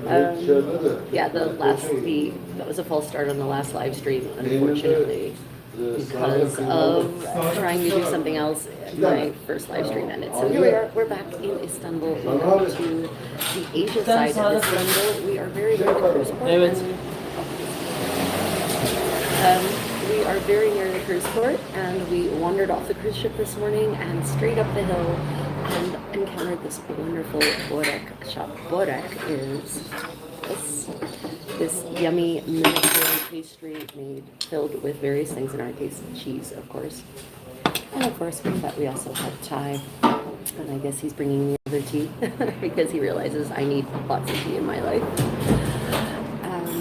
Yeah, that was a false start on the last live stream, unfortunately, because of trying to do something else. My first live stream ended. So here we're back in Istanbul. We went to the Asia side of Istanbul. We are very near the cruise port. We are very near the cruise port, and we wandered off the cruise ship this morning and straight up the hill and encountered this wonderful borek shop. Borek is this yummy Mediterranean pastry filled with various things, in our case cheese, of course. And of course, but we also have chai. And I guess he's bringing me other tea because he realizes I need lots of tea in my life.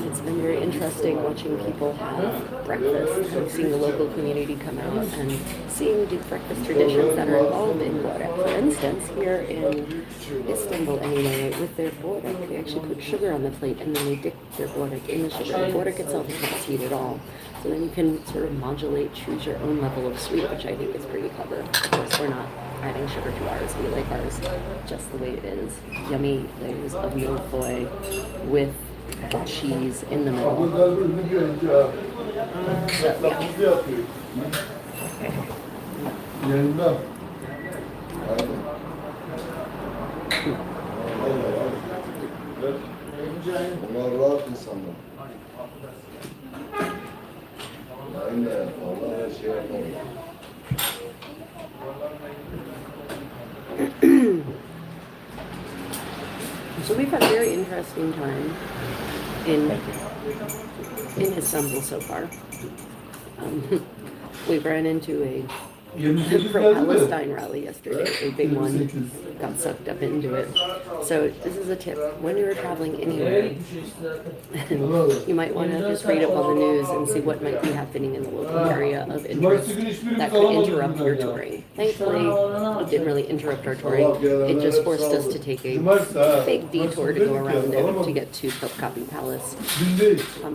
It's been very interesting watching people have breakfast and seeing the local community come out and seeing the breakfast traditions that are involved in borek. For instance, here in Istanbul anyway, with their borek, they actually put sugar on the plate and then they dip their borek in the sugar. The borek itself is not sweet at all. So then you can sort of modulate, choose your own level of sweet, which I think is pretty clever. Of course, we're not adding sugar to ours. We like ours just the way it is. Yummy layers of milfoy with cheese in the middle. So we've had a very interesting time in Istanbul so far. We've ran into a pro-Palestine rally yesterday, a big one, got sucked up into it. So this is a tip, when you're traveling anywhere, you might want to just read up on the news and see what might be happening in the local area of interest that could interrupt your touring. Thankfully, it didn't really interrupt our touring, it just forced us to take a big detour to go around it to get to Topkapi Palace.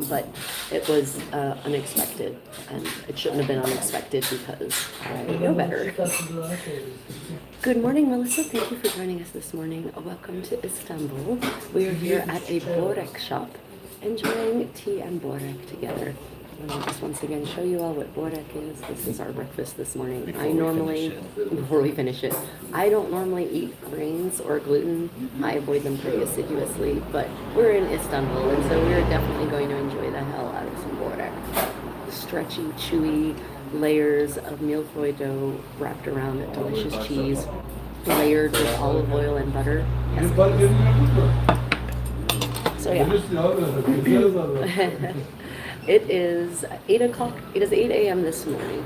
But it was unexpected, and it shouldn't have been unexpected because I know better. Good morning, Melissa. Thank you for joining us this morning. Welcome to Istanbul. We are here at a borek shop, enjoying tea and borek together. And I'll just once again show you all what borek is. This is our breakfast this morning. Before we finish it, I don't normally eat grains or gluten. I avoid them pretty assiduously, but we're in Istanbul, and so we're definitely going to enjoy the hell out of some borek. Stretchy, chewy layers of milfoy dough wrapped around a delicious cheese, layered with olive oil and butter. Yes, so yeah. It is 8 o'clock. It is 8 a.m. this morning.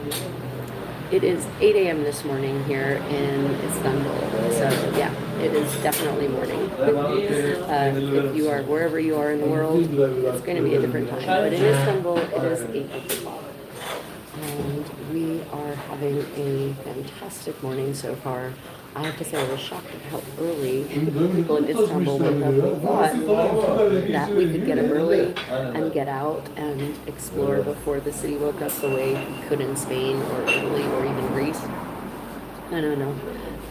It is 8 a.m. this morning here in Istanbul. So yeah, it is definitely morning. If you are wherever you are in the world, it's going to be a different time. But in Istanbul, it is 8 o'clock. And we are having a fantastic morning so far. I have to say I was shocked at how early the people in Istanbul woke up. We thought that we could get up early and get out and explore before the city woke up the way we could in Spain or Italy or even Greece. I don't know.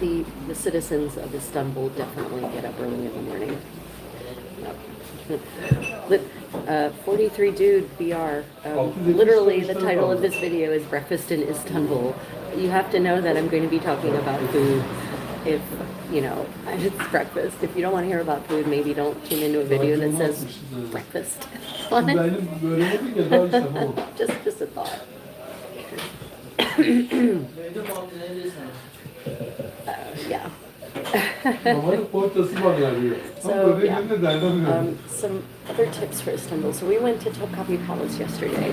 The citizens of Istanbul definitely get up early in the morning. 43 Dude BR. Literally, the title of this video is Breakfast in Istanbul. You have to know that I'm going to be talking about food. If, you know, it's breakfast. If you don't want to hear about food, maybe don't tune into a video that says breakfast on it. just a thought. Yeah. So, yeah. Some other tips for Istanbul. So we went to Topkapi Palace yesterday,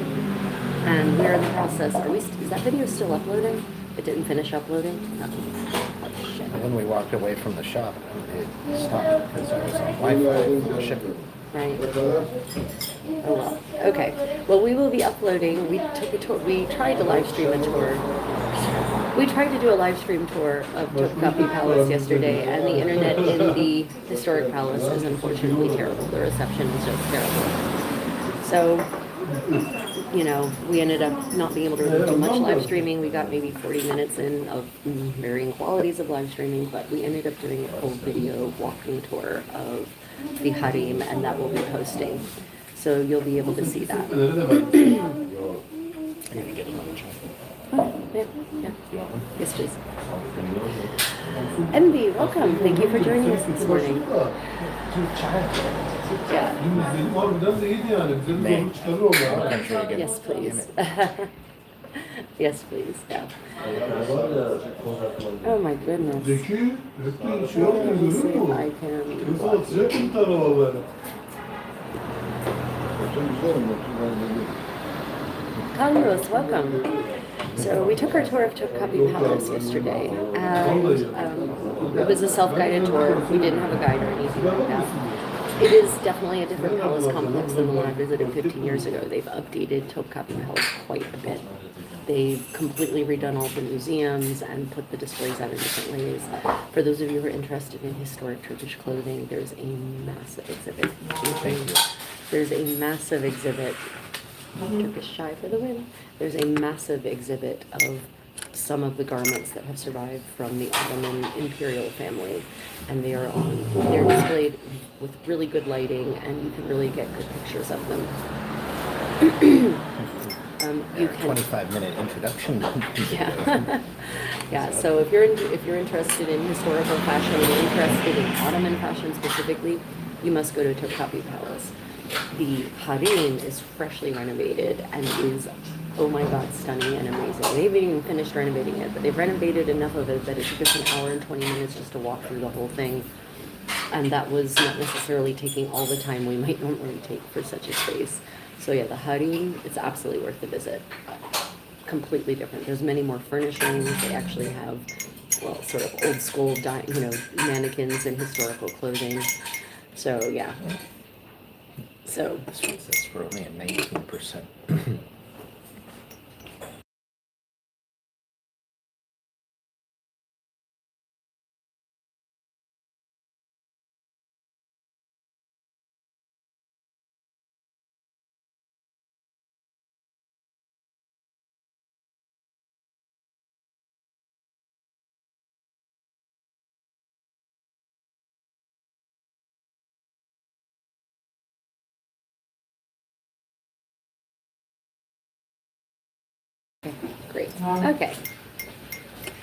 and we're in the process. Is that video still uploading? It didn't finish uploading? No. Oh, shit. When we walked away from the shop, it stopped because there was a Wi-Fi from the shipper. Right. Oh well. Okay. Well, we will be uploading. We took a tour. We tried to live stream a tour. We tried to do a live stream tour of Topkapi Palace yesterday, and the internet in the historic palace is unfortunately terrible. The reception is just terrible. So, you know, we ended up not being able to do much live streaming. We got maybe 40 minutes in of varying qualities of live streaming, but we ended up doing a full video walking tour of the harem, and that will be hosting. So you'll be able to see that. I need to get another check. Oh, yeah, yeah. Yes, please. Envy, welcome. Thank you for joining us this morning. Yeah. Yes, please. Yes, please. Yeah. Oh my goodness. Let me see if I can. Carlos, welcome. So we took our tour of Topkapi Palace yesterday, and it was a self-guided tour. We didn't have a guide or anything like that. It is definitely a different palace complex than the one I visited 15 years ago. They've updated Topkapi Palace quite a bit. They've completely redone all the museums and put the displays out in different ways. For those of you who are interested in historic Turkish clothing, there's a massive exhibit. There's a massive exhibit. Turkish chai for the win. There's a massive exhibit of some of the garments that have survived from the Ottoman imperial family, and they're displayed with really good lighting, and you can really get good pictures of them. You can 25-minute introduction. Yeah. Yeah, so if you're interested in historical fashion and interested in Ottoman fashion specifically, you must go to Topkapi Palace. The harem is freshly renovated and is, oh my God, stunning and amazing. They haven't even finished renovating it, but they've renovated enough of it that it took us an hour and 20 minutes just to walk through the whole thing. And that was not necessarily taking all the time we might normally take for such a space. So yeah, the harem, it's absolutely worth the visit. Completely different. There's many more furnishings. They actually have, well, sort of old school, mannequins and historical clothing. So yeah. So This one says for only at 19%. great. Okay.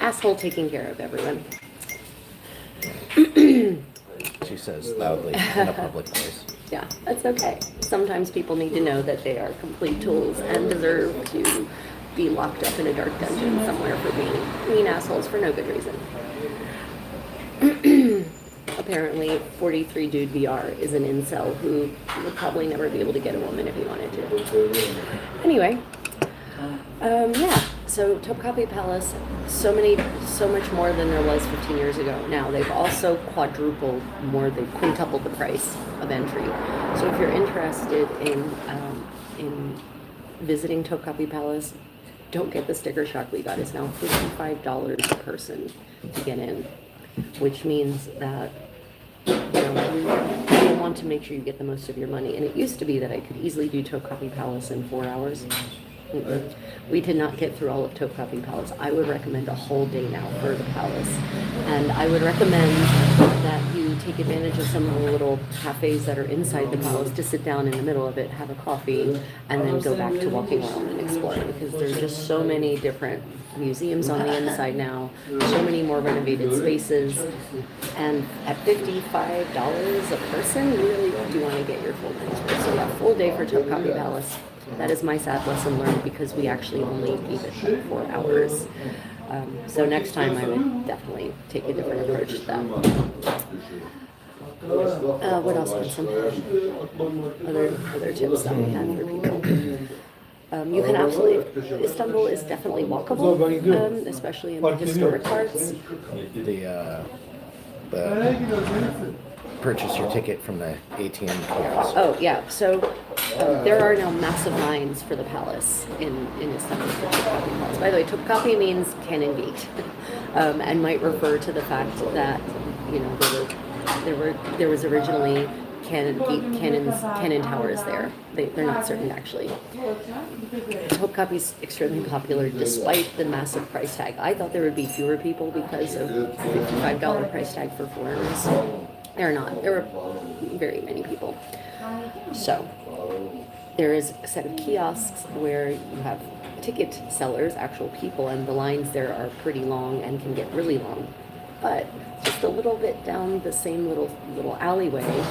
Asshole taken care of, everyone. She says loudly in a public place. Yeah, that's okay. Sometimes people need to know that they are complete tools and deserve to be locked up in a dark dungeon somewhere for being mean assholes for no good reason. Apparently, 43 Dude VR is an incel who would probably never be able to get a woman if he wanted to. Anyway, yeah, so Topkapi Palace, so much more than there was 15 years ago. Now, they've also they've quintupled the price of entry. So if you're interested in visiting Topkapi Palace, don't get the sticker shock we got. It's now $55 per person to get in, which means that you want to make sure you get the most of your money. And it used to be that I could easily do Topkapi Palace in 4 hours. We did not get through all of Topkapi Palace. I would recommend a whole day now for the palace. And I would recommend that you take advantage of some of the little cafes that are inside the palace to sit down in the middle of it, have a coffee, and then go back to walking around and exploring, because there's just so many different museums on the inside now, so many more renovated spaces, and at $55 a person, you really do want to get your full money's worth. So yeah, full day for Topkapi Palace. That is my sad lesson learned, because we actually only gave it like 4 hours. So next time I would definitely take a different approach to that. What else? Some other tips that we have for people. You can absolutely, Istanbul is definitely walkable, especially in the historic parts. Purchase your ticket from the ATM kiosk. Oh yeah, so there are now massive lines for the palace in Istanbul for Topkapi Palace. By the way, Topkapi means cannon gate, and might refer to the fact that there was originally cannon towers there. They're not certain actually. Topkapi is extremely popular despite the massive price tag. I thought there would be fewer people because of the $55 price tag for foreigners. They're not. There were very many people. So there is a set of kiosks where you have ticket sellers, actual people, and the lines there are pretty long and can get really long. But just a little bit down the same little alleyway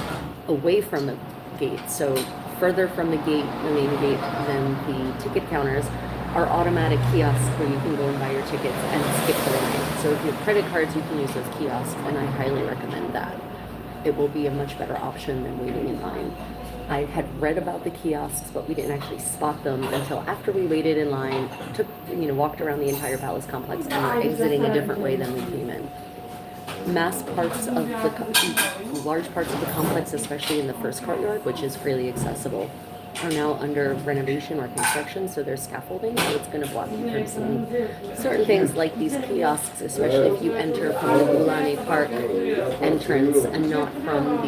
away from the gate, so further from the gate, the main gate, than the ticket counters, are automatic kiosks where you can go and buy your tickets and skip the line. So if you have credit cards, you can use those kiosks, and I highly recommend that. It will be a much better option than waiting in line. I had read about the kiosks, but we didn't actually spot them until after we waited in line, walked around the entire palace complex, and were exiting a different way than we came in. Large parts of the complex, especially in the first courtyard, which is freely accessible, are now under renovation or construction, so there's scaffolding, so it's going to block you from some certain things like these kiosks, especially if you enter from the Ulane Park entrance and not from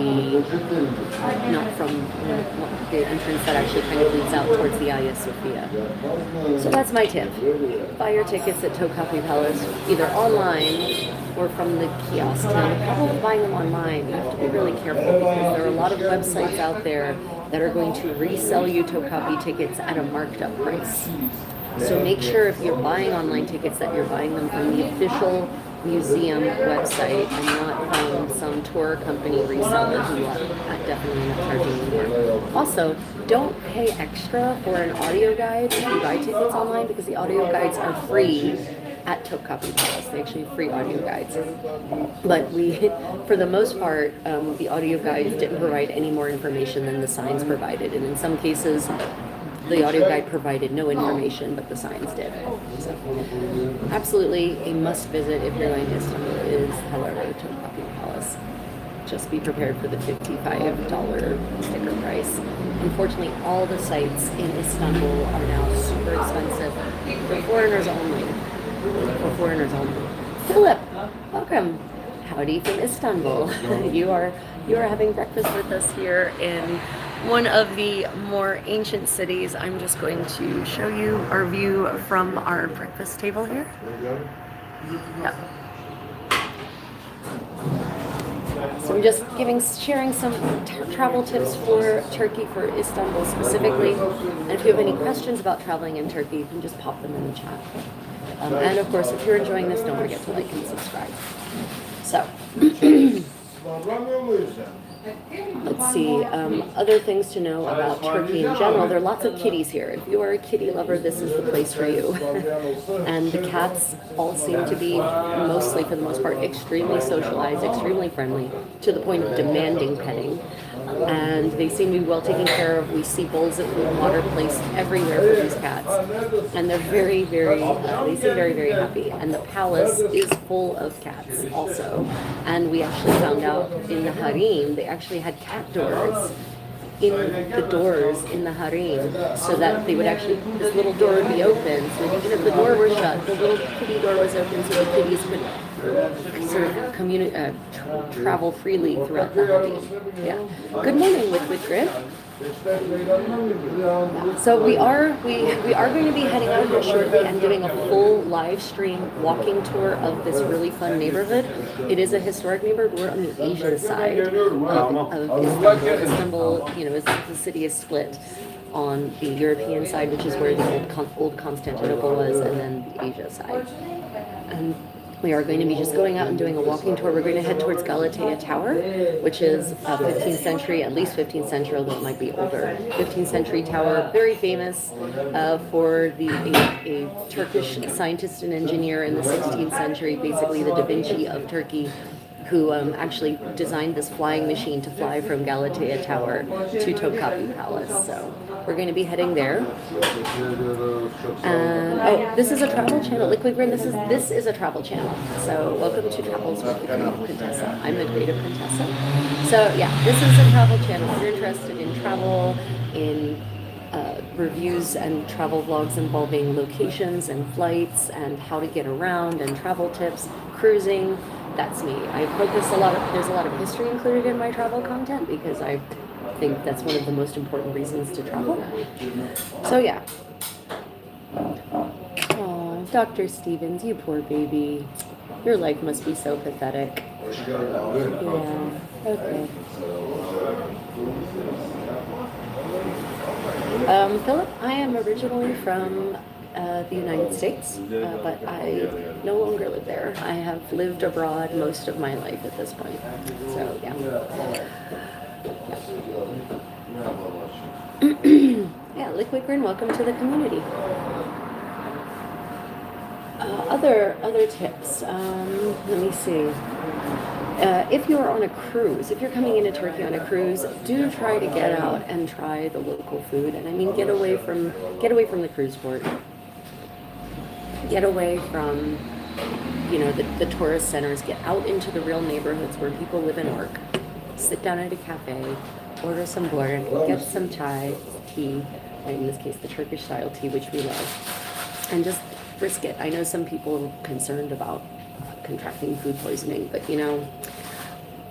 the entrance that actually kind of leads out towards the Hagia Sophia. So that's my tip. Buy your tickets at Topkapi Palace, either online or from the kiosk. Now, the problem with buying them online, you have to be really careful because there are a lot of websites out there that are going to resell you Topkapi tickets at a marked up price. So make sure if you're buying online tickets that you're buying them from the official museum website and not from some tour company reseller who are definitely not charging you more. Also, don't pay extra for an audio guide if you buy tickets online because the audio guides are free at Topkapi Palace. They actually have free audio guides. But for the most part, the audio guides didn't provide any more information than the signs provided. And in some cases, the audio guide provided no information, but the signs did. So, absolutely a must visit if you're going to Istanbul is, however, Topkapi Palace. Just be prepared for the $55 sticker price. Unfortunately, all the sites in Istanbul are now super expensive for foreigners only. Philip, welcome. Howdy from Istanbul. You are having breakfast with us here in one of the more ancient cities. I'm just going to show you our view from our breakfast table here. Yeah. So I'm just sharing some travel tips for Turkey, for Istanbul specifically. And if you have any questions about traveling in Turkey, you can just pop them in the chat. And of course, if you're enjoying this, don't forget to like and subscribe. So, let's see, other things to know about Turkey in general. There are lots of kitties here. If you are a kitty lover, this is the place for you. And the cats all seem to be, mostly for the most part, extremely socialized, extremely friendly, to the point of demanding petting. And they seem to be well taken care of. We see bowls of food and water placed everywhere for these cats. And they're very, very, they seem very, very happy. And the palace is full of cats also. And we actually found out in the harem, they actually had cat doors in the doors in the harem, so that they would actually, this little door would be open, so even if the door were shut, the little kitty door was open so the kitties could sort of travel freely throughout the harem. Yeah. Good morning, Liquid Grid. So we are going to be heading out here shortly and doing a full live stream walking tour of this really fun neighborhood. It is a historic neighborhood. We're on the Asian side of Istanbul. Istanbul, the city is split on the European side, which is where the old Constantinople was, and then the Asia side. And we are going to be just going out and doing a walking tour. We're going to head towards Galata Tower, which is a 15th century, at least 15th century, although it might be older. 15th century tower, very famous for a Turkish scientist and engineer in the 16th century, basically the Da Vinci of Turkey, who actually designed this flying machine to fly from Galata Tower to Topkapi Palace. So we're going to be heading there. And this is a travel channel, Liquid Grin. This is a travel channel. So welcome to Travels with the Creative Princessa. I'm the Creative Princessa. So yeah, this is a travel channel. If you're interested in travel, in reviews and travel vlogs involving locations and flights and how to get around and travel tips, cruising, that's me. I focus there's a lot of history included in my travel content because I think that's one of the most important reasons to travel. So yeah. Oh, Dr. Stevens, you poor baby. Your life must be so pathetic. Yeah. Okay. Philip, I am originally from the United States, but I no longer live there. I have lived abroad most of my life at this point. So, yeah. Yeah, Liquid Grin, welcome to the community. Other tips. Let me see. If you're on a cruise, if you're coming into Turkey on a cruise, do try to get out and try the local food. And I mean, get away from the cruise port. Get away from, the tourist centers. Get out into the real neighborhoods where people live and work. Sit down at a cafe, order some borek, get some chai, tea, and in this case the Turkish style tea, which we love, and just risk it. I know some people are concerned about contracting food poisoning, but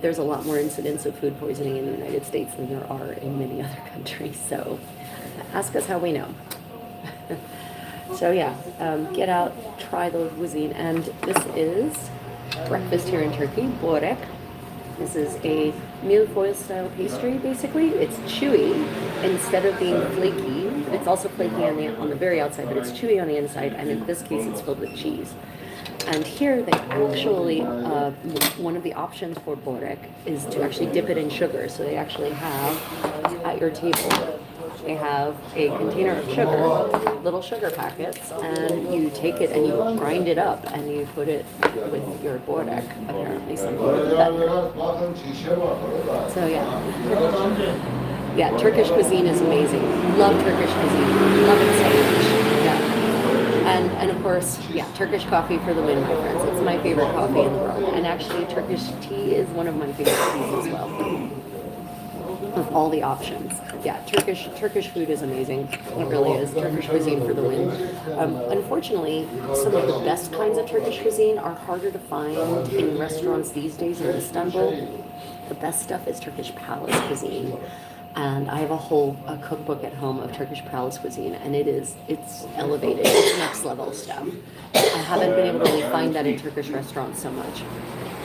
there's a lot more incidents of food poisoning in the United States than there are in many other countries. So ask us how we know. So yeah, get out, try the cuisine, and this is breakfast here in Turkey, borek. This is a milfoil style pastry, basically. It's chewy instead of being flaky. It's also flaky on the very outside, but it's chewy on the inside, and in this case it's filled with cheese. And here they actually, one of the options for borek is to actually dip it in sugar. So they actually have, at your table, they have a container of sugar, little sugar packets, and you take it and you grind it up and you put it with your borek. Apparently some people do that. So yeah. Yeah, Turkish cuisine is amazing. Love Turkish cuisine. Love it so much. Yeah. And of course, yeah, Turkish coffee for the win, my friends. It's my favorite coffee in the world. And actually, Turkish tea is one of my favorite teas as well. Of all the options. Yeah, Turkish food is amazing. It really is. Turkish cuisine for the win. Unfortunately, some of the best kinds of Turkish cuisine are harder to find in restaurants these days in Istanbul. The best stuff is Turkish Palace cuisine. And I have a cookbook at home of Turkish Palace cuisine, and it's elevated. It's next level stuff. I haven't been able to really find that in Turkish restaurants so much.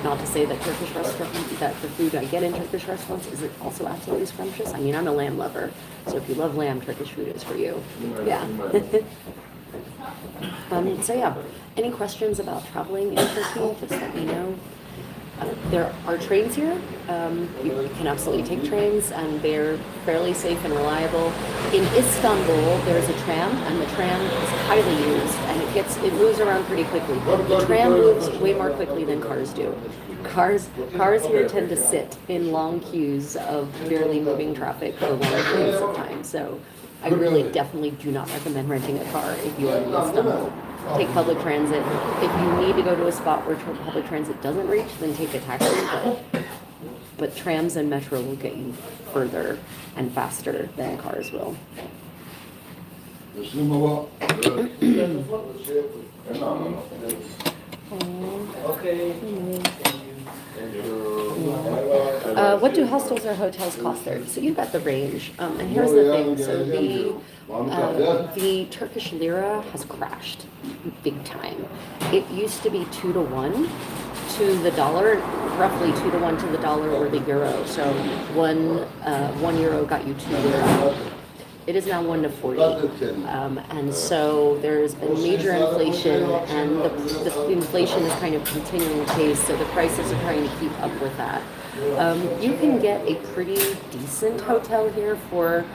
Not to say that that the food I get in Turkish restaurants isn't also absolutely scrumptious. I mean, I'm a lamb lover, so if you love lamb, Turkish food is for you. Yeah. So yeah, any questions about traveling in Turkey, just let me know. There are trains here. You can absolutely take trains, and they're fairly safe and reliable. In Istanbul, there's a tram, and the tram is highly used, and it moves around pretty quickly. The tram moves way more quickly than cars do. Cars here tend to sit in long queues of barely moving traffic for long periods of time. So I really definitely do not recommend renting a car if you are in Istanbul. Take public transit. If you need to go to a spot where public transit doesn't reach, then take a taxi. But trams and metro will get you further and faster than cars will. What do hostels or hotels cost there? So you've got the range, and here's the thing. So the Turkish lira has crashed big time. It used to be 2 to 1 to the dollar, roughly 2 to 1 to the dollar or the euro. So one euro got you 2 lira. It is now 1 to 40, and so there's been major inflation, and the inflation is kind of continuing pace. So the prices are trying to keep up with that. You can get a pretty decent hotel here for,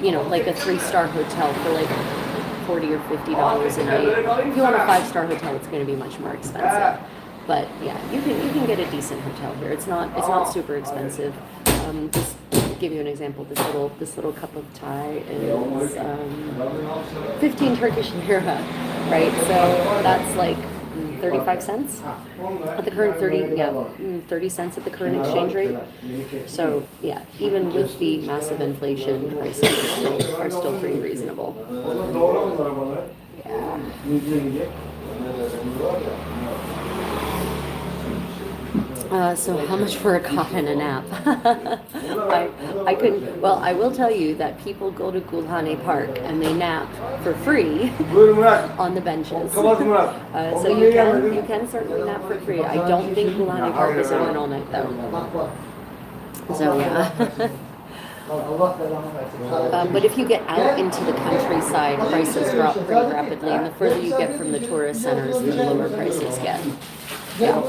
like a 3-star hotel for like $40 or $50 a night. If you want a 5-star hotel, it's going to be much more expensive. But yeah, you can get a decent hotel here. It's not super expensive. Just to give you an example, this little cup of chai is 15 Turkish lira, right? So that's like 35 cents at the current 30 cents at the current exchange rate. So yeah, even with the massive inflation, prices are still pretty reasonable. Yeah. So how much for a cot and a nap? I will tell you that people go to Gulhane Park and they nap for free on the benches. So you can certainly nap for free. I don't think Gulhane Park is open all night though. So yeah. But if you get out into the countryside, prices drop pretty rapidly, and the further you get from the tourist centers, the lower prices get. Yeah.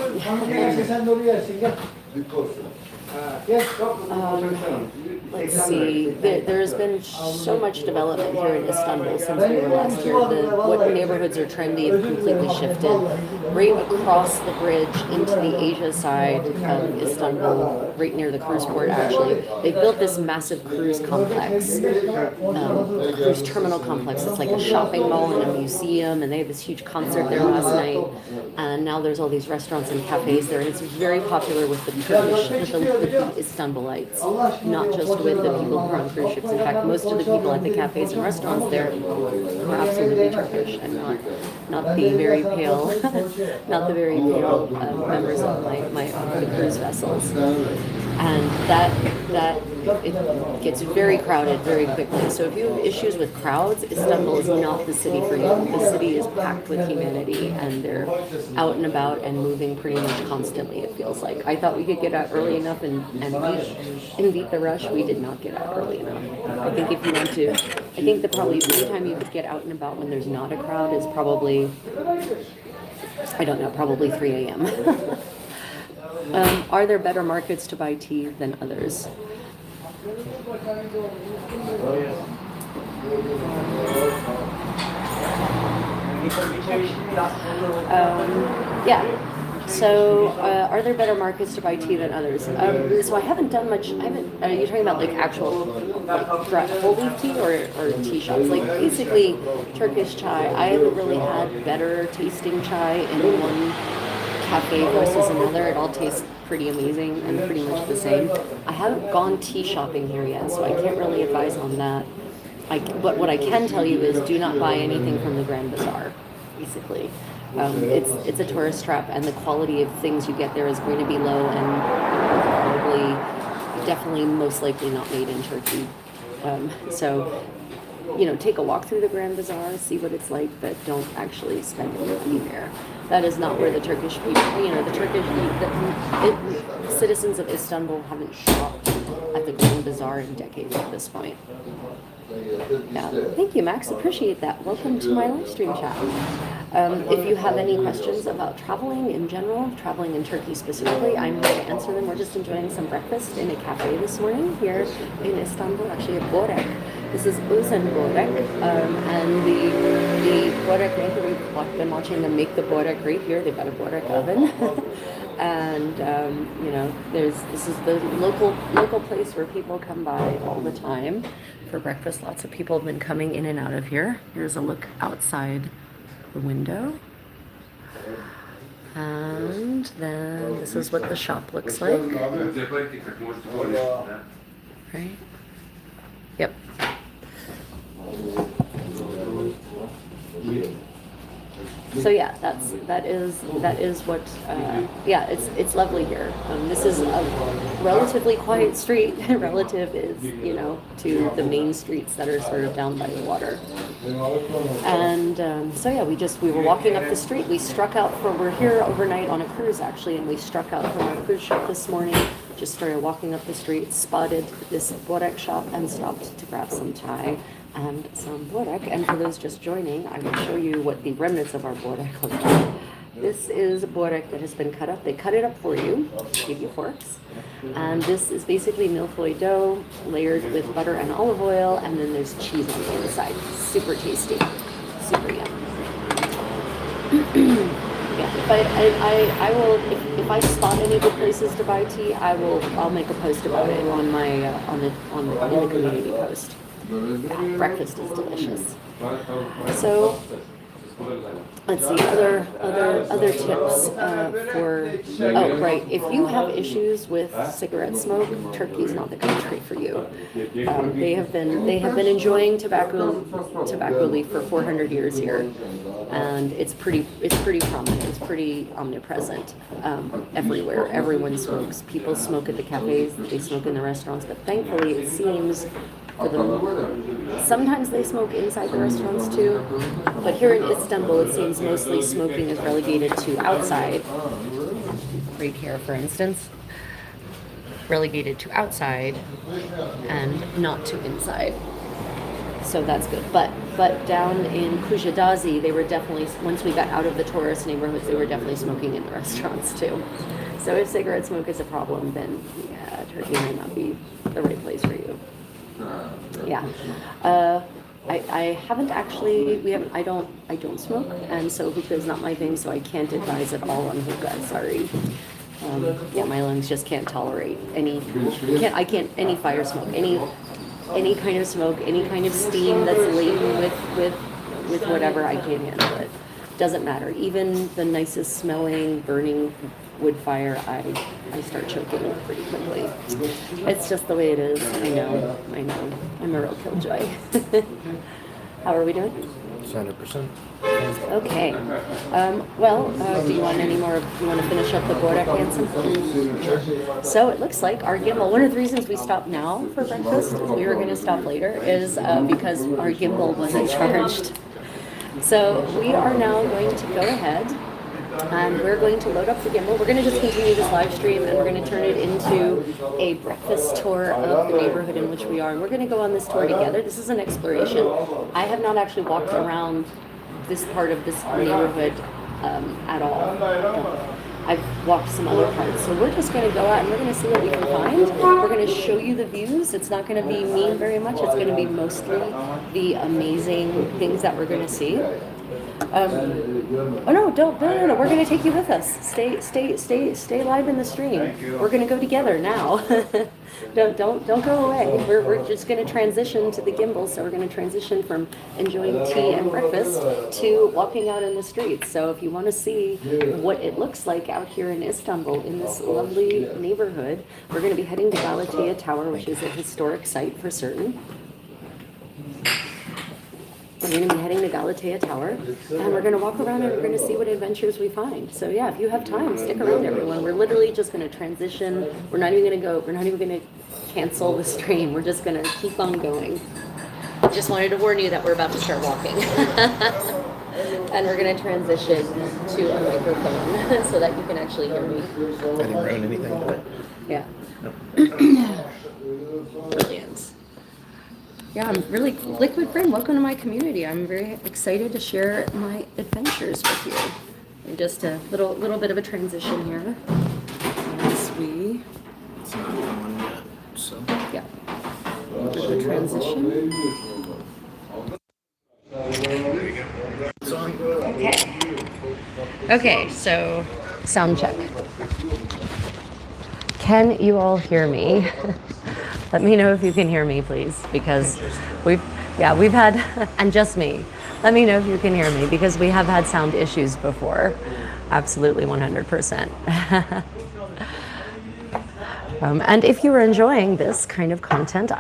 Let's see. There's been so much development here in Istanbul since we were last here. What neighborhoods are trendy have completely shifted. Right across the bridge into the Asia side of Istanbul, right near the cruise port actually, they've built this massive cruise complex, the cruise terminal complex. It's like a shopping mall and a museum, and they had this huge concert there last night. And now there's all these restaurants and cafes there, and it's very popular with the Turkish, with the Istanbulites, not just with the people who are on cruise ships. In fact, most of the people at the cafes and restaurants there are absolutely Turkish and not the very pale, not the very pale members of the cruise vessels. And that it gets very crowded very quickly. So if you have issues with crowds, Istanbul is not the city for you. The city is packed with humanity, and they're out and about and moving pretty much constantly, it feels like. I thought we could get out early enough and beat the rush. We did not get out early enough. I think if you want to, I think the only time you could get out and about when there's not a crowd is probably, I don't know, probably 3 a.m. Are there better markets to buy tea than others? Yeah. So, are there better markets to buy tea than others? So I haven't done much. Are you talking about like actual whole leaf tea or tea shops? Like basically Turkish chai. I haven't really had better tasting chai in one cafe versus another. It all tastes pretty amazing and pretty much the same. I haven't gone tea shopping here yet, so I can't really advise on that. But what I can tell you is do not buy anything from the Grand Bazaar, basically. It's a tourist trap, and the quality of things you get there is going to be low and definitely most likely not made in Turkey. So, take a walk through the Grand Bazaar, see what it's like, but don't actually spend any money there. That is not where the Turkish people, the citizens of Istanbul haven't shopped at the Grand Bazaar in decades at this point. Yeah. Thank you, Max. Appreciate that. Welcome to my live stream chat. If you have any questions about traveling in general, traveling in Turkey specifically, I'm here to answer them. We're just enjoying some breakfast in a cafe this morning here in Istanbul, actually a borek. This is Uzen borek, and the borek maker, we've been watching them make the borek right here. They've got a borek oven. And this is the local place where people come by all the time for breakfast. Lots of people have been coming in and out of here. Here's a look outside the window, and then this is what the shop looks like. Right? Yep. So yeah, that is what it's lovely here. This is a relatively quiet street. Relative is to the main streets that are sort of down by the water. And we were walking up the street. We're here overnight on a cruise actually, and we struck out from our cruise ship this morning. Just started walking up the street, spotted this borek shop, and stopped to grab some chai and some borek. And for those just joining, I will show you what the remnants of our borek look like. This is borek that has been cut up. They cut it up for you, give you forks. And this is basically milfoil dough layered with butter and olive oil, and then there's cheese on the inside. Super tasty, super yum. Yeah, if I spot any good places to buy tea, I'll make a post about it on my in the community post. Yeah, breakfast is delicious. So let's see, other tips if you have issues with cigarette smoke, Turkey's not the country for you. They have been enjoying tobacco leaf for 400 years here, and it's pretty prominent. It's pretty omnipresent everywhere. Everyone smokes. People smoke at the cafes. They smoke in the restaurants. But thankfully, it seems for them, sometimes they smoke inside the restaurants too. But here in Istanbul, it seems mostly smoking is relegated to outside. Right here, for instance. relegated to outside and not to inside. So that's good. But down in Kujadazi, they were definitely, once we got out of the tourist neighborhoods, they were definitely smoking in the restaurants too. So if cigarette smoke is a problem, then yeah, Turkey might not be the right place for you. Yeah. I haven't actually, I don't smoke, and so hookah is not my thing, so I can't advise at all on hookah, sorry. Yeah, my lungs just can't tolerate any fire smoke, any kind of smoke, any kind of steam that's laden with whatever, I can't handle it. Doesn't matter. Even the nicest smelling, burning wood fire, I start choking pretty quickly. It's just the way it is. I know. I'm a real killjoy. How are we doing? 100%. Okay. Well, do you want any more? You want to finish up the Bora Hansen? So it looks like our gimbal. One of the reasons we stopped now for breakfast, we were going to stop later, is because our gimbal wasn't charged. So we are now going to go ahead and we're going to load up the gimbal. We're going to just continue this live stream and we're going to turn it into a breakfast tour of the neighborhood in which we are. And we're going to go on this tour together. This is an exploration. I have not actually walked around this part of this neighborhood at all. I've walked some other parts. So we're just going to go out and we're going to see what we can find. We're going to show you the views. It's not going to be me very much. It's going to be mostly the amazing things that we're going to see. Oh no! No! We're going to take you with us. Stay live in the stream. We're going to go together now. Don't go away. We're just going to transition to the gimbal. So we're going to transition from enjoying tea and breakfast to walking out in the streets. So if you want to see what it looks like out here in Istanbul in this lovely neighborhood, we're going to be heading to Galata Tower, which is a historic site for certain. We're going to be heading to Galata Tower, and we're going to walk around and we're going to see what adventures we find. So yeah, if you have time, stick around, everyone. We're literally just going to transition. We're not even going to cancel the stream. We're just going to keep on going. Just wanted to warn you that we're about to start walking. And we're going to transition to a microphone so that you can actually hear me. I didn't ruin anything, but Yeah. no. Brilliant. Yeah, I'm really, Liquid Friend, welcome to my community. I'm very excited to share my adventures with you. And just a little bit of a transition here as we, It's not even on yet, so. yeah, a bit of a transition. It's on. Okay, so sound check. Can you all hear me? Let me know if you can hear me, please, because we've had, and just me. Let me know if you can hear me, because we have had sound issues before. Absolutely 100%. And if you are enjoying this kind of content,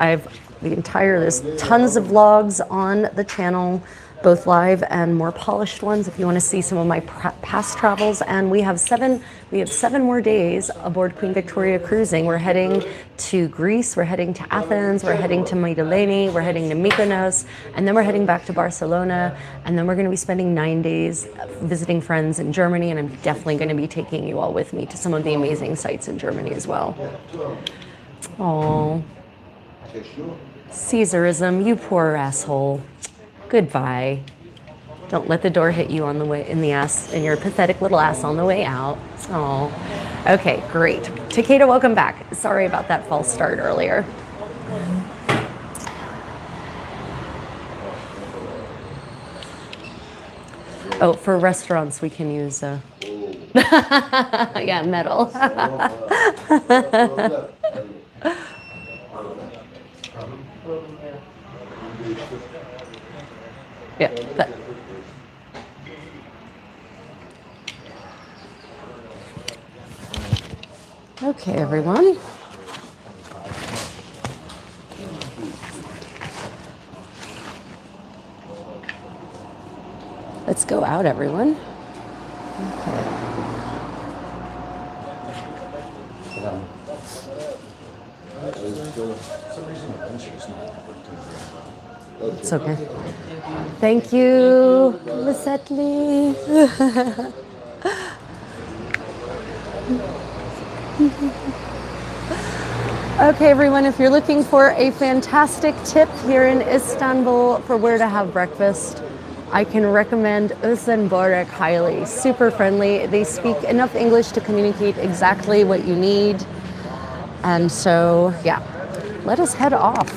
there's tons of vlogs on the channel, both live and more polished ones if you want to see some of my past travels. And we have 7 more days aboard Queen Victoria cruising. We're heading to Greece, we're heading to Athens, we're heading to Mytilene, we're heading to Mykonos, and then we're heading back to Barcelona, and then we're going to be spending 9 days visiting friends in Germany, and I'm definitely going to be taking you all with me to some of the amazing sites in Germany as well. Oh, Caesarism, you poor asshole. Goodbye. Don't let the door hit you on the way in your pathetic little ass on the way out. Oh, okay, great. Takeda, welcome back. Sorry about that false start earlier. Oh, for restaurants we can use yeah, metal. Yeah, but okay, everyone. Let's go out, everyone. Okay. It's okay. Thank you, Lissetli. Okay, everyone, if you're looking for a fantastic tip here in Istanbul for where to have breakfast, I can recommend Istanbul highly. Super friendly. They speak enough English to communicate exactly what you need. And so, yeah, let us head off.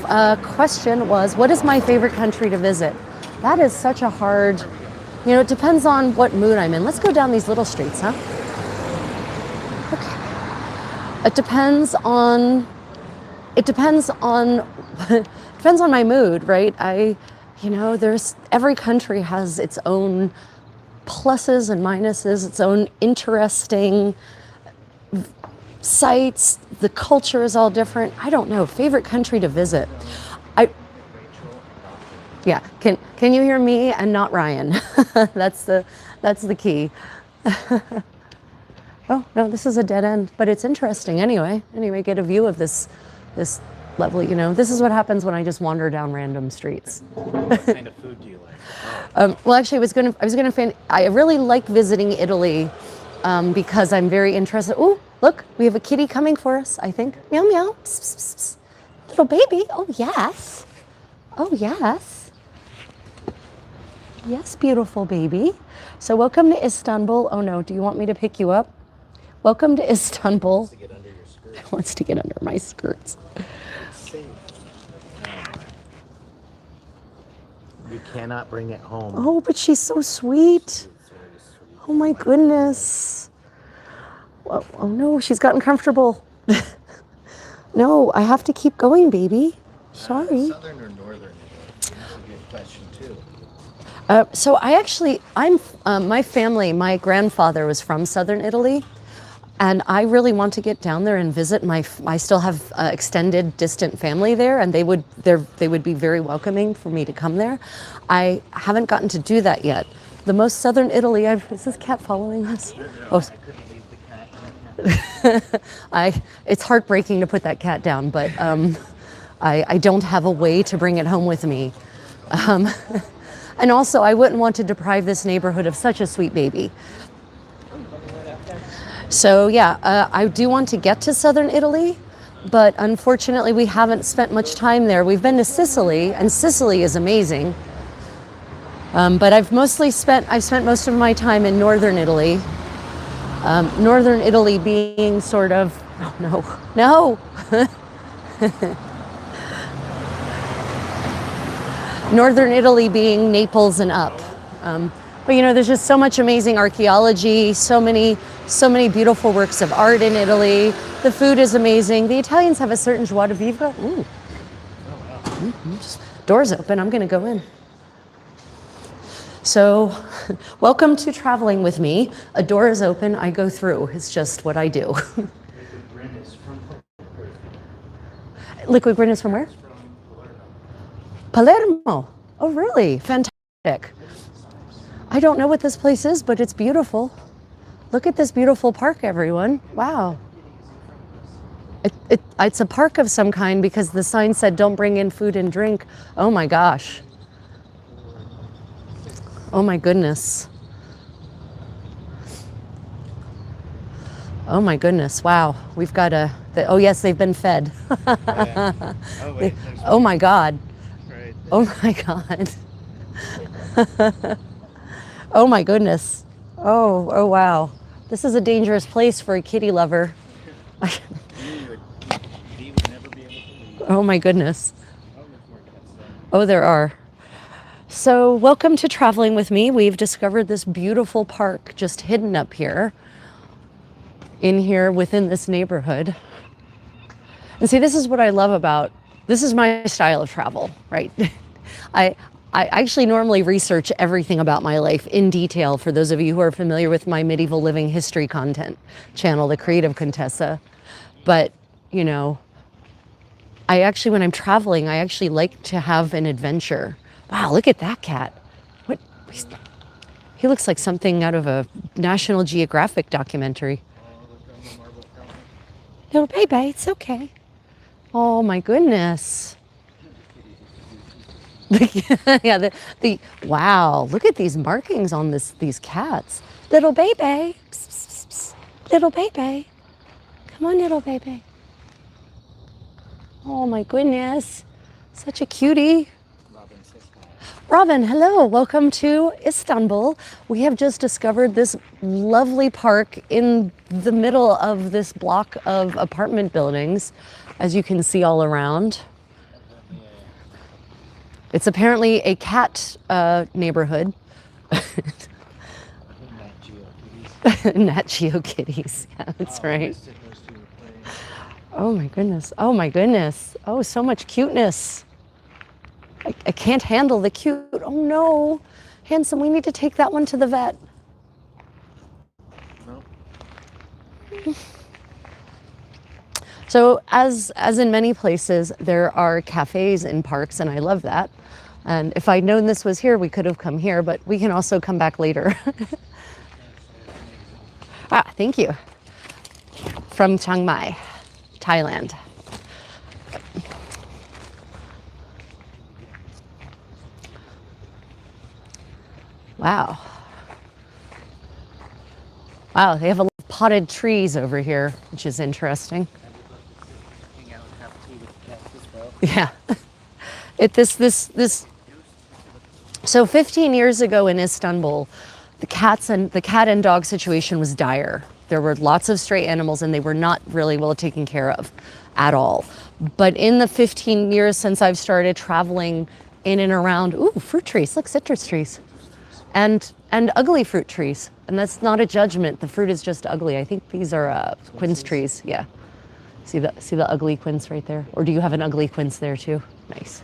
Question was, what is my favorite country to visit? That is such a hard, it depends on what mood I'm in. Let's go down these little streets, huh? Okay. It depends on depends on my mood, right? There's every country has its own pluses and minuses, its own interesting sites. The culture is all different. I don't know. Favorite country to visit? Yeah. Can you hear me and not Ryan? That's the key. Oh no, this is a dead end, but it's interesting anyway. Anyway, get a view of this lovely. This is what happens when I just wander down random streets. What kind of food do you like? Well, actually, I really like visiting Italy because I'm very interested. Oh, look, we have a kitty coming for us, I think. Meow, meow. Psst, psst, psst, psst. Little baby. Oh, yes. Oh, yes. Yes, beautiful baby. So welcome to Istanbul. Oh, no. Do you want me to pick you up? Welcome to Istanbul. Wants to get under your skirt. It wants to get under my skirts. You cannot bring it home. Oh, but she's so sweet. Oh my goodness. Oh no, she's gotten comfortable. No, I have to keep going, baby. Sorry. Southern or northern? That's a good question too. So my family, my grandfather was from southern Italy. And I really want to get down there and visit. I still have extended, distant family there, and they would be very welcoming for me to come there. I haven't gotten to do that yet. The most southern Italy. Is this cat following us? Oh, it's heartbreaking to put that cat down, but I don't have a way to bring it home with me. And also, I wouldn't want to deprive this neighborhood of such a sweet baby. So yeah, I do want to get to southern Italy, but unfortunately we haven't spent much time there. We've been to Sicily, and Sicily is amazing. But I've spent most of my time in northern Italy. Northern Italy being sort of, oh no. Northern Italy being Naples and up. But there's just so much amazing archaeology, so many beautiful works of art in Italy. The food is amazing. The Italians have a certain joie de vivre. Ooh. Doors open, I'm gonna go in. So, welcome to traveling with me. A door is open, I go through. It's just what I do. Liquid Grin is from where? Palermo. Oh, really? Fantastic. I don't know what this place is, but it's beautiful. Look at this beautiful park, everyone. Wow. It's a park of some kind because the sign said don't bring in food and drink. Oh my gosh. Oh my goodness. Oh my goodness. Wow. We've got oh yes, they've been fed. Yeah. Oh, wait, oh my God. Right. Oh my God. Oh my goodness. Oh wow. This is a dangerous place for a kitty lover. Oh my goodness. Oh, there are. So welcome to traveling with me. We've discovered this beautiful park just hidden up here, within this neighborhood. And see, this is what I love this is my style of travel, right? I actually normally research everything about my life in detail for those of you who are familiar with my medieval living history content channel, The Creative Contessa. But, when I'm traveling, I actually like to have an adventure. Wow, look at that cat. He looks like something out of a National Geographic documentary. Little baby, it's okay. Oh my goodness. Yeah, wow, look at these markings on these cats. Little baby. Psst, psst, psst. Little baby. Come on, little baby. Oh my goodness. Such a cutie. Robin, hello. Welcome to Istanbul. We have just discovered this lovely park in the middle of this block of apartment buildings, as you can see all around. It's apparently a cat neighborhood. Nat Geo kitties. Yeah, that's right. Oh my goodness. Oh my goodness. Oh, so much cuteness. I can't handle the cute. Oh no. Handsome, we need to take that one to the vet. No. So as in many places, there are cafes in parks, and I love that. And if I'd known this was here, we could have come here, but we can also come back later. Thank you. From Chiang Mai, Thailand. Wow. Wow, they have a lot of potted trees over here, which is interesting. Hang out and have tea with the cats as well. Yeah. So 15 years ago in Istanbul, the cat and dog situation was dire. There were lots of stray animals and they were not really well taken care of at all. But in the 15 years since I've started traveling in and around, fruit trees, look, citrus trees. And ugly fruit trees. And that's not a judgment. The fruit is just ugly. I think these are quince trees. Yeah. See the ugly quince right there? Or do you have an ugly quince there too? Nice.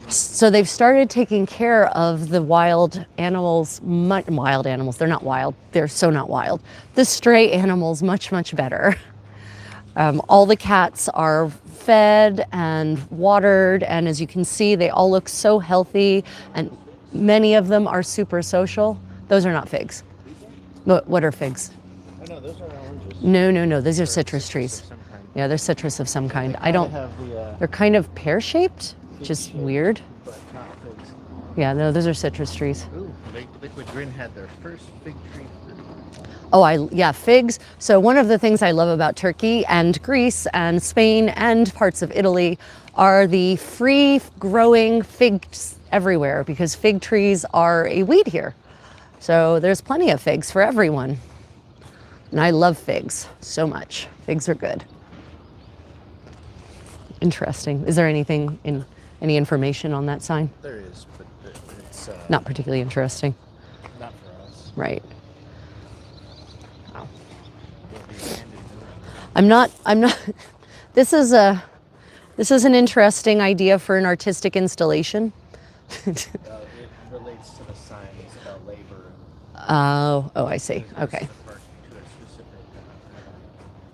So they've started taking care of the wild animals, wild animals. They're not wild. They're so not wild. The stray animals much, much better. All the cats are fed and watered. And as you can see, they all look so healthy. And many of them are super social. Those are not figs. What are figs? Oh, no, those are oranges. No. Those are citrus trees. Yeah, they're citrus of some kind. They're kind of pear-shaped, which is weird. But not figs. Yeah, no, those are citrus trees. Ooh, Liquid Grin had their first fig tree. Figs. So one of the things I love about Turkey and Greece and Spain and parts of Italy are the free growing figs everywhere, because fig trees are a weed here. So there's plenty of figs for everyone. And I love figs so much. Figs are good. Interesting. Is there any information on that sign? There is, but it's not particularly interesting. Not for us. Right. Wow. I'm not this is an interesting idea for an artistic installation. It relates to the signs about labor. Oh, I see. Okay.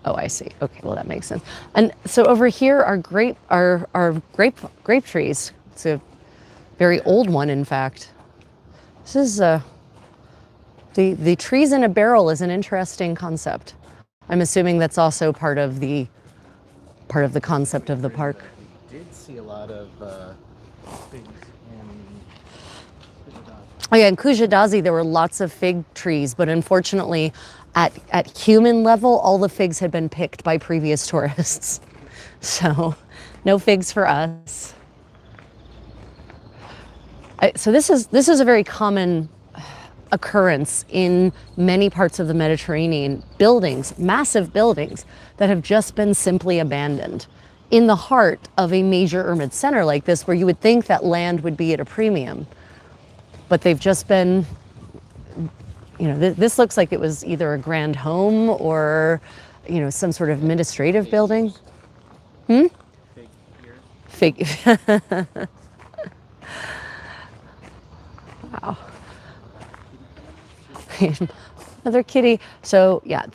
Oh, I see. Okay, well that makes sense. And so over here are grape trees. It's a very old one, in fact. This is the trees in a barrel is an interesting concept. I'm assuming that's also part of the concept of the park. We did see a lot of figs Oh yeah, in Kujadazi there were lots of fig trees, but unfortunately at human level, all the figs had been picked by previous tourists. So no figs for us. So this is a very common occurrence in many parts of the Mediterranean. Buildings, massive buildings that have just been simply abandoned in the heart of a major urban center like this, where you would think that land would be at a premium. But they've just been, this looks like it was either a grand home or, some sort of administrative building. Fig. Wow. Another kitty. So yeah,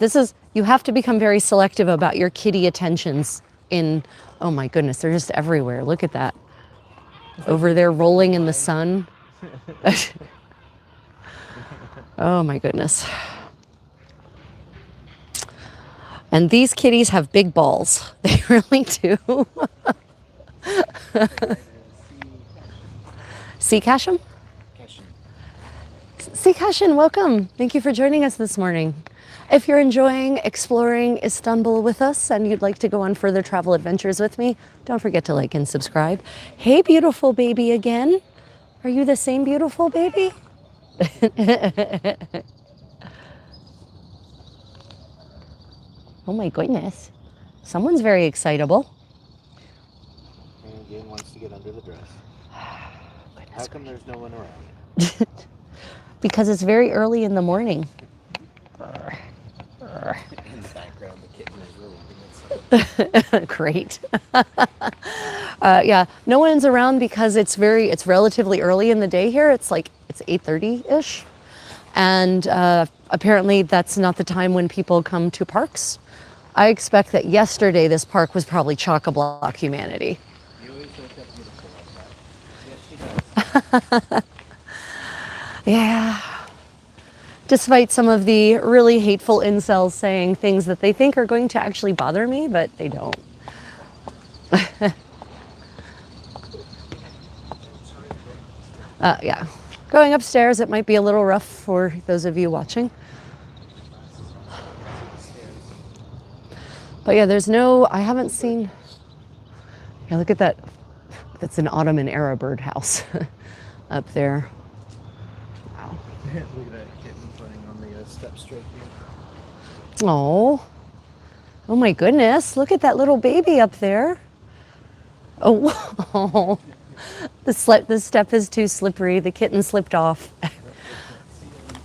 you have to become very selective about your kitty attentions oh my goodness, they're just everywhere. Look at that. Over there rolling in the sun. Oh my goodness. And these kitties have big balls. They really do. Sea Cashin, welcome. Thank you for joining us this morning. If you're enjoying exploring Istanbul with us and you'd like to go on further travel adventures with me, don't forget to like and subscribe. Hey, beautiful baby again. Are you the same beautiful baby? Oh my goodness. Someone's very excitable. And again wants to get under the dress. How come there's no one around? Because it's very early in the morning. In the background, the kitten is really Great. Yeah, no one's around because it's relatively early in the day here. It's 8:30-ish. And apparently that's not the time when people come to parks. I expect that yesterday this park was probably chock-a-block humanity. You always wake up beautiful like that. Yes, she does. Yeah. Despite some of the really hateful incels saying things that they think are going to actually bother me, but they don't. Yeah. Going upstairs, it might be a little rough for those of you watching. But yeah, I haven't seen, yeah, look at that. That's an Ottoman era birdhouse up there. Wow. Look at that kitten playing on the step straight here. Oh my goodness, look at that little baby up there. Oh, the step is too slippery. The kitten slipped off.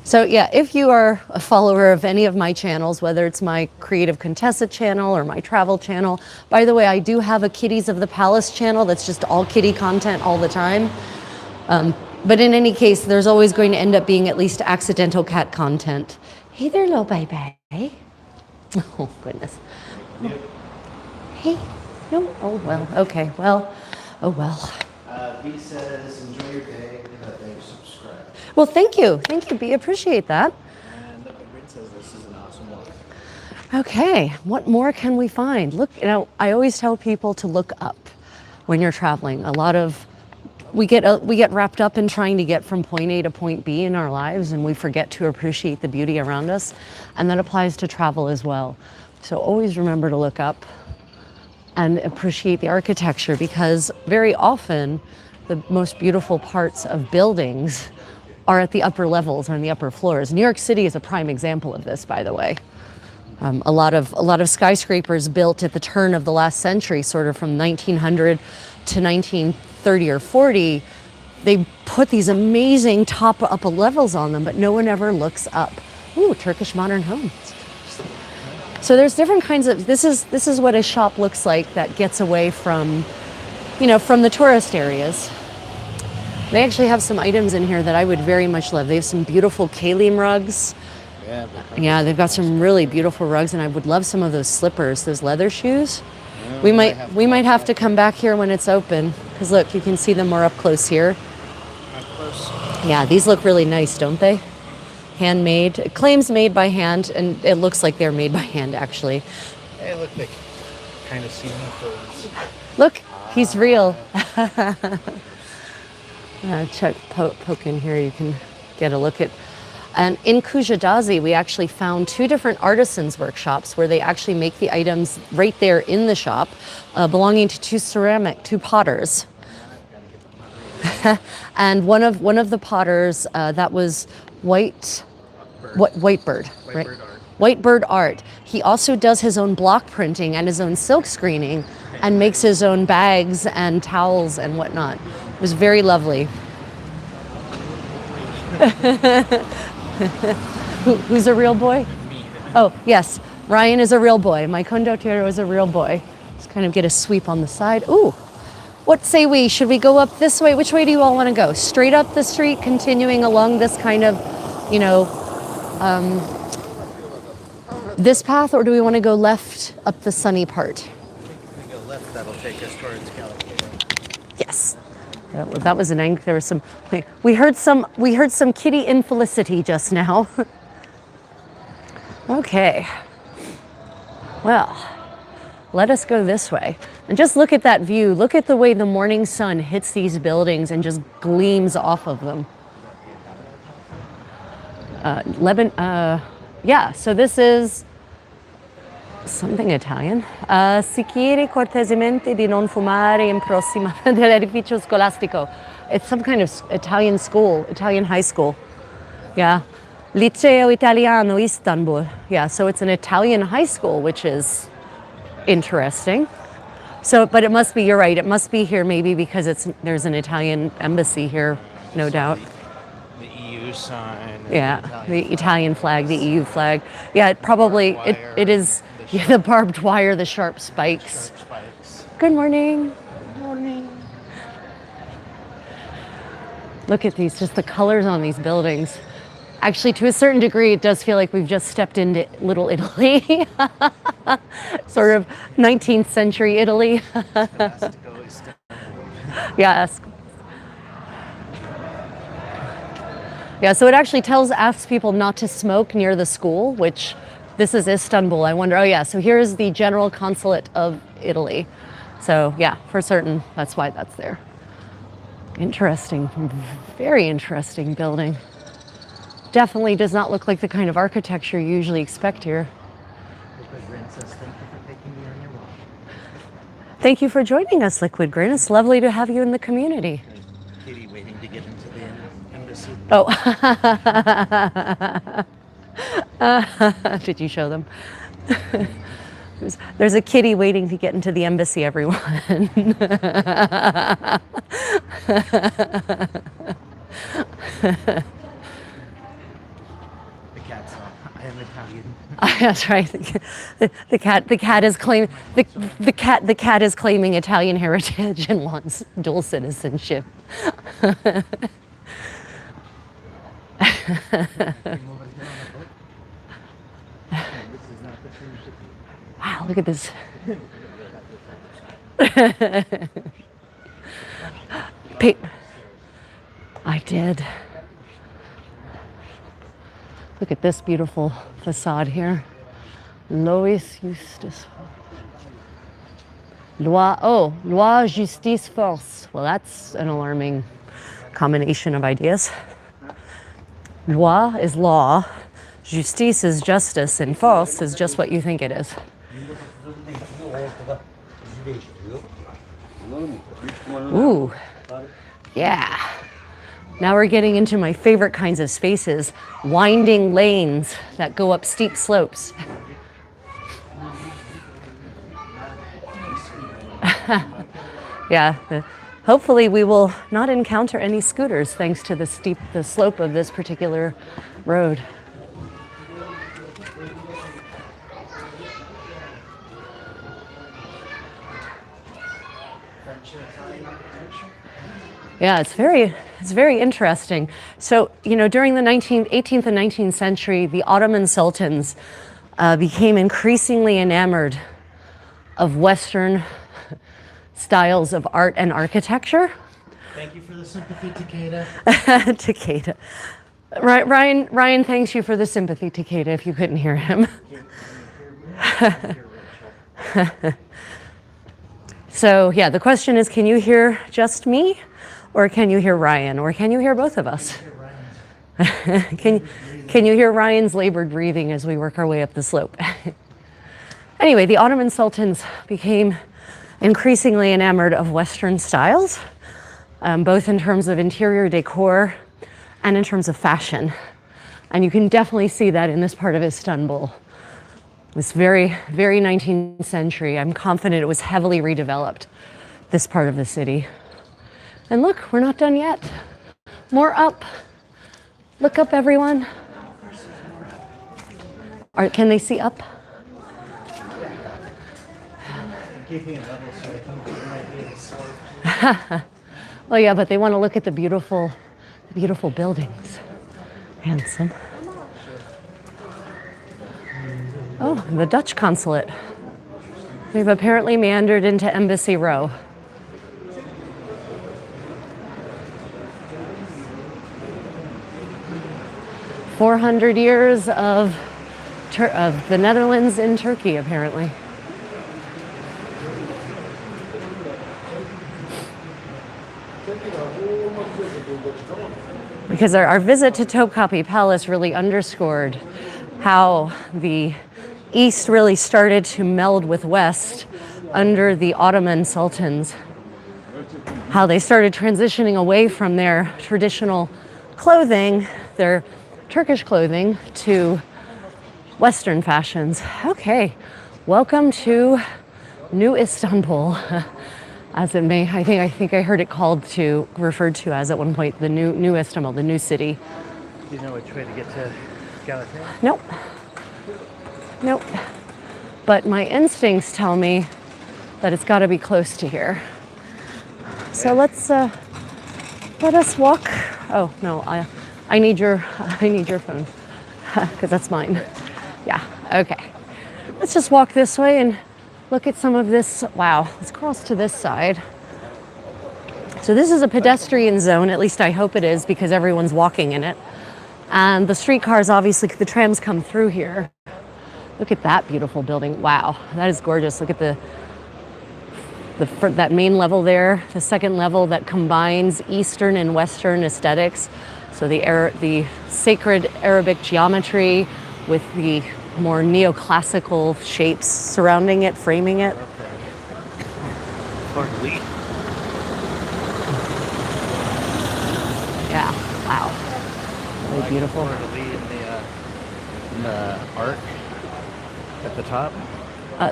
So yeah, if you are a follower of any of my channels, whether it's my Creative Contessa channel or my travel channel, by the way, I do have a Kitties of the Palace channel that's just all kitty content all the time. But in any case, there's always going to end up being at least accidental cat content. Hey there, little baby. Oh, goodness. Hey, no, oh, well, okay, well, oh, well. B says, enjoy your day, and thank you, subscribe. Well, thank you, B, appreciate that. And the Grid says this is an awesome walk. Okay, what more can we find? Look, I always tell people to look up when you're traveling. We get wrapped up in trying to get from point A to point B in our lives, and we forget to appreciate the beauty around us, and that applies to travel as well. So always remember to look up and appreciate the architecture, because very often the most beautiful parts of buildings are at the upper levels or in the upper floors. New York City is a prime example of this, by the way. A lot of skyscrapers built at the turn of the last century, sort of from 1900 to 1930 or 40, they put these amazing top upper levels on them, but no one ever looks up. Ooh, Turkish modern home. So there's different kinds of, this is what a shop looks like that gets away from, from the tourist areas. They actually have some items in here that I would very much love. They have some beautiful kalim rugs. Yeah, they've got some really beautiful rugs, and I would love some of those slippers, those leather shoes. Yeah, we might have to come back here when it's open, because look, you can see them more up close here. Up close. Yeah, these look really nice, don't they? Handmade. It claims made by hand, and it looks like they're made by hand, actually. They look like kind of seamy clothes. Look, he's real. Check, poke in here, you can get a look at. And in Kujadazi, we actually found two different artisans' workshops where they actually make the items right there in the shop, belonging to two potters. And one of the potters, that was Whitebird, right? Whitebird art. He also does his own block printing and his own silk screening, and makes his own bags and towels and whatnot. It was very lovely. Who's a real boy? Oh, yes. Ryan is a real boy. My condottiero is a real boy. Let's kind of get a sweep on the side. Ooh, what say we? Should we go up this way? Which way do you all want to go? Straight up the street, continuing along this kind of, this path, or do we want to go left up the sunny part? I think we go left, that'll take us towards Galata. Yes. That was an angle. There was some. We heard some kitty infelicity just now. Okay. Well, let us go this way and just look at that view. Look at the way the morning sun hits these buildings and just gleams off of them. yeah, so this is something Italian. Si chiede cortesemente di non fumare in prossima dell'edificio scolastico. It's some kind of Italian school, Italian high school. Yeah. Liceo Italiano Istanbul. Yeah, so it's an Italian high school, which is interesting. So, but it must be, you're right, it must be here maybe because there's an Italian embassy here, no doubt. The EU sign. Yeah, the Italian flag, the EU flag. Yeah, it probably, it is, yeah, the barbed wire, the sharp spikes. Good morning. Good morning. Look at these, just the colors on these buildings. Actually, to a certain degree, it does feel like we've just stepped into Little Italy. Sort of 19th century Italy. Yes. Yeah, so it actually asks people not to smoke near the school, which this is Istanbul. I wonder, oh yeah, so here's the General Consulate of Italy. So yeah, for certain, that's why that's there. Interesting, very interesting building. Definitely does not look like the kind of architecture you usually expect here. Thank you for joining us, Liquid Grin. It's lovely to have you in the community. Kitty waiting to get into the embassy. Oh. Did you show them? There's a kitty waiting to get into the embassy, everyone. I am Italian. That's right. The cat is claiming Italian heritage and wants dual citizenship. Wow, look at this. I did. Look at this beautiful facade here. Lois Justice. Loi Justice Force. Well, that's an alarming combination of ideas. Loi is law, justice is justice, and force is just what you think it is. Ooh, yeah. Now we're getting into my favorite kinds of spaces, winding lanes that go up steep slopes. Yeah, hopefully we will not encounter any scooters thanks to the slope of this particular road. Yeah, it's very interesting. So, you know, during the 18th and 19th century, the Ottoman sultans became increasingly enamored of Western styles of art and architecture. Thank you for the sympathy, Takeda. Takeda. Ryan thanks you for the sympathy, Takeda, if you couldn't hear him. So, yeah, the question is, can you hear just me? Or can you hear Ryan? Or can you hear both of us? Can you hear Ryan's labored breathing as we work our way up the slope? Anyway, the Ottoman sultans became increasingly enamored of Western styles, both in terms of interior decor and in terms of fashion. And you can definitely see that in this part of Istanbul. It's very, very 19th century. I'm confident it was heavily redeveloped, this part of the city. And look, we're not done yet. More up. Look up, everyone. Can they see up? Well, yeah, but they want to look at the beautiful buildings. Handsome. Oh, the Dutch consulate. They've apparently meandered into Embassy Row. "400 years of the Netherlands in Turkey, apparently." Because our visit to Topkapi Palace really underscored how the East really started to meld with West under the Ottoman sultans. How they started transitioning away from their traditional clothing, their Turkish clothing, to Western fashions. Okay, welcome to New Istanbul, as it may. I think I heard it referred to as at one point the new Istanbul, the new city. Do you know which way to get to Galata? Nope. But my instincts tell me that it's got to be close to here. So let us walk. Oh no, I need your phone because that's mine. Yeah. Okay. Let's just walk this way and look at some of this. Wow. Let's cross to this side. So this is a pedestrian zone. At least I hope it is, because everyone's walking in it. And the streetcars, obviously, the trams come through here. Look at that beautiful building. Wow, that is gorgeous. Look at that main level there, the second level that combines Eastern and Western aesthetics. So the sacred Arabic geometry with the more neoclassical shapes surrounding it, framing it. Yeah, wow. Really beautiful. In the arc at the top.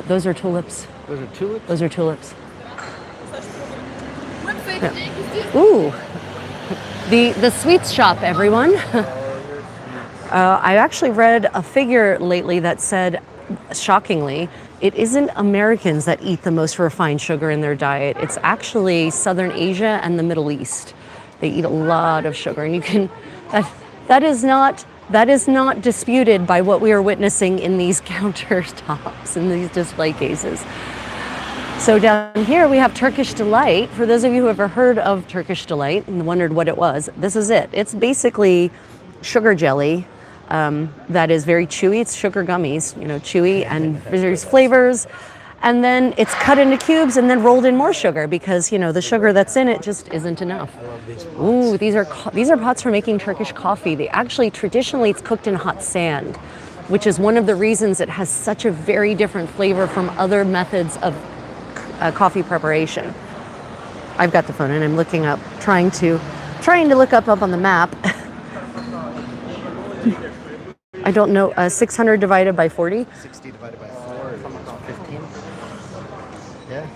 Those are tulips. Those are tulips? Those are tulips. Yeah. Ooh, the sweets shop, everyone. I actually read a figure lately that said, shockingly, it isn't Americans that eat the most refined sugar in their diet. It's actually Southern Asia and the Middle East. They eat a lot of sugar, and you can. That is not disputed by what we are witnessing in these countertops, in these display cases. So down here we have Turkish Delight. For those of you who have ever heard of Turkish Delight and wondered what it was, this is it. It's basically sugar jelly that is very chewy. It's sugar gummies, chewy, and there's flavors. And then it's cut into cubes and then rolled in more sugar because, the sugar that's in it just isn't enough. I love these pots. Ooh, these are pots for making Turkish coffee. Traditionally, it's cooked in hot sand, which is one of the reasons it has such a very different flavor from other methods of coffee preparation. I've got the phone and I'm looking up, trying to look up on the map. I don't know, 600 divided by 40? 60 divided by 4 is 15. Yeah?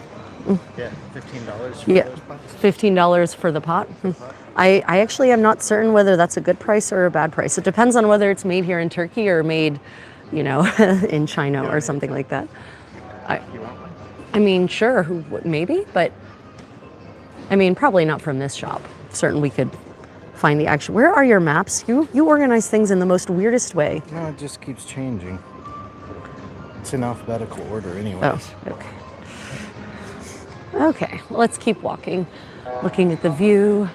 Yeah, $15 for those pots. $15 for the pot. I actually am not certain whether that's a good price or a bad price. It depends on whether it's made here in Turkey or made, in China or something like that. I mean, sure, maybe, but probably not from this shop. Certain we could find the actual. Where are your maps? You organize things in the most weirdest way. No, it just keeps changing. It's in alphabetical order anyways. Oh, okay. Okay, well, let's keep walking, looking at the view.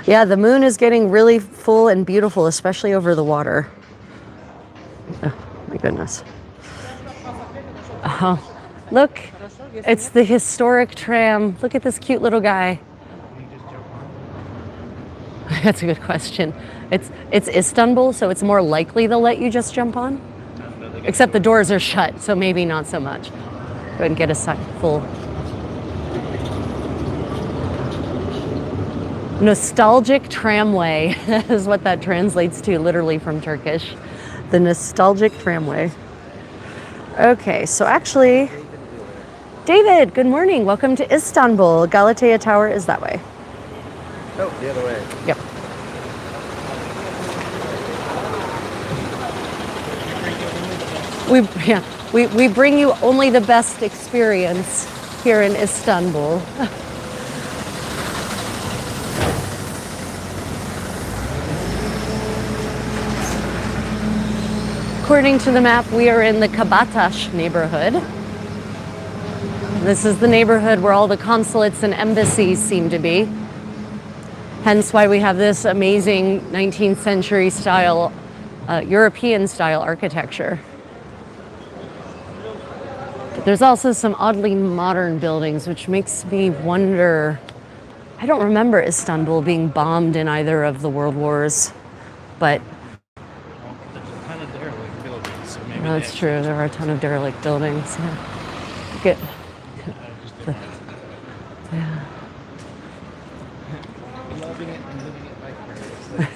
Yeah, the moon is getting really full and beautiful, especially over the water. Oh, my goodness. Oh, look, it's the historic tram. Look at this cute little guy. That's a good question. It's Istanbul, so it's more likely they'll let you just jump on. Except the doors are shut, so maybe not so much. Go ahead and get a full. Nostalgic tramway is what that translates to, literally from Turkish. The nostalgic tramway. Okay, so actually, David, good morning. Welcome to Istanbul. Galata Tower is that way. Oh, the other way. Yep. We bring you only the best experience here in Istanbul. According to the map, we are in the Kabataş neighborhood. This is the neighborhood where all the consulates and embassies seem to be. Hence why we have this amazing 19th century style, European style architecture. But there's also some oddly modern buildings, which makes me wonder I don't remember Istanbul being bombed in either of the world wars, but There's a ton of derelict buildings, so maybe that's true. There are a ton of derelict buildings. Yeah. Get, yeah. loving it and living it vicariously.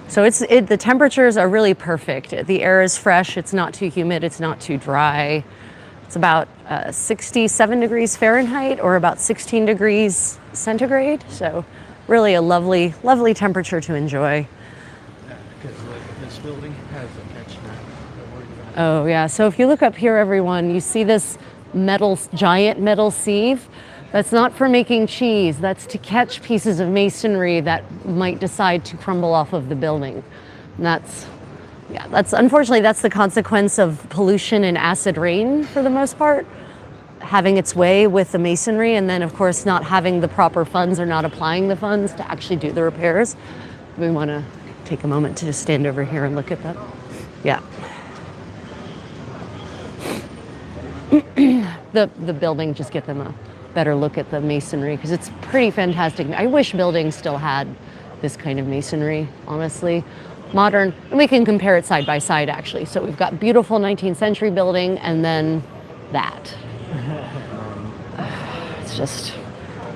So the temperatures are really perfect. The air is fresh. It's not too humid. It's not too dry. It's about 67 degrees Fahrenheit or about 16 degrees centigrade. So really a lovely, lovely temperature to enjoy. Yeah, because like this building has a catchment. Oh yeah, so if you look up here, everyone, you see this giant metal sieve. That's not for making cheese. That's to catch pieces of masonry that might decide to crumble off of the building. And that's unfortunately, that's the consequence of pollution and acid rain for the most part, having its way with the masonry, and then of course not having the proper funds or not applying the funds to actually do the repairs. We want to take a moment to just stand over here and look at that. Yeah. the building, just get them a better look at the masonry because it's pretty fantastic. I wish buildings still had this kind of masonry, honestly. Modern, and we can compare it side by side actually. So we've got beautiful 19th century building and then that. It's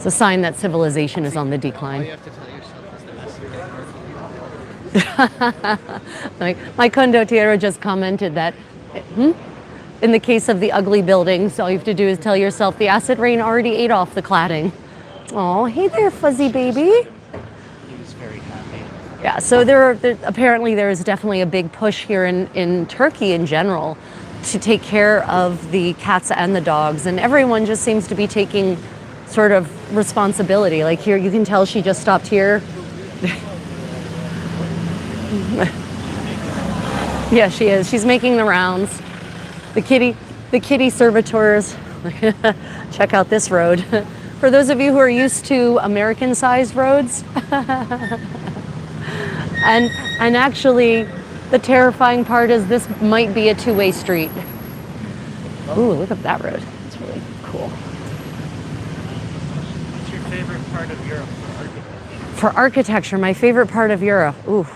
a sign that civilization is on the decline. All you have to tell yourself is the My condottiero just commented that in the case of the ugly buildings, all you have to do is tell yourself the acid rain already ate off the cladding. Oh, hey there, fuzzy baby. He was very happy. Yeah, so apparently there is definitely a big push here in Turkey in general to take care of the cats and the dogs, and everyone just seems to be taking sort of responsibility. Like here, you can tell she just stopped here. Yeah, she is. She's making the rounds. The kitty servitors. Check out this road. For those of you who are used to American-sized roads, and actually, the terrifying part is this might be a two-way street. Ooh, look at that road. It's really cool. What's your favorite part of Europe for architecture? For architecture, my favorite part of Europe. Ooh,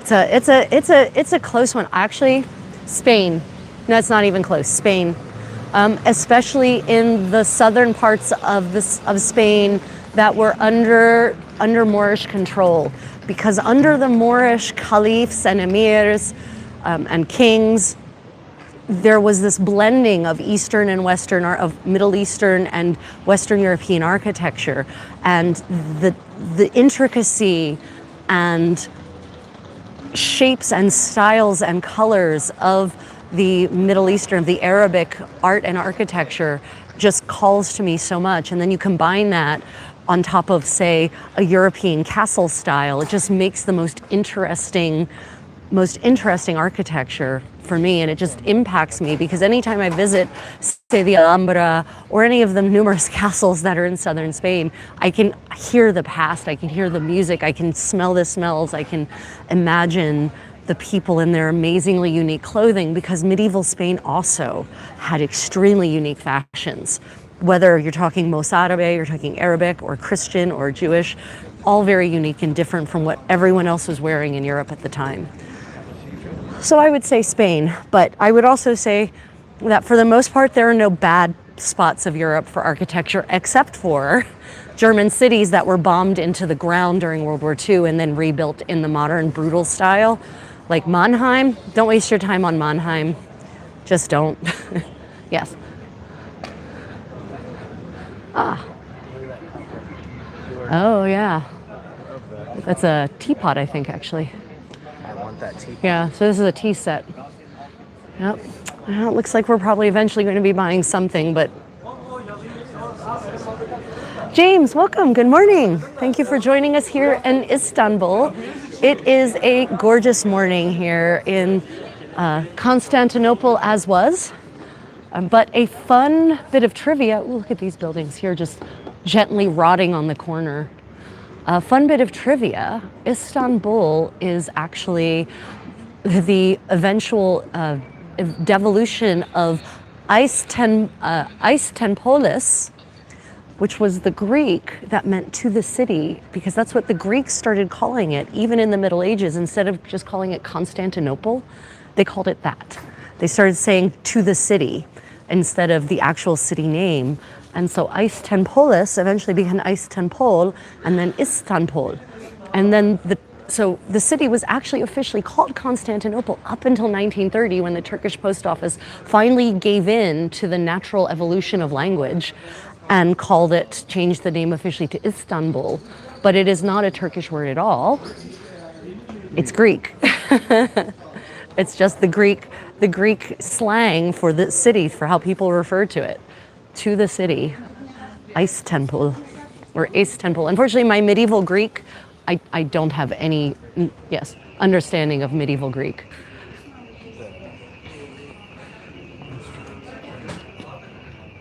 it's a close one. Actually, Spain. No, it's not even close. Spain, especially in the southern parts of Spain that were under Moorish control, because under the Moorish caliphs and emirs and kings, there was this blending of Eastern and Western, of Middle Eastern and Western European architecture, and the intricacy and shapes and styles and colors of the Middle Eastern, of the Arabic art and architecture just calls to me so much. And then you combine that on top of, say, a European castle style, it just makes the most interesting architecture for me, and it just impacts me because anytime I visit, say, the Alhambra or any of the numerous castles that are in southern Spain, I can hear the past, I can hear the music, I can smell the smells, I can imagine the people in their amazingly unique clothing, because medieval Spain also had extremely unique fashions. Whether you're talking Moçárabe, you're talking Arabic or Christian or Jewish, all very unique and different from what everyone else was wearing in Europe at the time. So I would say Spain, but I would also say that for the most part, there are no bad spots of Europe for architecture except for German cities that were bombed into the ground during World War II and then rebuilt in the modern brutal style. Like Mannheim, don't waste your time on Mannheim. Just don't. Yes. Ah. Oh, yeah. That's a teapot, I think, actually. I want that tea. Yeah, so this is a tea set. Yep. Well, it looks like we're probably eventually going to be buying something, but... James, welcome. Good morning. Thank you for joining us here in Istanbul. It is a gorgeous morning here in Constantinople, as was. But a fun bit of trivia. Ooh, look at these buildings here, just gently rotting on the corner. A fun bit of trivia. Istanbul is actually the eventual devolution of Istanpolis, which was the Greek that meant to the city, because that's what the Greeks started calling it, even in the Middle Ages. Instead of just calling it Constantinople, they called it that. They started saying to the city instead of the actual city name. And so Istanpolis eventually became Istanbul and then Istanbul. And then so the city was actually officially called Constantinople up until 1930, when the Turkish post office finally gave in to the natural evolution of language and changed the name officially to Istanbul. But it is not a Turkish word at all. It's Greek. It's just the Greek slang for the city, for how people refer to it. To the city, Istanbul, or Istanbul. Unfortunately, my medieval Greek, I don't have any, understanding of medieval Greek.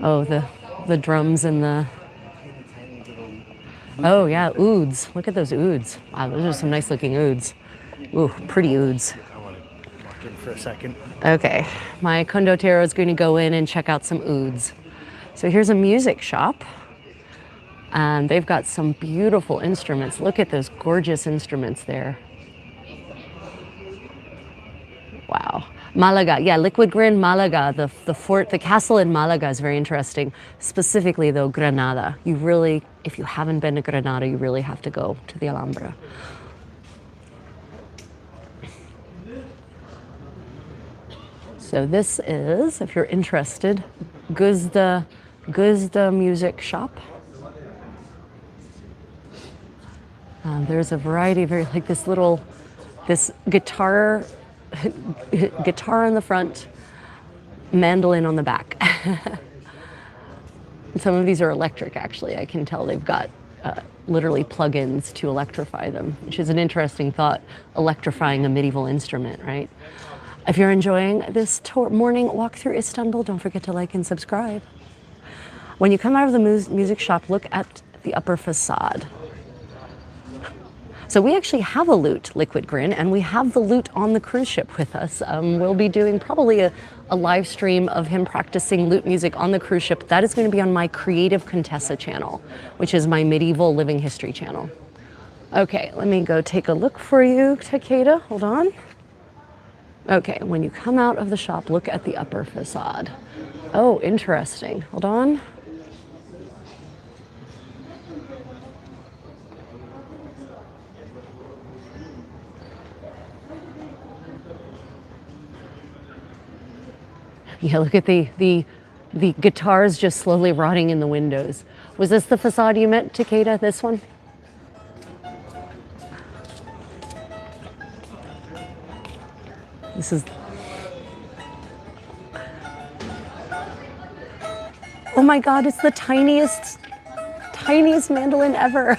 Oh, the drums and the... Oh yeah, ouds. Look at those ouds. Wow, those are some nice looking ouds. Ooh, pretty ouds. I want to walk in for a second. Okay, my condottiero is going to go in and check out some ouds. So here's a music shop, and they've got some beautiful instruments. Look at those gorgeous instruments there. Wow. Malaga, yeah, Liquid Grin, Malaga, the fort, the castle in Malaga is very interesting. Specifically though, Granada. You really, if you haven't been to Granada, you really have to go to the Alhambra. So this is, if you're interested, Guzda music shop. There's a variety, like this guitar in the front, mandolin on the back. Some of these are electric, actually. I can tell they've got literally plugins to electrify them, which is an interesting thought, electrifying a medieval instrument, right? If you're enjoying this morning walk through Istanbul, don't forget to like and subscribe. When you come out of the music shop, look at the upper facade. So we actually have a lute, Liquid Grin, and we have the lute on the cruise ship with us. We'll be doing probably a live stream of him practicing lute music on the cruise ship. That is going to be on my Creative Contessa channel, which is my medieval living history channel. Okay, let me go take a look for you, Takeda. Hold on. Okay, when you come out of the shop, look at the upper facade. Oh, interesting. Hold on. Yeah, look at the guitars just slowly rotting in the windows. Was this the facade you meant, Takeda, this one? This is... Oh my God, it's the tiniest mandolin ever.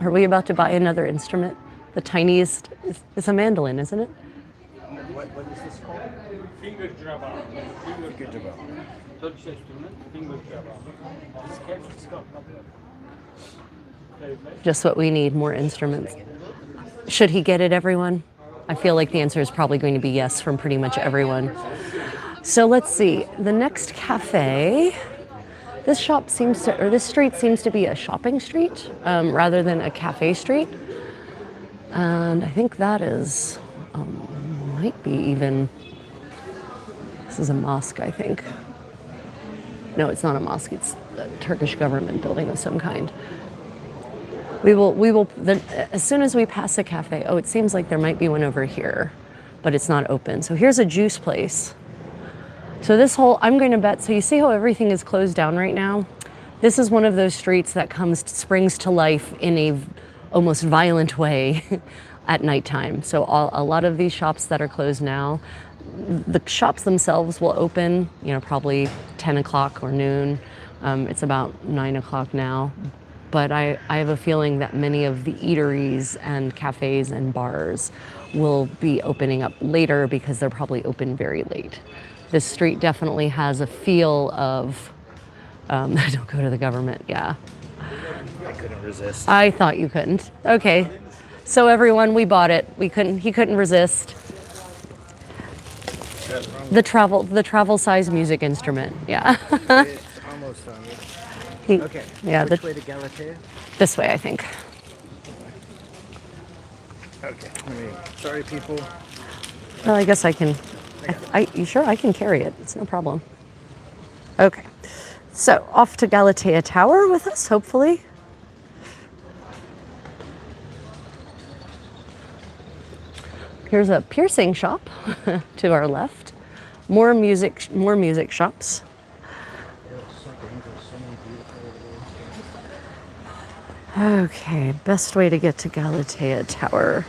Are we about to buy another instrument? The tiniest, it's a mandolin, isn't it? What is this called? Finger drama. Finger drama. Turkish instrument, finger drama. Just what we need, more instruments. Should he get it, everyone? I feel like the answer is probably going to be yes from pretty much everyone. So let's see, the next cafe. This street seems to be a shopping street rather than a cafe street. And I think that is, might be even, this is a mosque, I think. No, it's not a mosque, it's a Turkish government building of some kind. As soon as we pass a cafe, oh, it seems like there might be one over here, but it's not open. So here's a juice place. So I'm going to bet, so you see how everything is closed down right now? This is one of those streets that springs to life in a almost violent way at nighttime. So a lot of these shops that are closed now, the shops themselves will open, probably 10 o'clock or noon. It's about 9 o'clock now. But I have a feeling that many of the eateries and cafes and bars will be opening up later because they're probably open very late. This street definitely has a feel of, don't go to the government, yeah. I couldn't resist. I thought you couldn't. Okay. So everyone, we bought it. He couldn't resist. The travel size music instrument. Yeah. It's almost on it. Okay. Yeah. Which way to Galata? This way, I think. Okay. Sorry, people. Well, I guess I can. You sure I can carry it? It's no problem. Okay. So off to Galata Tower with us, hopefully. Here's a piercing shop to our left. More music shops. Okay, best way to get to Galata Tower.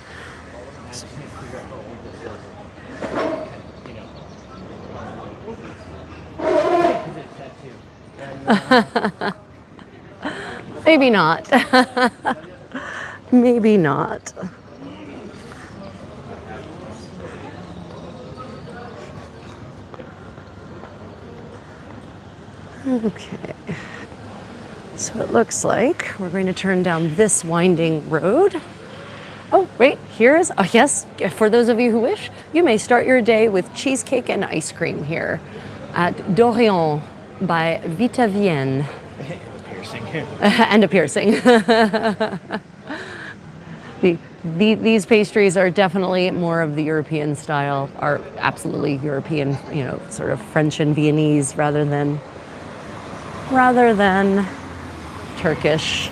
Maybe not. Maybe not. Okay. So it looks like we're going to turn down this winding road. Oh, wait, here's, oh yes, for those of you who wish, you may start your day with cheesecake and ice cream here at Dorian by Vita Vienne. Piercing. And a piercing. These pastries are definitely more of the European style, are absolutely European, you know, sort of French and Viennese rather than Turkish.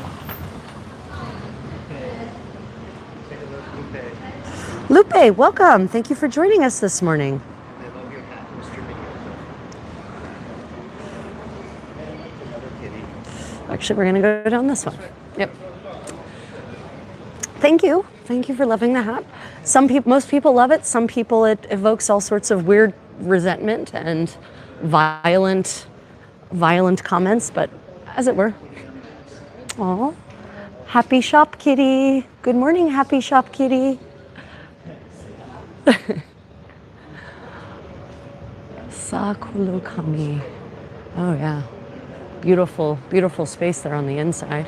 Lupe, welcome. Thank you for joining us this morning. I love your hat, Mr. Miguel. Actually, we're going to go down this one. Yep. Thank you. Thank you for loving the hat. Most people love it. Some people, it evokes all sorts of weird resentment and violent comments, but as it were. Aw. Happy shop kitty. Good morning, happy shop kitty. Sakulokami. Oh yeah. Beautiful, beautiful space there on the inside.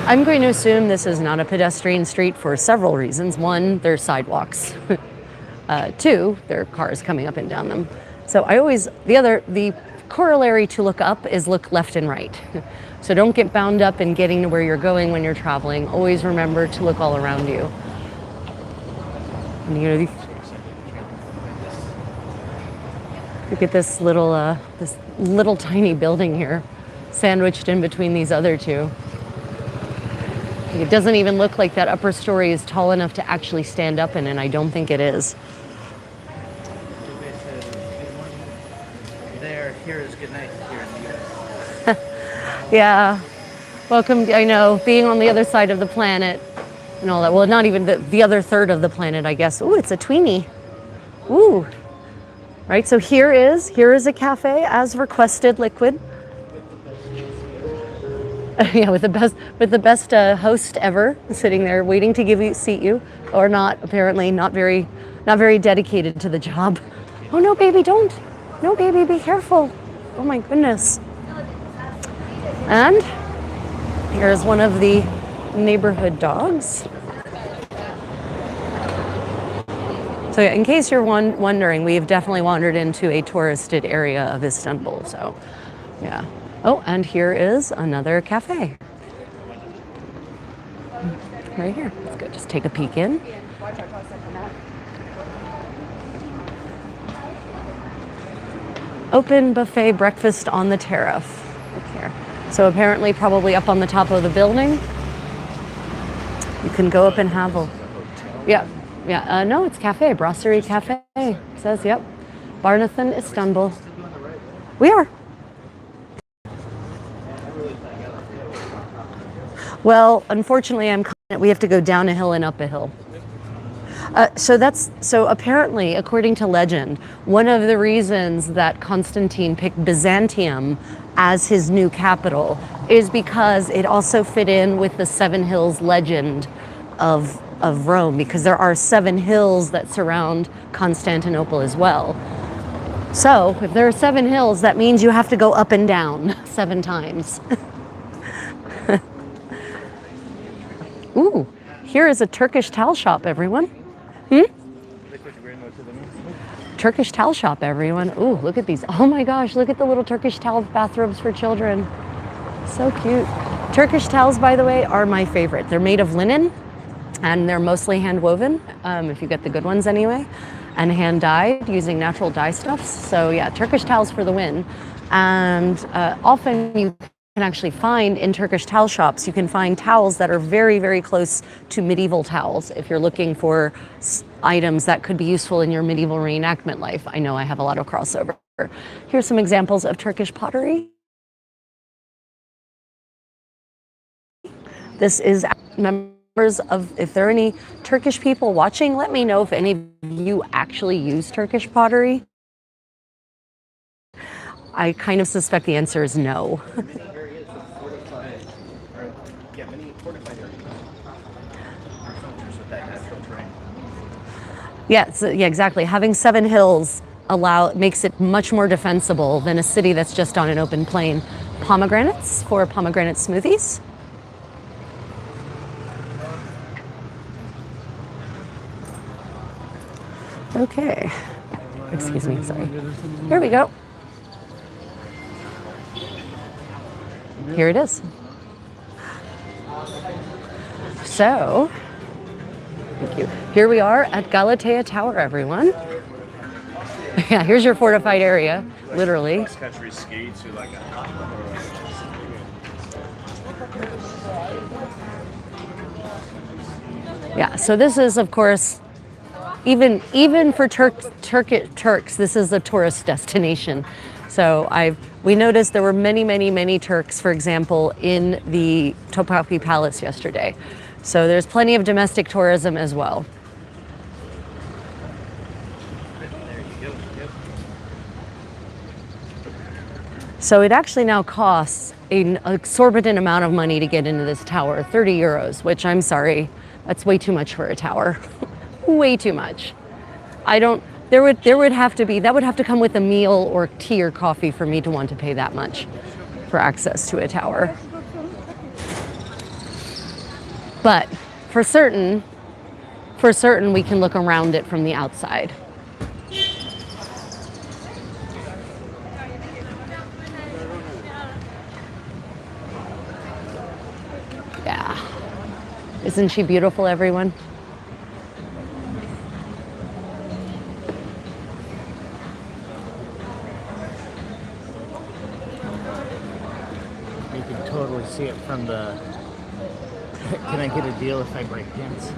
I'm going to assume this is not a pedestrian street for several reasons. One, there's sidewalks. Two, there are cars coming up and down them. So the corollary to look up is look left and right. So don't get bound up in getting to where you're going when you're traveling. Always remember to look all around you. And, you know, look at this little tiny building here, sandwiched in between these other two. It doesn't even look like that upper story is tall enough to actually stand up in, and I don't think it is. Here is good night here in the US. Yeah. Welcome, I know, being on the other side of the planet and all that. Well, not even the other third of the planet, I guess. Ooh, it's a tweenie. Ooh. Right, so here is a cafe as requested, liquid. Yeah, with the best host ever, sitting there waiting to seat you, or not, apparently not very dedicated to the job. Oh no, baby, don't. No, baby, be careful. Oh my goodness. And here's one of the neighborhood dogs. So yeah, in case you're wondering, we have definitely wandered into a touristed area of Istanbul. So yeah. Oh, and here is another cafe. Right here. Let's go just take a peek in. Open buffet breakfast on the terrace. Look here. So apparently probably up on the top of the building. You can go up and have a... Yeah. No, it's cafe. Brasserie Cafe. It says, yep. Barnathan, Istanbul. We are. Well, unfortunately, we have to go down a hill and up a hill. So apparently, according to legend, one of the reasons that Constantine picked Byzantium as his new capital is because it also fit in with the Seven Hills legend of Rome, because there are 7 hills that surround Constantinople as well. So if there are 7 hills, that means you have to go up and down 7 times. Ooh, here is a Turkish towel shop, everyone. Turkish towel shop, everyone. Ooh, look at these. Oh my gosh, look at the little Turkish towel bathrobes for children. So cute. Turkish towels, by the way, are my favorite. They're made of linen and they're mostly hand woven, if you get the good ones anyway, and hand dyed using natural dye stuffs. So yeah, Turkish towels for the win. And often you can actually find in Turkish towel shops, you can find towels that are very, very close to medieval towels if you're looking for items that could be useful in your medieval reenactment life. I know I have a lot of crossover. Here's some examples of Turkish pottery. This is members of, if there are any Turkish people watching, let me know if any of you actually use Turkish pottery. I kind of suspect the answer is no. Yeah, exactly. Having 7 hills makes it much more defensible than a city that's just on an open plain. Pomegranates for pomegranate smoothies. Okay. Excuse me, sorry. Here we go. Here it is. So, thank you. Here we are at Galata Tower, everyone. Yeah, here's your fortified area, literally. Yeah, so this is, of course, even for Turks, this is a tourist destination. So we noticed there were many Turks, for example, in the Topkapi Palace yesterday. So there's plenty of domestic tourism as well. So it actually now costs an exorbitant amount of money to get into this tower, 30 euros, which I'm sorry, that's way too much for a tower. Way too much. That would have to come with a meal or tea or coffee for me to want to pay that much for access to a tower. But for certain we can look around it from the outside. Yeah. Isn't she beautiful, everyone? You can totally see it from the... Can I get a deal if I break dance?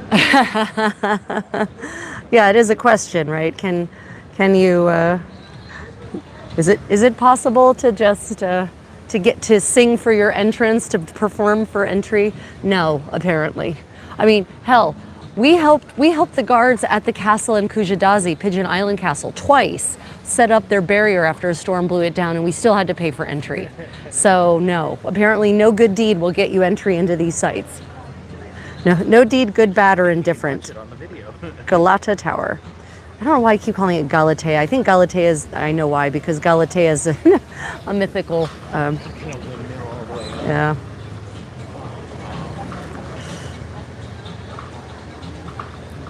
Yeah, it is a question, right? Can you... Is it possible to just... to get to sing for your entrance, to perform for entry? No, apparently. I mean, hell, we helped the guards at the castle in Kujadazi, Pigeon Island Castle, twice set up their barrier after a storm blew it down, and we still had to pay for entry. So no, apparently no good deed will get you entry into these sites. No deed, good, bad, or indifferent. Galata Tower. I don't know why I keep calling it Galatea. I think Galatea is, I know why, because Galatea is a mythical, yeah.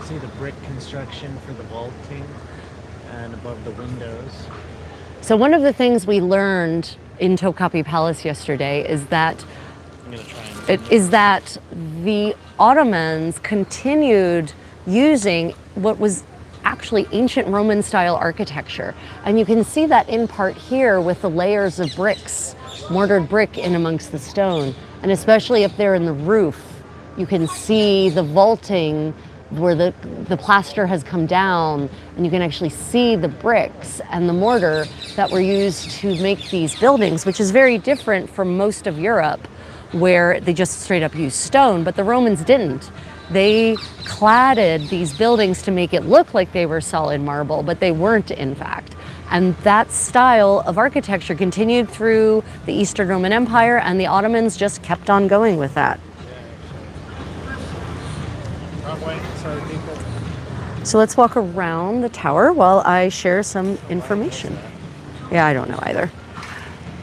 See the brick construction for the vaulting and above the windows. So one of the things we learned in Topkapi Palace yesterday is that the Ottomans continued using what was actually ancient Roman style architecture. And you can see that in part here with the layers of bricks, mortared brick in amongst the stone. And especially up there in the roof, you can see the vaulting where the plaster has come down, and you can actually see the bricks and the mortar that were used to make these buildings, which is very different from most of Europe, where they just straight up used stone, but the Romans didn't. They cladded these buildings to make it look like they were solid marble, but they weren't, in fact. And that style of architecture continued through the Eastern Roman Empire, and the Ottomans just kept on going with that. So let's walk around the tower while I share some information. Yeah, I don't know either.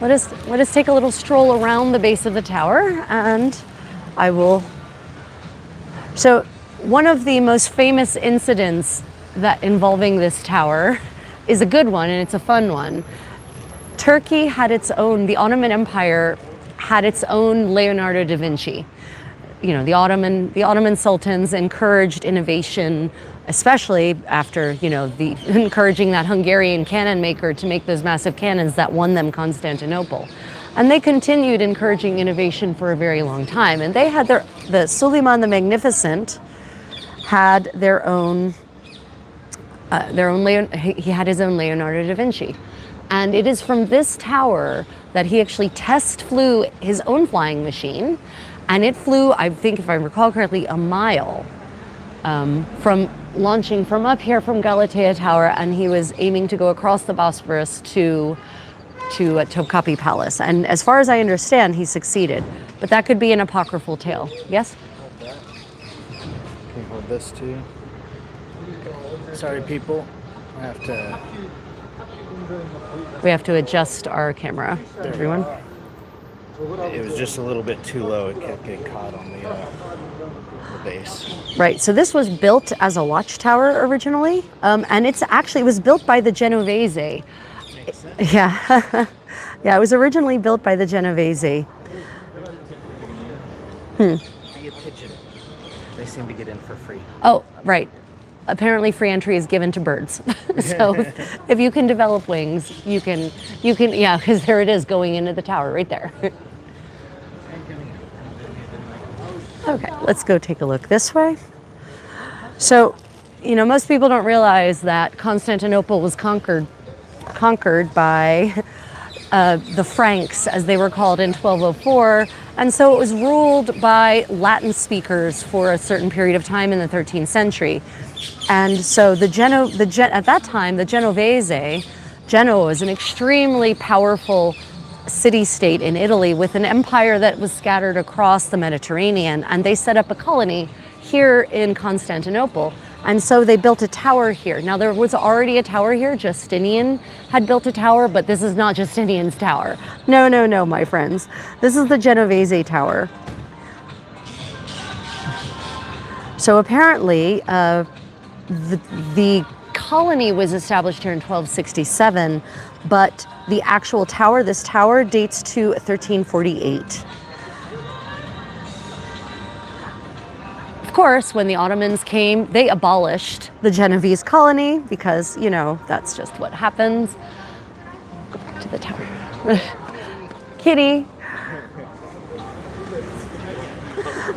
Let us take a little stroll around the base of the tower, and I will So one of the most famous incidents that involving this tower is a good one, and it's a fun one. Turkey had its own, the Ottoman Empire had its own Leonardo da Vinci. You know, the Ottoman sultans encouraged innovation, especially after, you know, the encouraging that Hungarian cannon maker to make those massive cannons that won them Constantinople. And they continued encouraging innovation for a very long time. And they had the Suleiman the Magnificent had he had his own Leonardo da Vinci. And it is from this tower that he actually test flew his own flying machine. And it flew, I think if I recall correctly, a mile from launching from up here from Galata Tower, and he was aiming to go across the Bosphorus to Topkapi Palace. And as far as I understand, he succeeded. But that could be an apocryphal tale. Yes? Can you hold this too? Sorry, people. We have to adjust our camera, everyone. It was just a little bit too low. It kept getting caught on the base. Right, so this was built as a watchtower originally, and it was built by the Genovese. Yeah, yeah, it was originally built by the Genovese. Be a pigeon. They seem to get in for free. Oh, right. Apparently free entry is given to birds. So if you can develop wings, you can, yeah, because there it is going into the tower right there. Okay, let's go take a look this way. So, you know, most people don't realize that Constantinople was conquered by the Franks, as they were called, in 1204. And so it was ruled by Latin speakers for a certain period of time in the 13th century. And so at that time, the Genovese, Genoa was an extremely powerful city-state in Italy with an empire that was scattered across the Mediterranean. And they set up a colony here in Constantinople. And so they built a tower here. Now, there was already a tower here. Justinian had built a tower, but this is not Justinian's tower. No, no, no, my friends. This is the Genovese tower. So apparently, the colony was established here in 1267, but the actual tower, this tower, dates to 1348. Of course, when the Ottomans came, they abolished the Genovese colony because, you know, that's just what happens. Go back to the tower. Kitty.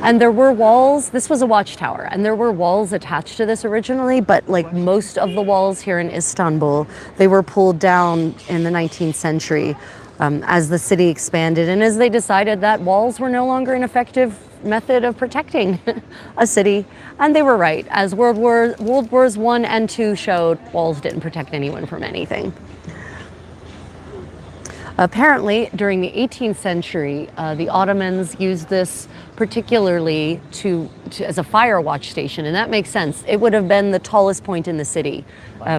And there were walls. This was a watchtower, and there were walls attached to this originally, but like most of the walls here in Istanbul, they were pulled down in the 19th century as the city expanded and as they decided that walls were no longer an effective method of protecting a city. And they were right. As World Wars I and II showed, walls didn't protect anyone from anything. Apparently, during the 18th century, the Ottomans used this particularly as a fire watch station, and that makes sense. It would have been the tallest point in the city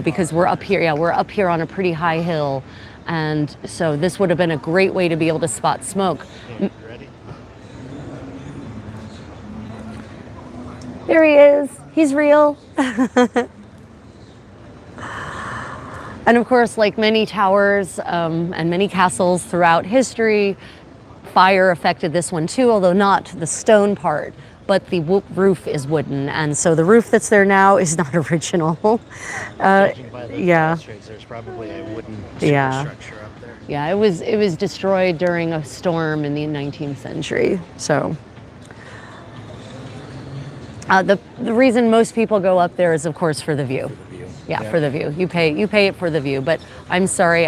because we're up here. Yeah, we're up here on a pretty high hill, and so this would have been a great way to be able to spot smoke. Ready? There he is. He's real. And of course, like many towers and many castles throughout history, fire affected this one too, although not the stone part, but the roof is wooden. And so the roof that's there now is not original. Judging by the yeah. balustrades, there's probably a wooden Yeah. structure up there. Yeah, it was destroyed during a storm in the 19th century. So the reason most people go up there is, of course, for the view. Yeah, for the view. You pay it for the view. But I'm sorry,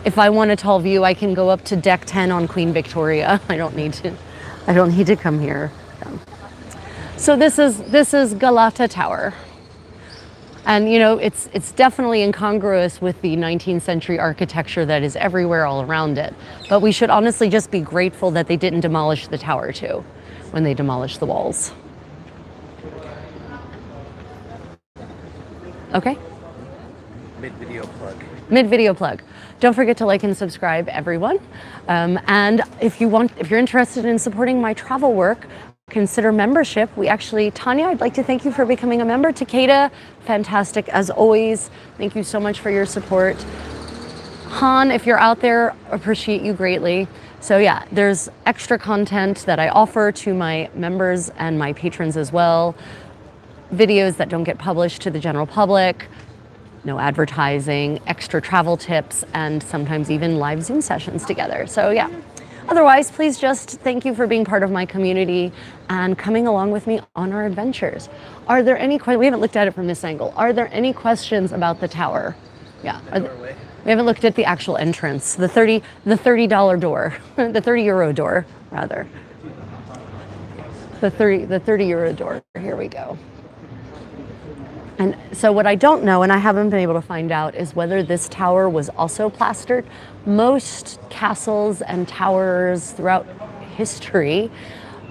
if I want a tall view, I can go up to deck 10 on Queen Victoria. I don't need to come here. So this is Galata Tower. And you know, it's definitely incongruous with the 19th century architecture that is everywhere all around it. But we should honestly just be grateful that they didn't demolish the tower too when they demolished the walls. Okay. Mid-video plug. Don't forget to like and subscribe, everyone. And if you're interested in supporting my travel work, consider membership. We actually, Tanya, I'd like to thank you for becoming a member. Takeda, fantastic as always. Thank you so much for your support. Han, if you're out there, appreciate you greatly. So yeah, there's extra content that I offer to my members and my patrons as well. Videos that don't get published to the general public, no advertising, extra travel tips, and sometimes even live Zoom sessions together. So yeah, otherwise, please just thank you for being part of my community and coming along with me on our adventures. Are there any questions? We haven't looked at it from this angle. Are there any questions about the tower? Yeah. We haven't looked at the actual entrance, the $30 door, the 30 euro door, rather. The 30 euro door. Here we go. And so what I don't know, and I haven't been able to find out, is whether this tower was also plastered. Most castles and towers throughout history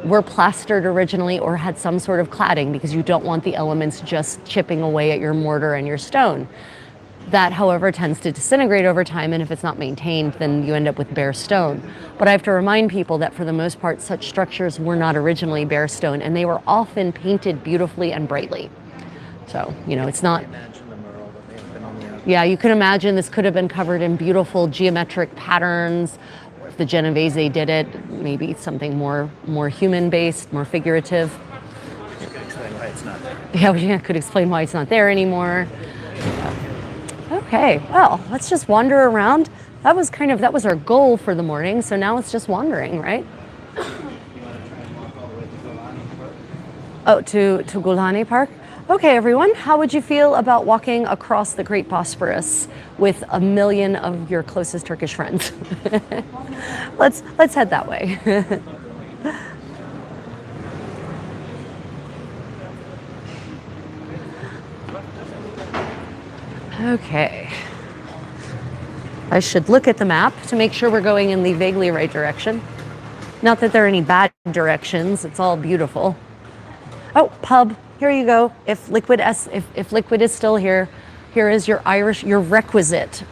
were plastered originally or had some sort of cladding because you don't want the elements just chipping away at your mortar and your stone. That, however, tends to disintegrate over time, and if it's not maintained, then you end up with bare stone. But I have to remind people that for the most part, such structures were not originally bare stone, and they were often painted beautifully and brightly. So, you know, it's not... Imagine the mural that may have been on the outside. Yeah, you can imagine this could have been covered in beautiful geometric patterns. If the Genovese did it, maybe something more human-based, more figurative. Which could explain why it's not there. Yeah, we could explain why it's not there anymore. Okay, well, let's just wander around. That was our goal for the morning, so now it's just wandering, right? Oh, to Gulhane Park? Okay, everyone, how would you feel about walking across the Great Bosphorus with 1 million of your closest Turkish friends? Let's head that way. Okay. I should look at the map to make sure we're going in the vaguely right direction. Not that there are any bad directions, it's all beautiful. Oh, pub, here you go. If liquid is still here, here is your requisite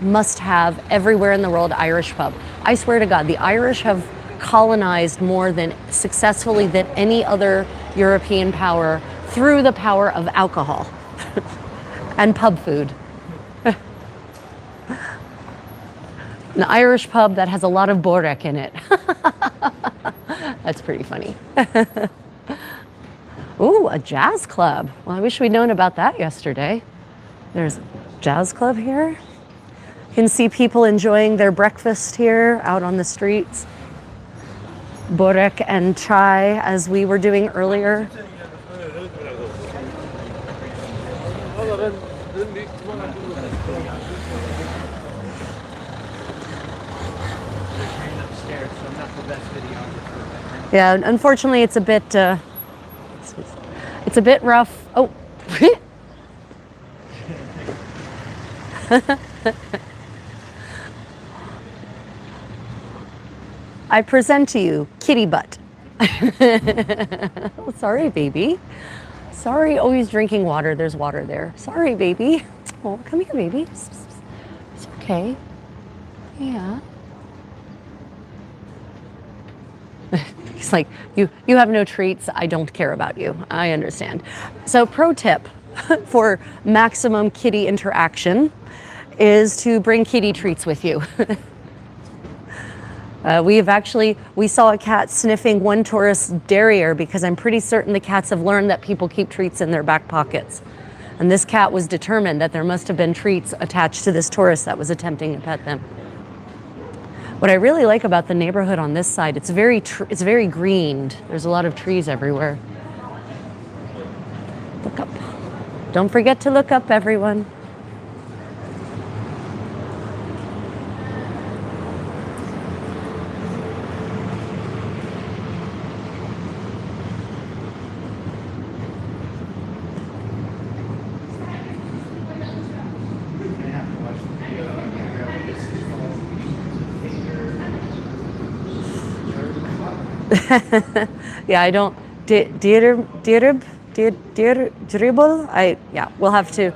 must have everywhere in the world Irish pub. I swear to God, the Irish have colonized more successfully than any other European power through the power of alcohol. And pub food. An Irish pub that has a lot of borek in it. That's pretty funny. Ooh, a jazz club. Well, I wish we'd known about that yesterday. There's a jazz club here. You can see people enjoying their breakfast here out on the streets. Borek and chai, as we were doing earlier. Yeah, unfortunately, it's a bit rough. Oh. I present to you kitty butt. Oh, sorry, baby. Sorry, oh, he's drinking water. There's water there. Sorry, baby. Oh, come here, baby. It's okay. Yeah. He's like, you have no treats. I don't care about you. I understand. So pro tip for maximum kitty interaction is to bring kitty treats with you. We saw a cat sniffing one tourist's derriere because I'm pretty certain the cats have learned that people keep treats in their back pockets. And this cat was determined that there must have been treats attached to this tourist that was attempting to pet them. What I really like about the neighborhood on this side, it's very greened. There's a lot of trees everywhere. Look up. Don't forget to look up, everyone. Yeah, I don't dribble. We'll have to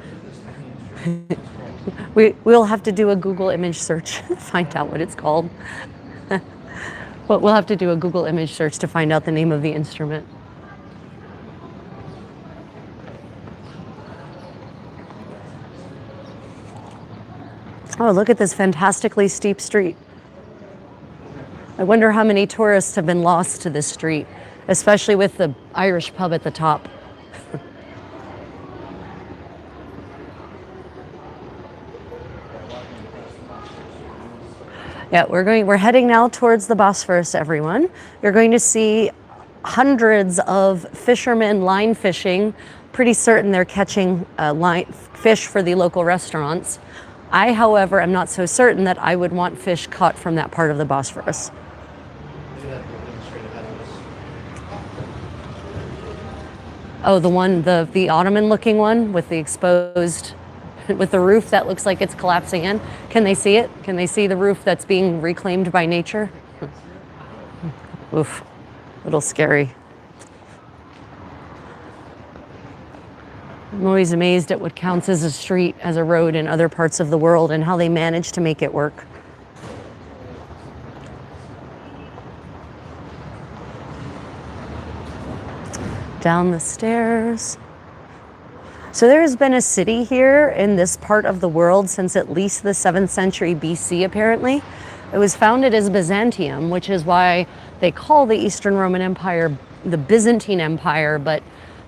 we'll have to do a Google image search to find out what it's called. But we'll have to do a Google image search to find out the name of the instrument. Oh, look at this fantastically steep street. I wonder how many tourists have been lost to this street, especially with the Irish pub at the top. Yeah, we're heading now towards the Bosphorus, everyone. You're going to see hundreds of fishermen line fishing. Pretty certain they're catching fish for the local restaurants. I, however, am not so certain that I would want fish caught from that part of the Bosphorus. Oh, the Ottoman-looking one with the exposed, with the roof that looks like it's collapsing in. Can they see it? Can they see the roof that's being reclaimed by nature? Oof, a little scary. I'm always amazed at what counts as a street, as a road in other parts of the world and how they manage to make it work. Down the stairs. So there has been a city here in this part of the world since at least the 7th century BC, apparently. It was founded as Byzantium, which is why they call the Eastern Roman Empire the Byzantine Empire, but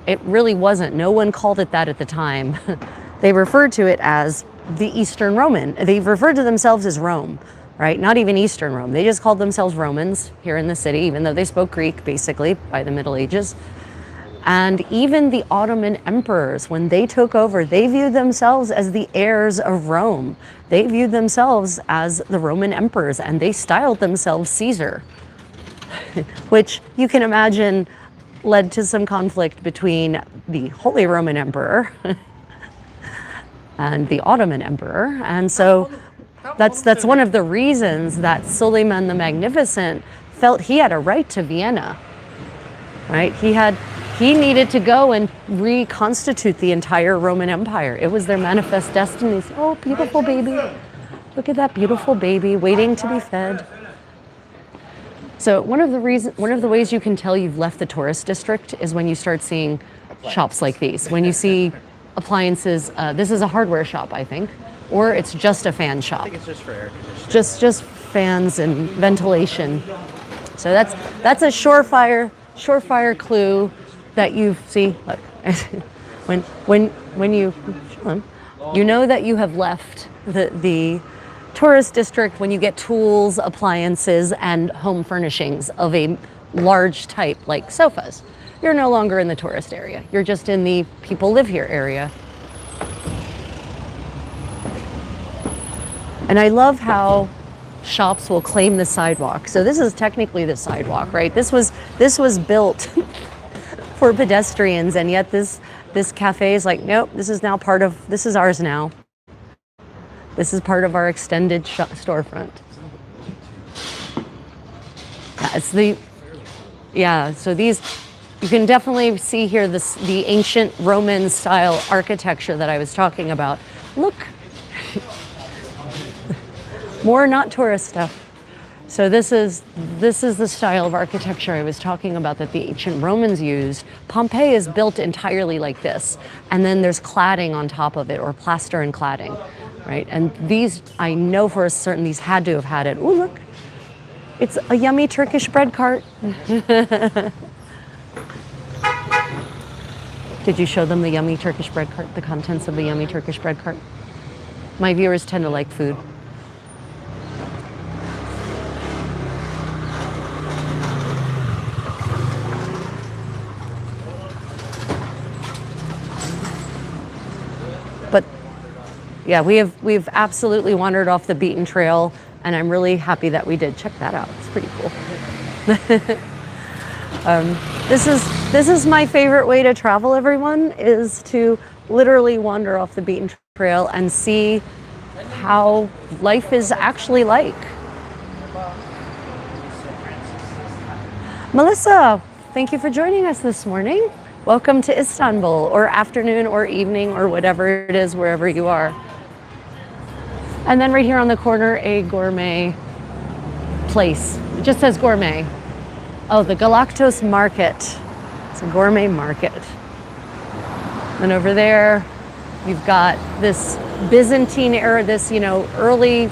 it really wasn't. No one called it that at the time. They referred to it as the Eastern Roman. They referred to themselves as Rome, right? Not even Eastern Rome. They just called themselves Romans here in the city, even though they spoke Greek, basically, by the Middle Ages. And even the Ottoman emperors, when they took over, they viewed themselves as the heirs of Rome. They viewed themselves as the Roman emperors, and they styled themselves Caesar, which you can imagine led to some conflict between the Holy Roman Emperor and the Ottoman Emperor. And so that's one of the reasons that Suleiman the Magnificent felt he had a right to Vienna, right? He needed to go and reconstitute the entire Roman Empire. It was their manifest destiny. Oh, beautiful baby. Look at that beautiful baby waiting to be fed. So one of the ways you can tell you've left the tourist district is when you start seeing shops like these. When you see appliances, this is a hardware shop, I think, or it's just a fan shop. I think it's just for air conditioning. Just fans and ventilation. So that's a surefire clue that you see. Look, when you know that you have left the tourist district when you get tools, appliances, and home furnishings of a large type like sofas. You're no longer in the tourist area. You're just in the people live here area. And I love how shops will claim the sidewalk. So this is technically the sidewalk, right? This was built for pedestrians, and yet this cafe is like, nope, this is ours now. This is part of our extended storefront. So these, you can definitely see here the ancient Roman style architecture that I was talking about. Look, more not tourist stuff. So this is the style of architecture I was talking about that the ancient Romans used. Pompeii is built entirely like this, and then there's cladding on top of it, or plaster and cladding. Right, and these, I know for a certain, these had to have had it. Ooh, look, it's a yummy Turkish bread cart. Did you show them the yummy Turkish bread cart, the contents of the yummy Turkish bread cart? My viewers tend to like food. But yeah, we've absolutely wandered off the beaten trail, and I'm really happy that we did. Check that out. It's pretty cool. This is my favorite way to travel, everyone, is to literally wander off the beaten trail and see how life is actually like. Melissa, thank you for joining us this morning. Welcome to Istanbul, or afternoon or evening or whatever it is, wherever you are. And then right here on the corner, a gourmet place. It just says gourmet. Oh, the Galactos Market. It's a gourmet market. And over there, you've got this Byzantine era, this, early,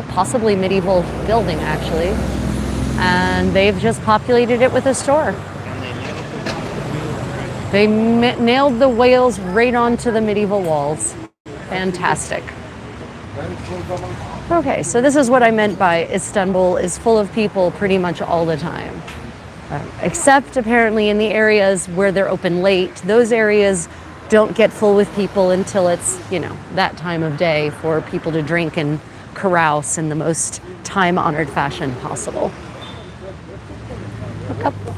possibly medieval building, actually. And they've just populated it with a store. They nailed the whales right onto the medieval walls. Fantastic. Okay, so this is what I meant by Istanbul is full of people pretty much all the time. Except apparently in the areas where they're open late. Those areas don't get full with people until it's, that time of day for people to drink and carouse in the most time-honored fashion possible. A couple.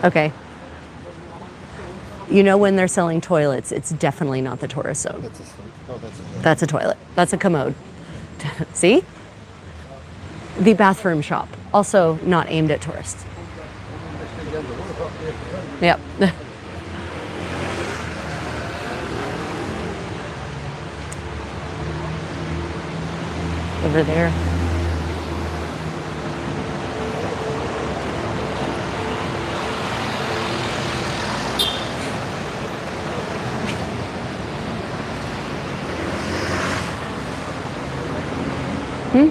Okay. When they're selling toilets, it's definitely not the tourist zone. That's a toilet. That's a commode. See? The bathroom shop, also not aimed at tourists. Yep. Over there.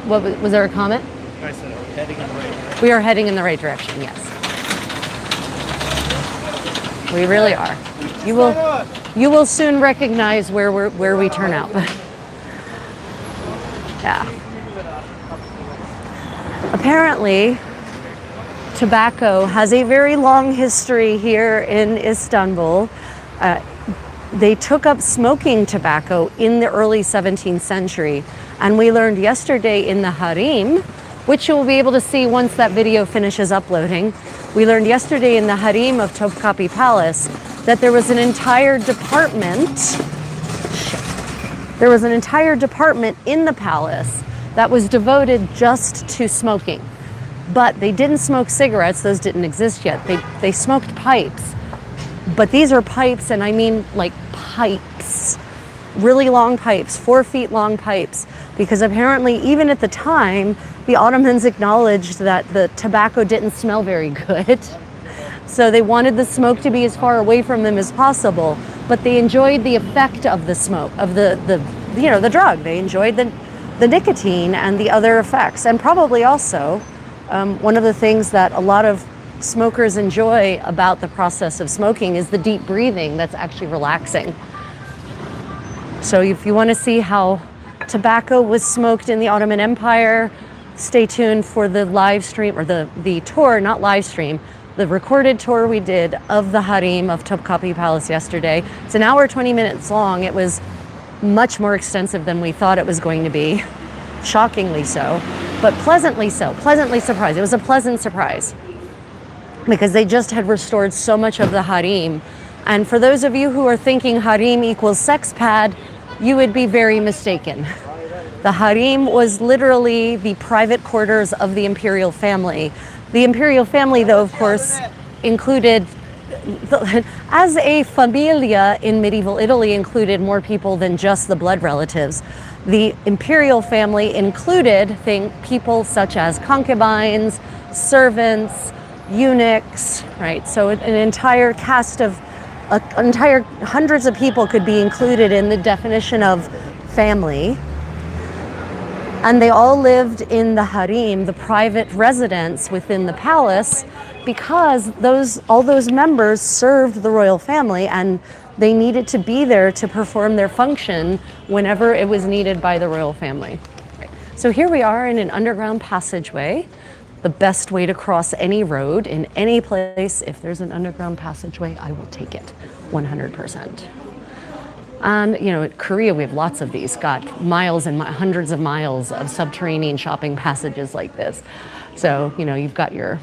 What was there a comment? I said we're heading in the right direction. We are heading in the right direction, yes. We really are. You will soon recognize where we turn out. Yeah. Apparently, tobacco has a very long history here in Istanbul. They took up smoking tobacco in the early 17th century. And we learned yesterday in the harem, which you'll be able to see once that video finishes uploading. We learned yesterday in the harem of Topkapi Palace that there was an entire department. There was an entire department in the palace that was devoted just to smoking. But they didn't smoke cigarettes, those didn't exist yet. They smoked pipes. But these are pipes, and I mean like pipes. Really long pipes, 4 feet long pipes, because apparently even at the time, the Ottomans acknowledged that the tobacco didn't smell very good. So they wanted the smoke to be as far away from them as possible, but they enjoyed the effect of the smoke, of the drug. They enjoyed the nicotine and the other effects. And probably also, one of the things that a lot of smokers enjoy about the process of smoking is the deep breathing that's actually relaxing. So if you want to see how tobacco was smoked in the Ottoman Empire, stay tuned for the live stream, or the tour, not live stream, the recorded tour we did of the harem of Topkapi Palace yesterday. It's an hour, 20 minutes long. It was much more extensive than we thought it was going to be. Shockingly so, but pleasantly so, pleasantly surprised. It was a pleasant surprise because they just had restored so much of the harem. And for those of you who are thinking harem equals sex pad, you would be very mistaken. The harem was literally the private quarters of the imperial family. The imperial family, though, of course, included, as a familia in medieval Italy, included more people than just the blood relatives. The imperial family included people such as concubines, servants, eunuchs, right? So an entire cast of entire hundreds of people could be included in the definition of family. And they all lived in the harem, the private residence within the palace, because all those members served the royal family and they needed to be there to perform their function whenever it was needed by the royal family. Right. So here we are in an underground passageway. The best way to cross any road in any place. If there's an underground passageway, I will take it 100%. And in Korea, we have lots of these, got miles and hundreds of miles of subterranean shopping passages like this. So, you've got your,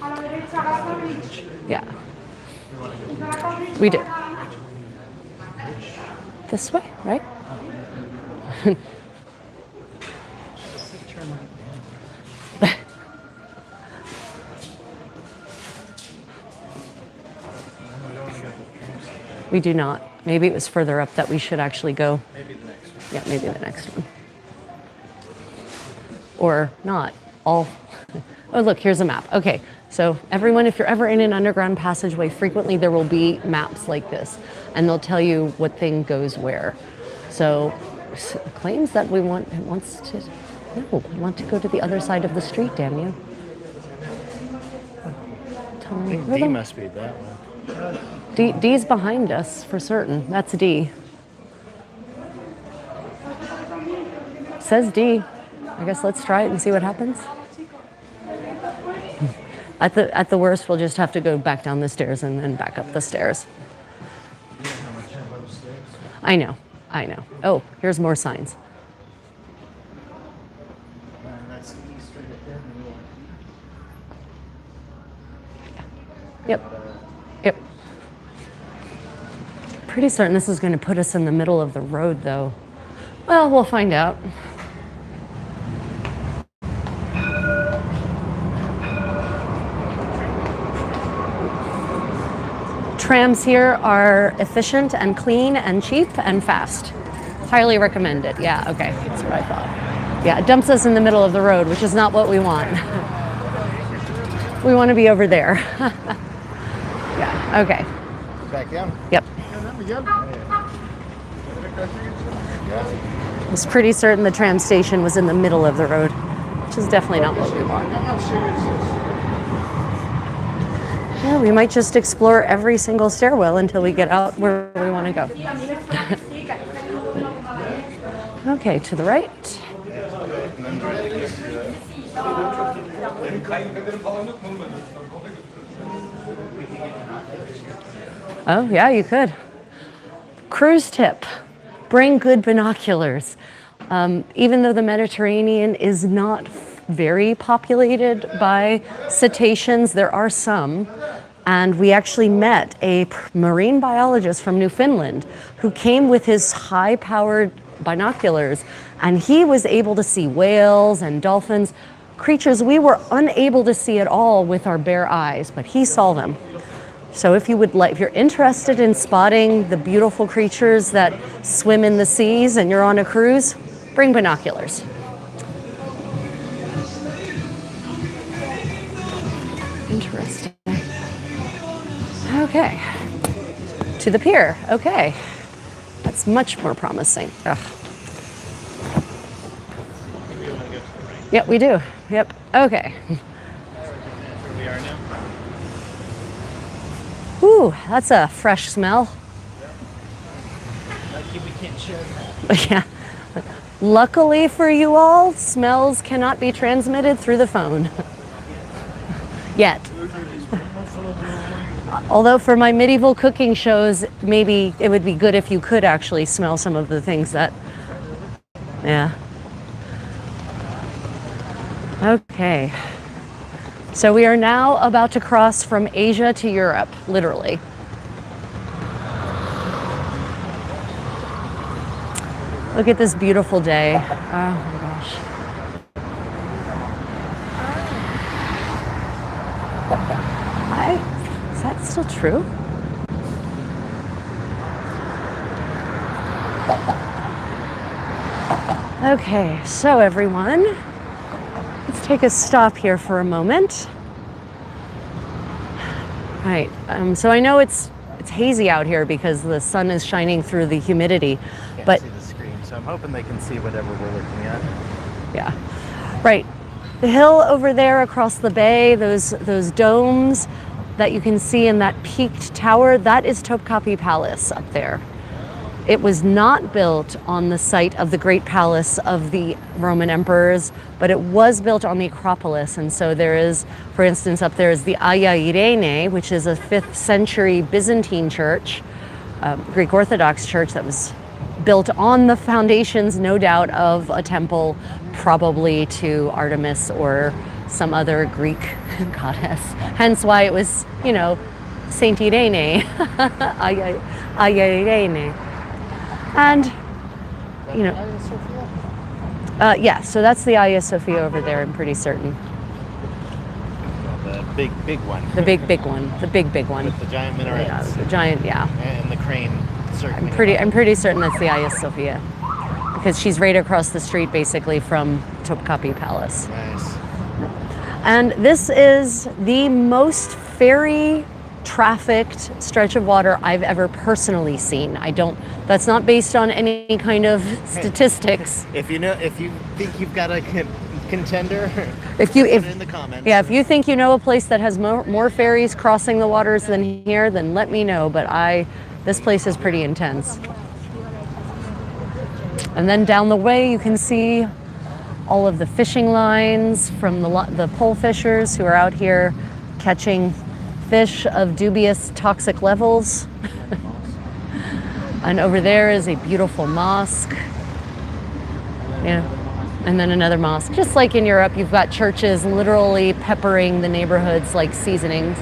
yeah, we do. This way, right? We do not. Maybe it was further up that we should actually go. Maybe the next one. Yeah, maybe the next one. or not. All. Oh, look, here's a map. Okay, so everyone, if you're ever in an underground passageway, frequently there will be maps like this, and they'll tell you what thing goes where. So claims that we want to go to the other side of the street, damn you. Tell I me. think D must be that one. D's behind us for certain. That's D. Says D. I guess let's try it and see what happens. At the worst, we'll just have to go back down the stairs and then back up the stairs. I know. Oh, here's more signs. Yep. Pretty certain this is going to put us in the middle of the road, though. Well, we'll find out. Trams here are efficient and clean and cheap and fast. Highly recommended. Yeah, okay, that's what I thought. Yeah, it dumps us in the middle of the road, which is not what we want. We want to be over there. Yeah, okay. Back down? Yep. I was pretty certain the tram station was in the middle of the road, which is definitely not what we want. Yeah, we might just explore every single stairwell until we get out where we want to go. Okay, to the right. Oh, yeah, you could. Cruise tip, bring good binoculars. Even though the Mediterranean is not very populated by cetaceans, there are some. And we actually met a marine biologist from Newfoundland who came with his high-powered binoculars, and he was able to see whales and dolphins, creatures we were unable to see at all with our bare eyes, but he saw them. So if you're interested in spotting the beautiful creatures that swim in the seas and you're on a cruise, bring binoculars. Interesting. Okay. To the pier. Okay. That's much more promising. Ugh. Yep, we do. Yep. Okay. Where we are now. Ooh, that's a fresh smell. Lucky we can't share that. Yeah. Luckily for you all, smells cannot be transmitted through the phone. Yet. Although for my medieval cooking shows, maybe it would be good if you could actually smell some of the things that, yeah. Okay. So we are now about to cross from Asia to Europe, literally. Look at this beautiful day. Oh my gosh. Is that still true? Okay, so everyone, let's take a stop here for a moment. Right, so I know it's hazy out here because the sun is shining through the humidity, but see the screen, so I'm hoping they can see whatever we're looking at. yeah, right. The hill over there across the bay, those domes that you can see in that peaked tower, that is Topkapi Palace up there. It was not built on the site of the great palace of the Roman emperors, but it was built on the Acropolis. And so there is, for instance, up there is the Hagia Irene, which is a 5th century Byzantine church, Greek Orthodox church that was built on the foundations, no doubt, of a temple, probably to Artemis or some other Greek goddess. Hence why it was, Saint Irene, Hagia Irene. And, yeah, so that's the Hagia Sophia over there, I'm pretty certain. The big one. The big one. The big one. With the giant minarets. Yeah, the giant, yeah. And the crane circling. I'm pretty certain that's the Hagia Sophia. because she's right across the street basically from Topkapi Palace. Nice. And this is the most ferry trafficked stretch of water I've ever personally seen. That's not based on any kind of statistics. If you think you've got a contender, If put it in the comments. Yeah, if you think you know a place that has more ferries crossing the waters than here, then let me know. But this place is pretty intense. And then down the way, you can see all of the fishing lines from the pole fishers who are out here catching fish of dubious toxic levels. And over there is a beautiful mosque. Yeah. And then another mosque. Just like in Europe, you've got churches literally peppering the neighborhoods like seasonings.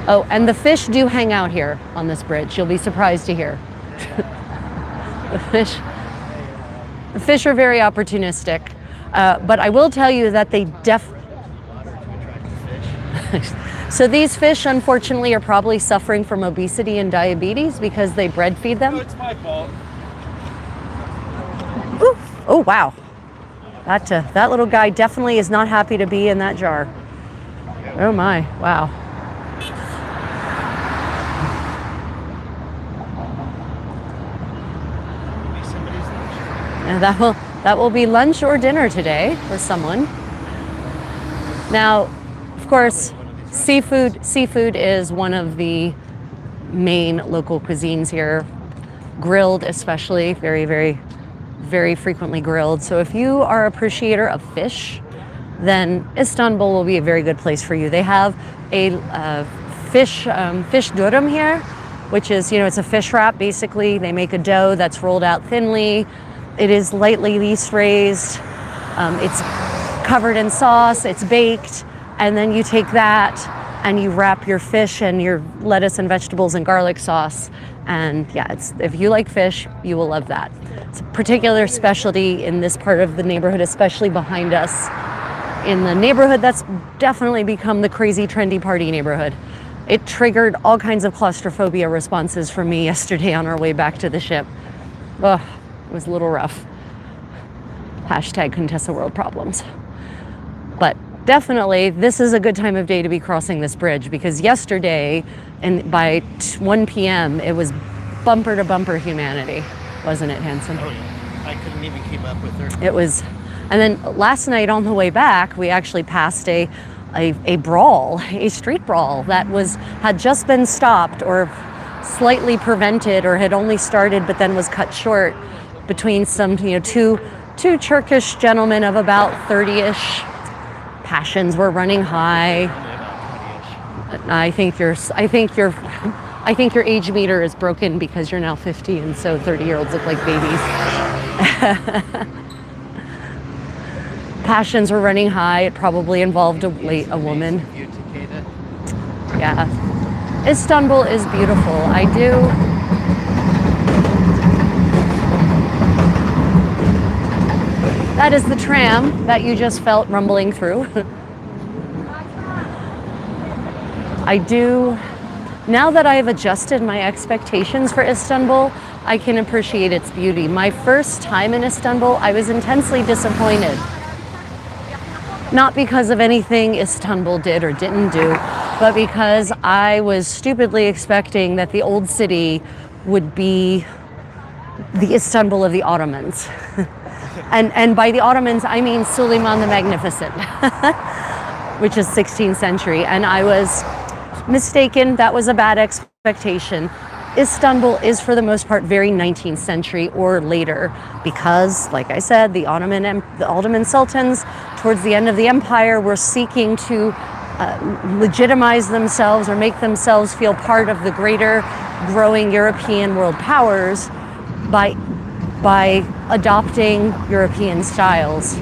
Oh, and the fish do hang out here on this bridge. You'll be surprised to hear. The fish are very opportunistic. But I will tell you that they So these fish, unfortunately, are probably suffering from obesity and diabetes because they bread feed them. It's my fault. Ooh. Oh, wow. That little guy definitely is not happy to be in that jar. Oh my, wow. And that will be lunch or dinner today for someone. Now, of course, seafood is one of the main local cuisines here. Grilled especially, very, very, very frequently grilled. So if you are an appreciator of fish, then Istanbul will be a very good place for you. They have a fish durum here, which is, it's a fish wrap basically. They make a dough that's rolled out thinly. It is lightly yeast raised. It's covered in sauce, it's baked, and then you take that and you wrap your fish and your lettuce and vegetables in garlic sauce. And yeah, if you like fish, you will love that. It's a particular specialty in this part of the neighborhood, especially behind us, in the neighborhood that's definitely become the crazy trendy party neighborhood. It triggered all kinds of claustrophobia responses from me yesterday on our way back to the ship. Ugh, it was a little rough. Hashtag Contessa World problems. But definitely, this is a good time of day to be crossing this bridge, because yesterday, by 1 p.m., it was bumper to bumper humanity, wasn't it, Hanson? Oh yeah, I couldn't even keep up with her. It was, and then last night on the way back, we actually passed a brawl, a street brawl that had just been stopped or slightly prevented, or had only started but then was cut short between some, two Turkish gentlemen of about 30-ish. Passions were running high. I think your age meter is broken because you're now 50, and so 30-year-olds look like babies. Passions were running high. It probably involved a woman. Yeah. Istanbul is beautiful. That is the tram that you just felt rumbling through. Now that I have adjusted my expectations for Istanbul, I can appreciate its beauty. My first time in Istanbul, I was intensely disappointed. Not because of anything Istanbul did or didn't do, but because I was stupidly expecting that the old city would be the Istanbul of the Ottomans. And by the Ottomans, I mean Suleiman the Magnificent, which is 16th century. And I was mistaken. That was a bad expectation. Istanbul is, for the most part, very 19th century or later, because, like I said, the Ottoman sultans, towards the end of the empire, were seeking to legitimize themselves or make themselves feel part of the greater growing European world powers by adopting European styles.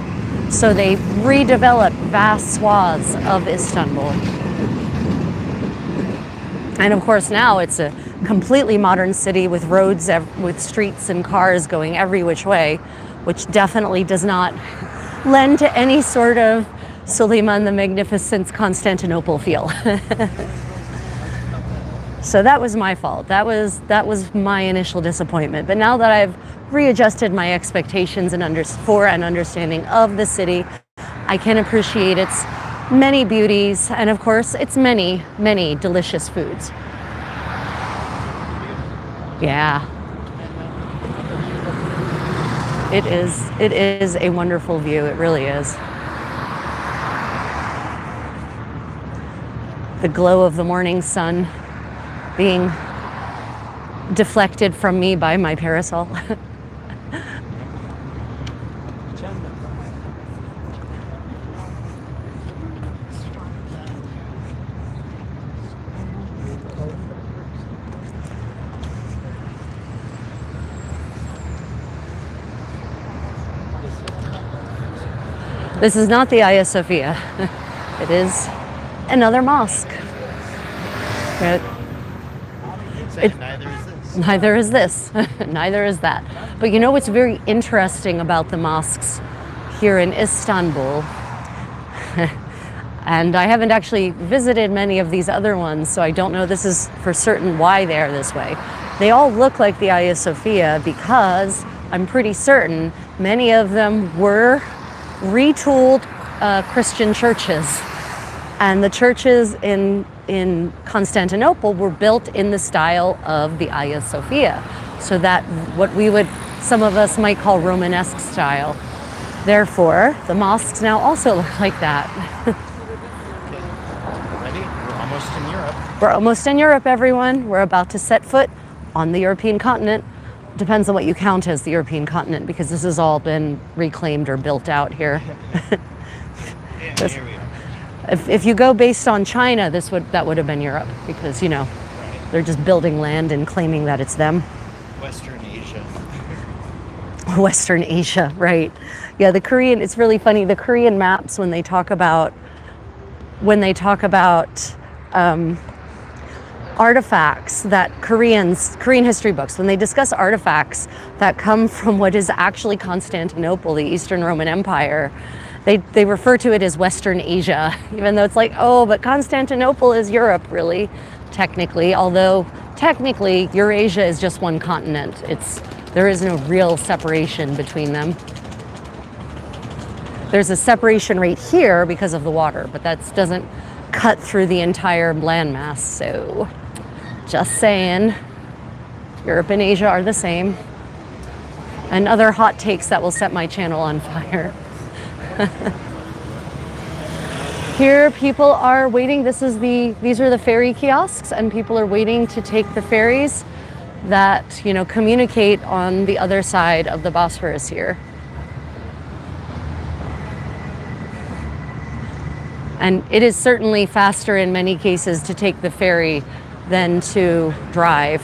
So they redeveloped vast swaths of Istanbul. And of course now it's a completely modern city with roads, with streets and cars going every which way, which definitely does not lend to any sort of Suleiman the Magnificent's Constantinople feel. So that was my fault. That was my initial disappointment. But now that I've readjusted my expectations for an understanding of the city, I can appreciate its many beauties and of course its many, many delicious foods. Yeah. It is a wonderful view. It really is. The glow of the morning sun being deflected from me by my parasol. This is not the Hagia Sophia. It is another mosque. Neither is this. Neither is this. Neither is that. But you know what's very interesting about the mosques here in Istanbul? And I haven't actually visited many of these other ones, so I don't know this is for certain why they are this way. They all look like the Hagia Sophia because I'm pretty certain many of them were retooled Christian churches. And the churches in Constantinople were built in the style of the Hagia Sophia. So that what some of us might call Romanesque style. Therefore, the mosques now also look like that. Ready? We're almost in Europe. We're almost in Europe, everyone. We're about to set foot on the European continent. Depends on what you count as the European continent, because this has all been reclaimed or built out here. Yeah, here we are. If you go based on China, that would have been Europe, because Right. they're just building land and claiming that it's them. Western Asia. Western Asia, right? Yeah, the Korean. It's really funny. The Korean maps, when they talk about artifacts that Korean history books, when they discuss artifacts that come from what is actually Constantinople, the Eastern Roman Empire, they refer to it as Western Asia, even though it's like, oh, but Constantinople is Europe, really, technically. Although technically Eurasia is just one continent. There is no real separation between them. There's a separation right here because of the water, but that doesn't cut through the entire landmass. So just saying, Europe and Asia are the same. And other hot takes that will set my channel on fire. Here people are waiting. These are the ferry kiosks, and people are waiting to take the ferries that, communicate on the other side of the Bosphorus here. And it is certainly faster in many cases to take the ferry than to drive.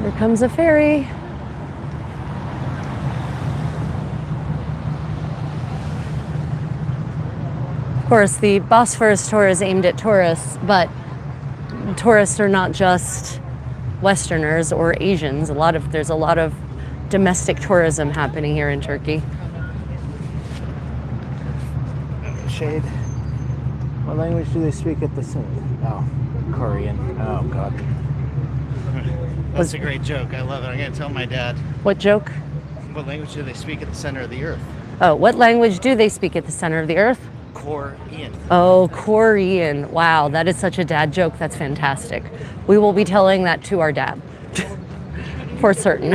Here comes a ferry. Of course, the Bosphorus tour is aimed at tourists, but tourists are not just Westerners or Asians. There's a lot of domestic tourism happening here in Turkey. Shade. What language do they speak at the center? Oh, Korean. Oh, God. That's a great joke. I love it. I'm going to tell my dad. What joke? What language do they speak at the center of the earth? Oh, what language do they speak at the center of the earth? Korean. Oh, Korean. Wow, that is such a dad joke. That's fantastic. We will be telling that to our dad. For certain.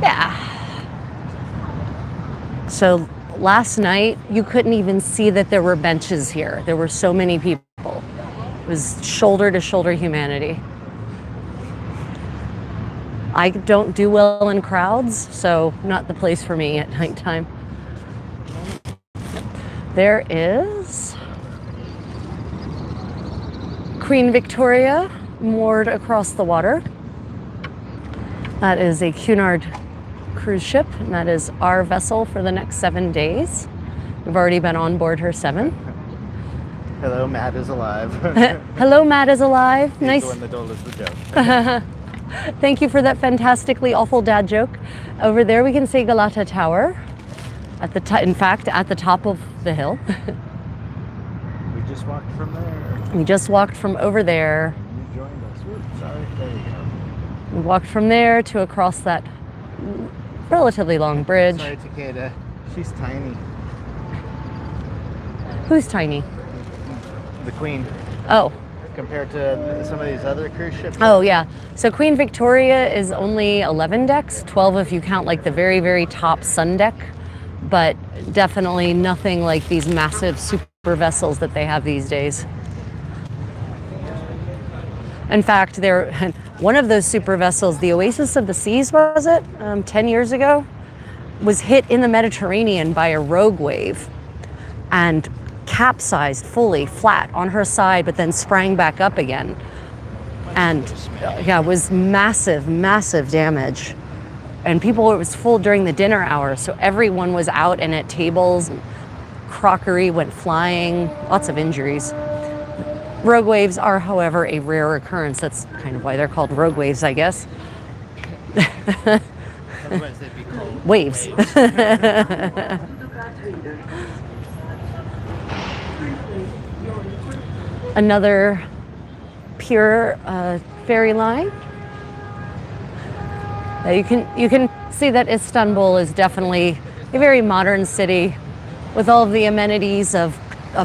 Yeah. So last night, you couldn't even see that there were benches here. There were so many people. It was shoulder to shoulder humanity. I don't do well in crowds, so not the place for me at nighttime. There is Queen Victoria moored across the water. That is a Cunard cruise ship, and that is our vessel for the next 7 days. We've already been on board her 7. Hello, Matt is alive. Hello, Matt is alive. He's Nice. the one that told us the joke. Thank you for that fantastically awful dad joke. Over there we can see Galata Tower. In fact, at the top of the hill. We just walked from there. We just walked from over there. You joined us. Oops, sorry. There you go. We walked from there to across that relatively long bridge. Sorry, Takeda. She's tiny. Who's tiny? The Queen. Oh. Compared to some of these other cruise ships. Oh, yeah. So Queen Victoria is only 11 decks, 12 if you count like the very, very top sun deck, but definitely nothing like these massive super vessels that they have these days. In fact, one of those super vessels, the Oasis of the Seas, was it, 10 years ago, was hit in the Mediterranean by a rogue wave and capsized fully flat on her side, but then sprang back up again. And yeah, it was massive, massive damage. And it was full during the dinner hour, so everyone was out and at tables. Crockery went flying, lots of injuries. Rogue waves are, however, a rare occurrence. That's kind of why they're called rogue waves, I guess. Otherwise they'd be called waves. Another pure ferry line. You can see that Istanbul is definitely a very modern city with all of the amenities of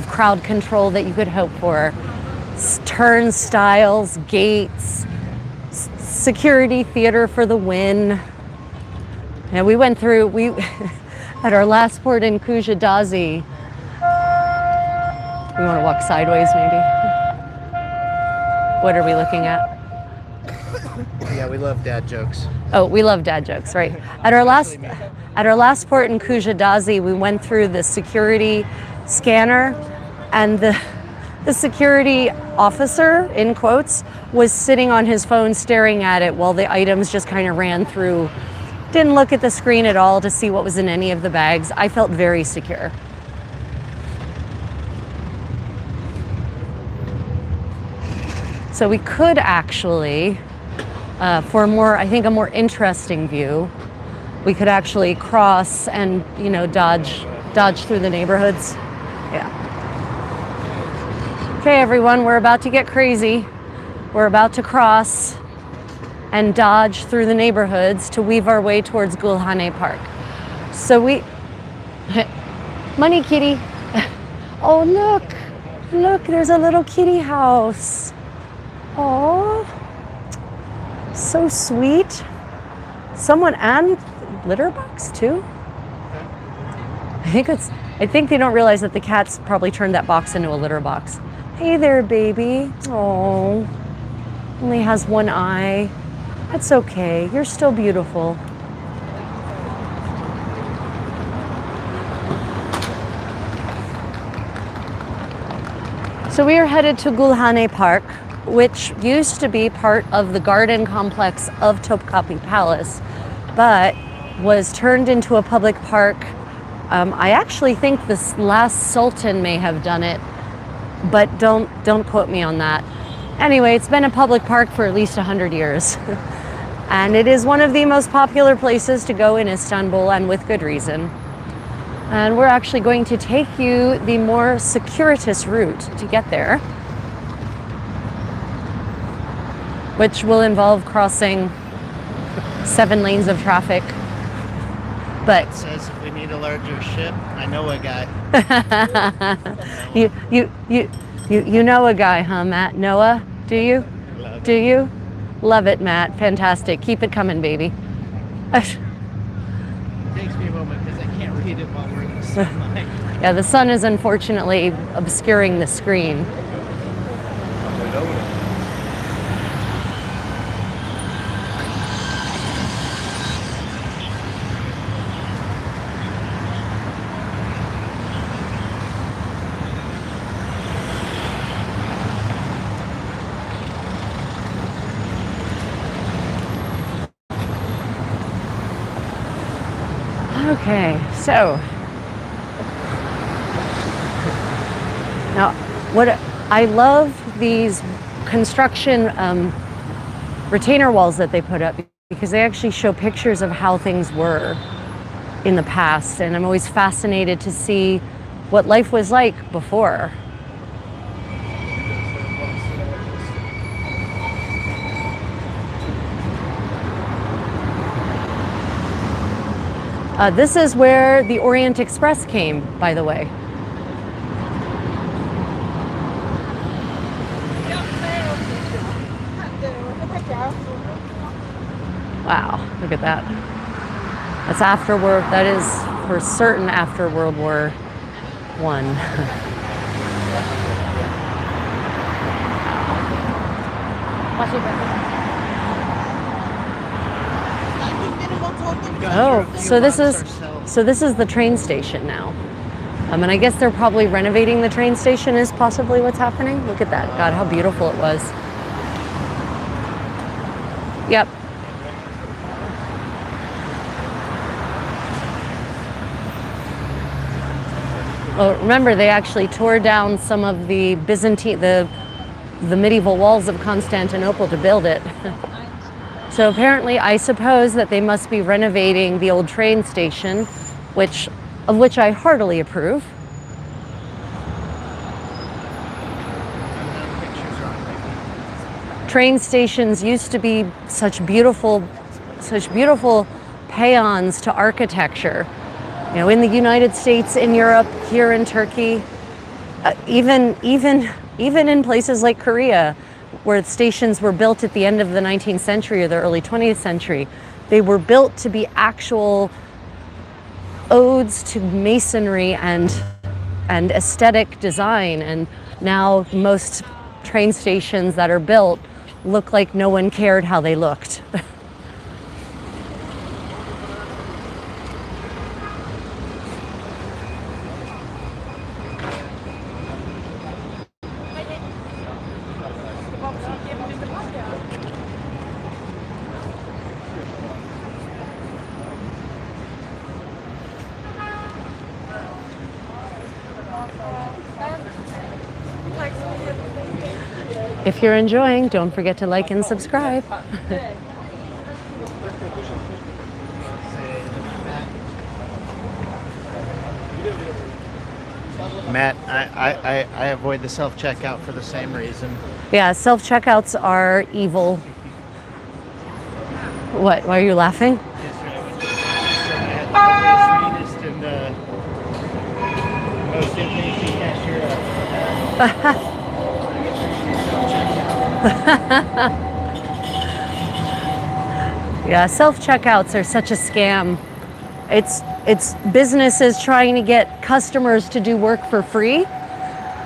crowd control that you could hope for. Turnstiles, gates, security theater for the win. And we went through, at our last port in Kujadazi. We want to walk sideways maybe? What are we looking at? Yeah, we love dad jokes. Oh, we love dad jokes, right? At our last port in Kujadazi, we went through the security scanner, and the security officer, in quotes, was sitting on his phone staring at it while the items just kind of ran through. Didn't look at the screen at all to see what was in any of the bags. I felt very secure. So we could actually, for a more interesting view, we could actually cross and, dodge through the neighborhoods. Yeah. Okay, everyone, we're about to get crazy. We're about to cross and dodge through the neighborhoods to weave our way towards Gulhane Park. So money kitty. Oh, look, there's a little kitty house. Oh, so sweet. And litter box too. I think they don't realize that the cats probably turned that box into a litter box. Hey there, baby. Oh, only has one eye. That's okay. You're still beautiful. So we are headed to Gulhane Park, which used to be part of the garden complex of Topkapi Palace, but was turned into a public park. I actually think this last sultan may have done it, but don't quote me on that. Anyway, it's been a public park for at least 100 years. And it is one of the most popular places to go in Istanbul, and with good reason. And we're actually going to take you the more circuitous route to get there, which will involve crossing 7 lanes of traffic. But It says if we need a larger ship, I know a guy. you know a guy, huh, Matt? Noah? Do you? Love Do you? Love it, Matt. Fantastic. Keep it coming, baby. It takes me a moment because I can't read it while we're in the sunlight. Yeah, the sun is unfortunately obscuring the screen. Okay, so now what I love these construction retainer walls that they put up because they actually show pictures of how things were in the past, and I'm always fascinated to see what life was like before. This is where the Orient Express came, by the way. Wow, look at that. That's after World, that is for certain after World War I. Oh, so this is the train station now. And I guess they're probably renovating the train station is possibly what's happening. Look at that. God, how beautiful it was. Yep. Well, remember, they actually tore down some of the Byzantine, the medieval walls of Constantinople to build it. So apparently, I suppose that they must be renovating the old train station, of which I heartily approve. Train stations used to be such beautiful paeans to architecture. You know, in the United States, in Europe, here in Turkey, even in places like Korea, where stations were built at the end of the 19th century or the early 20th century, they were built to be actual odes to masonry and aesthetic design. And now most train stations that are built look like no one cared how they looked. If you're enjoying, don't forget to like and subscribe. Matt, I avoid the self-checkout for the same reason. Yeah, self-checkouts are evil. What? Why are you laughing? Yeah, self-checkouts are such a scam. It's businesses trying to get customers to do work for free.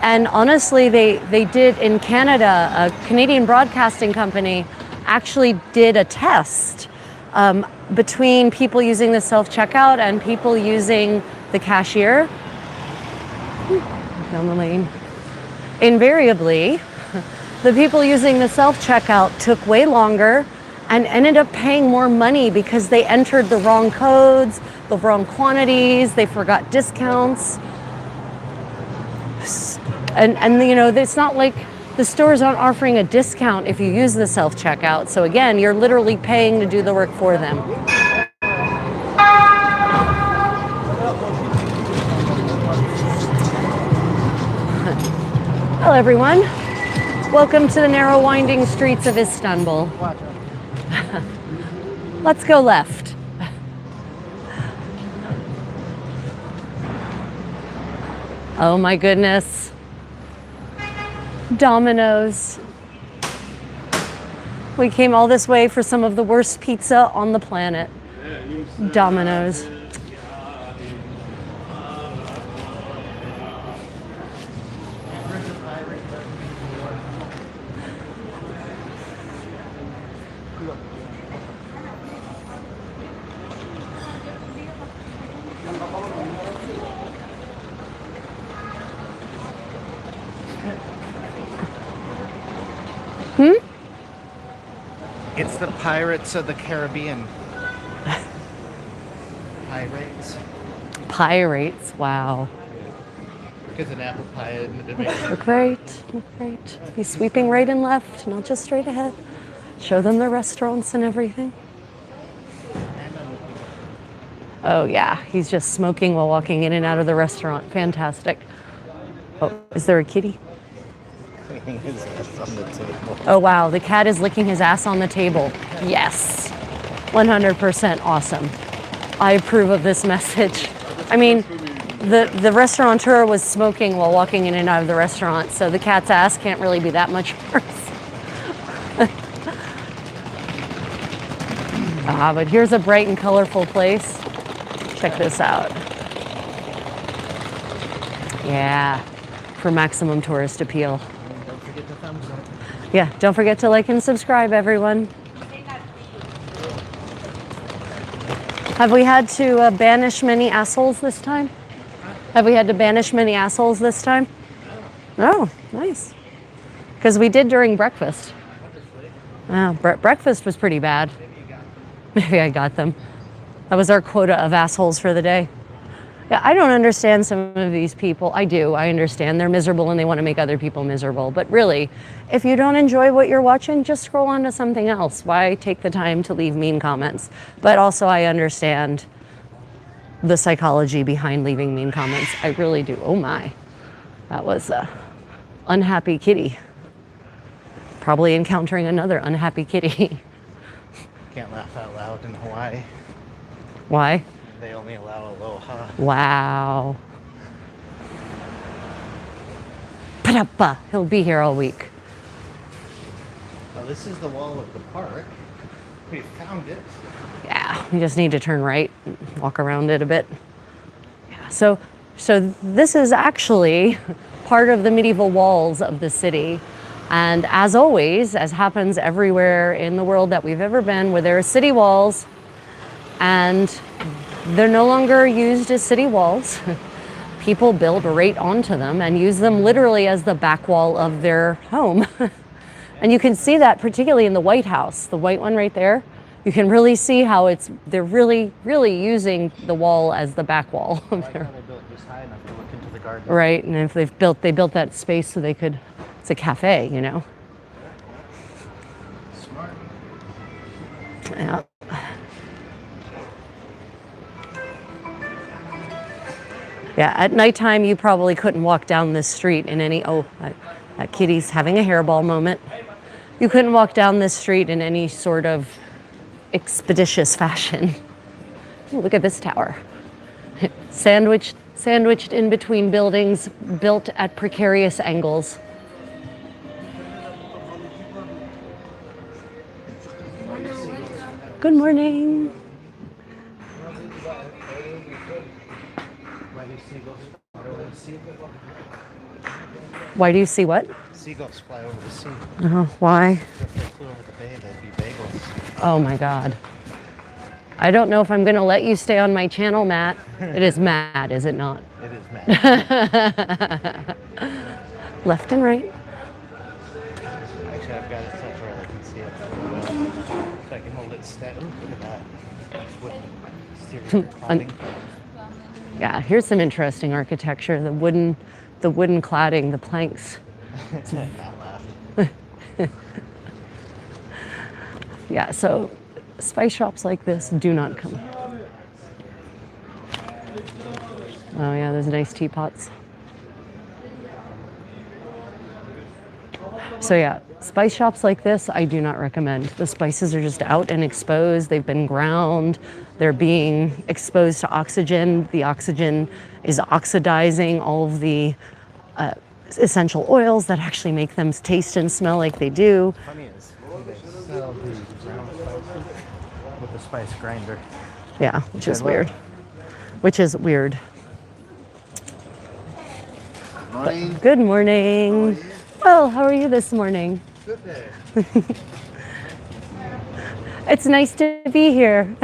And honestly, they did in Canada, a Canadian broadcasting company actually did a test between people using the self-checkout and people using the cashier. Down the lane. Invariably, the people using the self-checkout took way longer and ended up paying more money because they entered the wrong codes, the wrong quantities, they forgot discounts. And you know, it's not like the stores aren't offering a discount if you use the self-checkout. So again, you're literally paying to do the work for them. Hello everyone. Welcome to the narrow winding streets of Istanbul. Let's go left. Oh my goodness. Domino's. We came all this way for some of the worst pizza on the planet. Domino's. It's the Pirates of the Caribbean. Pirates. Pirates, wow. Because an apple pie in the debate. Look right, look right. He's sweeping right and left, not just straight ahead. Show them the restaurants and everything. Oh yeah, he's just smoking while walking in and out of the restaurant. Fantastic. Oh, is there a kitty? Licking his ass on the table. Oh wow, the cat is licking his ass on the table. Yes, 100% awesome. I approve of this message. I mean, the restaurateur was smoking while walking in and out of the restaurant, so the cat's ass can't really be that much worse. But here's a bright and colorful place. Check this out. Yeah, for maximum tourist appeal. Don't forget the thumbs up. Yeah, don't forget to like and subscribe, everyone. Have we had to banish many assholes this time? Have we had to banish many assholes this time? Oh, nice. Because we did during breakfast. Oh, breakfast was pretty bad. Maybe I got them. That was our quota of assholes for the day. Yeah, I don't understand some of these people. I do, I understand. They're miserable and they want to make other people miserable. But really, if you don't enjoy what you're watching, just scroll on to something else. Why take the time to leave mean comments? But also I understand the psychology behind leaving mean comments. I really do. Oh my, that was a unhappy kitty. Probably encountering another unhappy kitty. Can't laugh out loud in Hawaii. Why? They only allow aloha. Wow. Parappa. He'll be here all week. Well, this is the wall of the park. We found it. Yeah, we just need to turn right and walk around it a bit. Yeah, so this is actually part of the medieval walls of the city. And as always, as happens everywhere in the world that we've ever been, where there are city walls and they're no longer used as city walls, people build right onto them and use them literally as the back wall of their home. And you can see that particularly in the White House, the white one right there. You can really see how they're really, really using the wall as the back wall. I like how they built this high enough to look into the garden. Right, and if they built that space so they could, it's a cafe, you know. Smart. Yeah. Yeah, at nighttime you probably couldn't walk down this street in any, that kitty's having a hairball moment. You couldn't walk down this street in any sort of expeditious fashion. Ooh, look at this tower. Sandwiched in between buildings built at precarious angles. Good morning. Why do you see what? Seagulls fly over the sea. Why? If they flew over the bay, they'd be bagels. Oh my God. I don't know if I'm going to let you stay on my channel, Matt. It is Matt, is it not? It is mad. Left and right. Actually, I've got it set where I can see it. So I can hold it steady. Look at that. Wooden exterior cladding. Yeah, here's some interesting architecture. The wooden cladding, the planks. Not laughing. Yeah, so spice shops like this do not come. Oh yeah, there's nice teapots. So yeah, spice shops like this, I do not recommend. The spices are just out and exposed. They've been ground. They're being exposed to oxygen. The oxygen is oxidizing all of the essential oils that actually make them taste and smell like they do. Funny is, they sell the ground spices with the spice grinder. Yeah, which is weird. Which is weird. Morning. Good morning. Well, how are you this morning? Good day. It's nice to be here.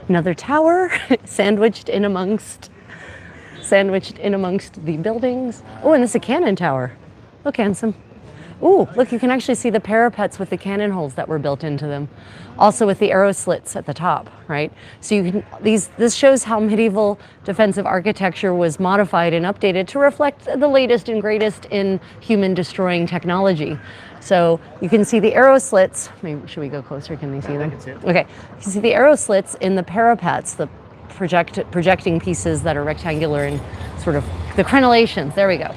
Another tower sandwiched in amongst the buildings. Oh, and this is a cannon tower. Look, handsome. Ooh, look, you can actually see the parapets with the cannon holes that were built into them. Also with the arrow slits at the top, right? So you can, this shows how medieval defensive architecture was modified and updated to reflect the latest and greatest in human destroying technology. So you can see the arrow slits. Maybe, should we go closer? Can they see them? Okay, you can see the arrow slits in the parapets, the projecting pieces that are rectangular and sort of the crenellations. There we go.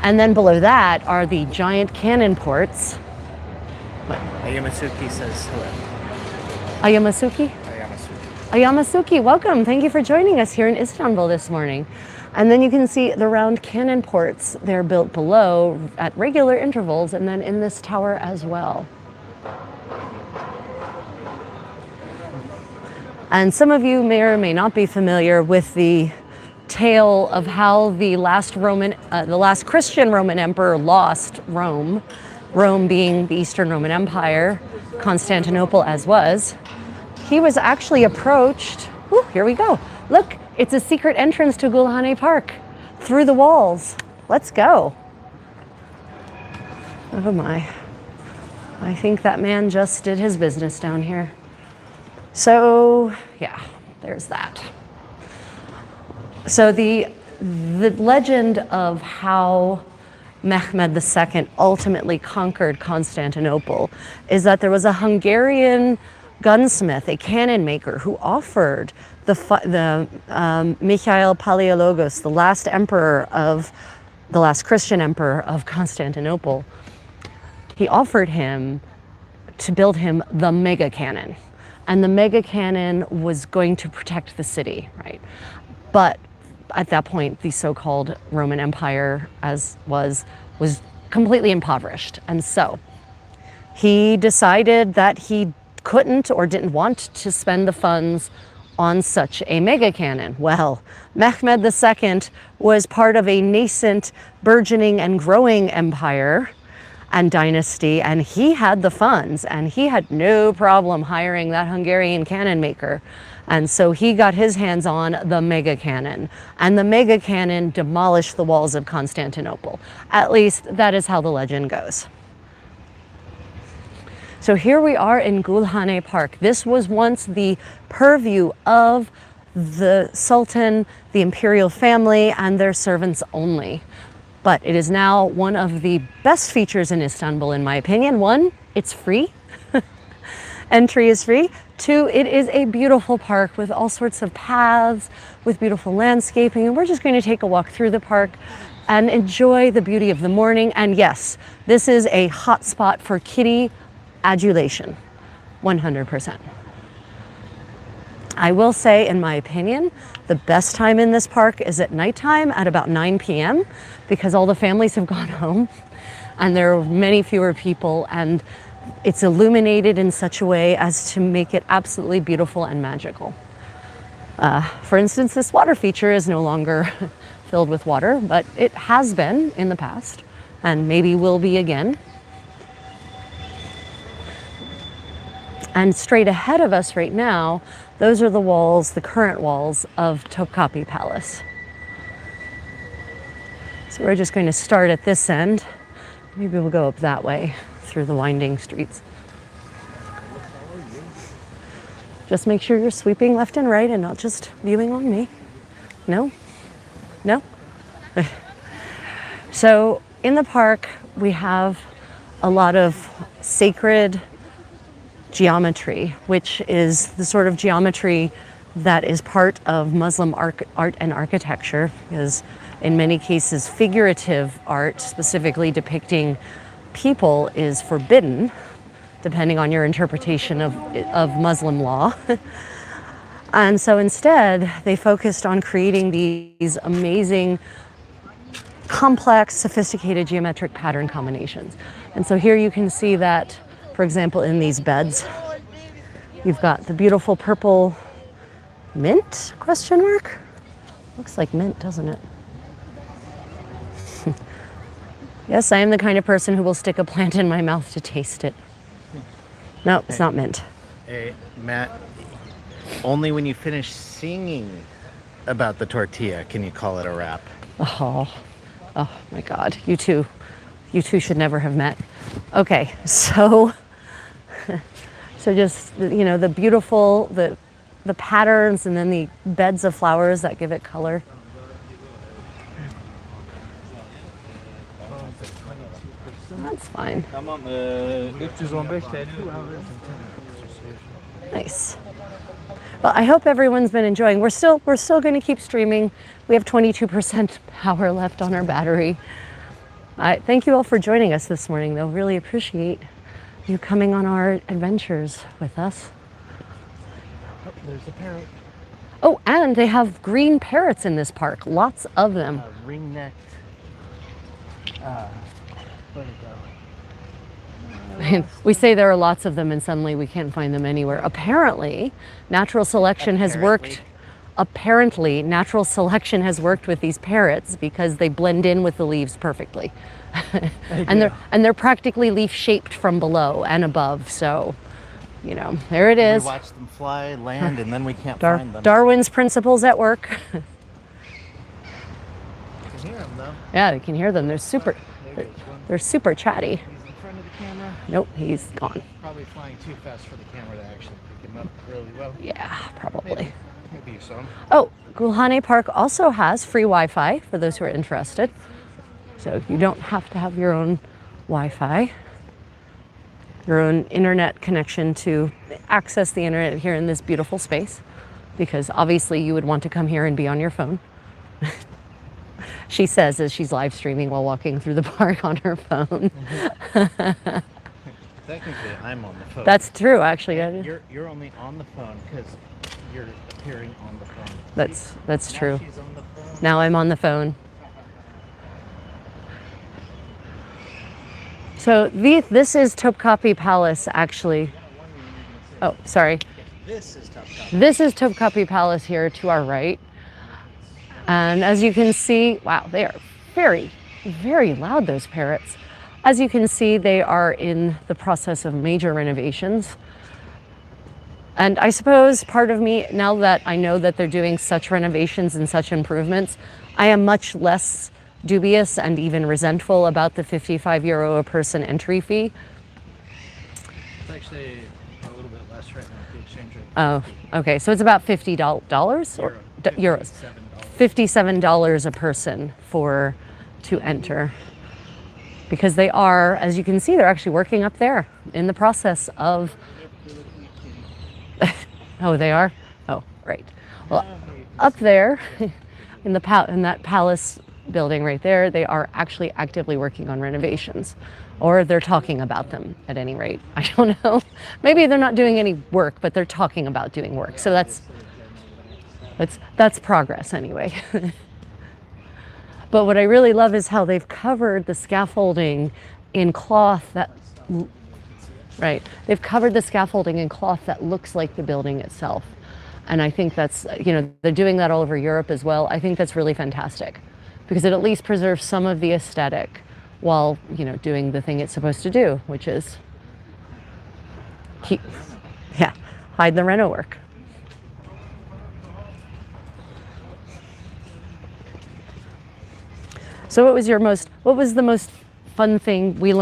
And then below that are the giant cannon ports. Ayamasuki says hello. Ayamasuki? Ayamasuki, welcome. Thank you for joining us here in Istanbul this morning. And then you can see the round cannon ports. They're built below at regular intervals and then in this tower as well. And some of you may or may not be familiar with the tale of how the last Christian Roman emperor lost Rome, Rome being the Eastern Roman Empire, Constantinople as was. He was actually approached, here we go. Look, it's a secret entrance to Gülhane Park through the walls. Let's go. Oh my. I think that man just did his business down here. So yeah, there's that. So the legend of how Mehmed II ultimately conquered Constantinople is that there was a Hungarian gunsmith, a cannon maker, who offered the Mikhail Palaiologos, the last Christian emperor of Constantinople. He offered him to build him the mega cannon, and the mega cannon was going to protect the city, right? But at that point, the so-called Roman Empire, as was completely impoverished. And so he decided that he couldn't or didn't want to spend the funds on such a mega cannon. Well, Mehmed II was part of a nascent, burgeoning and growing empire and dynasty, and he had the funds, and he had no problem hiring that Hungarian cannon maker. And so he got his hands on the mega cannon, and the mega cannon demolished the walls of Constantinople. At least that is how the legend goes. So here we are in Gülhane Park. This was once the purview of the Sultan, the imperial family, and their servants only. But it is now one of the best features in Istanbul, in my opinion. One, it's free. Entry is free. Two, it is a beautiful park with all sorts of paths, with beautiful landscaping. And we're just going to take a walk through the park and enjoy the beauty of the morning. And yes, this is a hot spot for kitty adulation, 100%. I will say, in my opinion, the best time in this park is at nighttime at about 9 p.m. because all the families have gone home and there are many fewer people, and it's illuminated in such a way as to make it absolutely beautiful and magical. For instance, this water feature is no longer filled with water, but it has been in the past and maybe will be again. And straight ahead of us right now, those are the walls, the current walls of Topkapi Palace. So we're just going to start at this end. Maybe we'll go up that way through the winding streets. Just make sure you're sweeping left and right and not just viewing on me. No? No? So in the park, we have a lot of sacred geometry, which is the sort of geometry that is part of Muslim art and architecture, because in many cases figurative art, specifically depicting people, is forbidden, depending on your interpretation of Muslim law. And so instead, they focused on creating these amazing, complex, sophisticated geometric pattern combinations. And so here you can see that, for example, in these beds, you've got the beautiful purple mint, question mark? Looks like mint, doesn't it? Yes, I am the kind of person who will stick a plant in my mouth to taste it. No, it's not mint. Hey, Matt, only when you finish singing about the tortilla can you call it a wrap. Oh my God, you two You two should never have met. Okay, so just, you know, the beautiful, the patterns and then the beds of flowers that give it color. That's fine. Nice. Well, I hope everyone's been enjoying. We're still going to keep streaming. We have 22% power left on our battery. Thank you all for joining us this morning, though. Really appreciate you coming on our adventures with us. Oh, there's a parrot. Oh, and they have green parrots in this park. Lots of them. Ring-necked. Where'd it go? We say there are lots of them and suddenly we can't find them anywhere. Apparently, natural selection has worked. Apparently, natural selection has worked with these parrots because they blend in with the leaves perfectly. and they're practically leaf shaped from below and above. So, you know, there it is. We watch them fly, land, and then we can't find them. Darwin's principles at work. You can hear them though. Yeah, you can hear them. They're super chatty. He's in front of the camera. Nope, he's gone. Probably flying too fast for the camera to actually pick him up really well. Yeah, probably. Maybe you saw him. Oh, Gulhane Park also has free Wi-Fi for those who are interested. So you don't have to have your own Wi-Fi, your own internet connection to access the internet here in this beautiful space, because obviously you would want to come here and be on your phone. She says as she's live streaming while walking through the park on her phone. Technically, I'm on the phone. That's true, actually. You're only on the phone because you're appearing on the phone. That's true. She's on the phone. Now I'm on the phone. So this is Topkapi Palace, actually. Oh, sorry. This is Topkapi. This is Topkapi Palace here to our right. And as you can see, wow, they are very, very loud, those parrots. As you can see, they are in the process of major renovations. And I suppose part of me, now that I know that they're doing such renovations and such improvements, I am much less dubious and even resentful about the €55 a person entry fee. It's actually a little bit less right now, the exchange rate. Oh, okay. So it's about $50 or euros. $57 a person to enter. Because they are, as you can see, they're actually working up there in the process of. Oh, they are? Oh, right. Well, up there in that palace building right there, they are actually actively working on renovations, or they're talking about them at any rate. I don't know. Maybe they're not doing any work, but they're talking about doing work. So that's progress anyway. But what I really love is how they've covered the scaffolding in cloth They've covered the scaffolding in cloth that looks like the building itself. And I think that's, they're doing that all over Europe as well. I think that's really fantastic because it at least preserves some of the aesthetic while, doing the thing it's supposed to do, which is hide the reno work. So what was the most fun thing you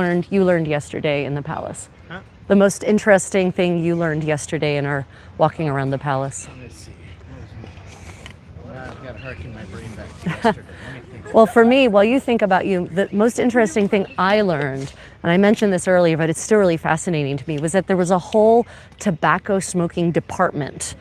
learned yesterday in the palace? Huh? The most interesting thing you learned yesterday in our walking around the palace? Let's see. I've got to harken my brain back to yesterday. Let me think. Well, for me, while you think about the most interesting thing I learned, and I mentioned this earlier, but it's still really fascinating to me, was that there was a whole tobacco smoking department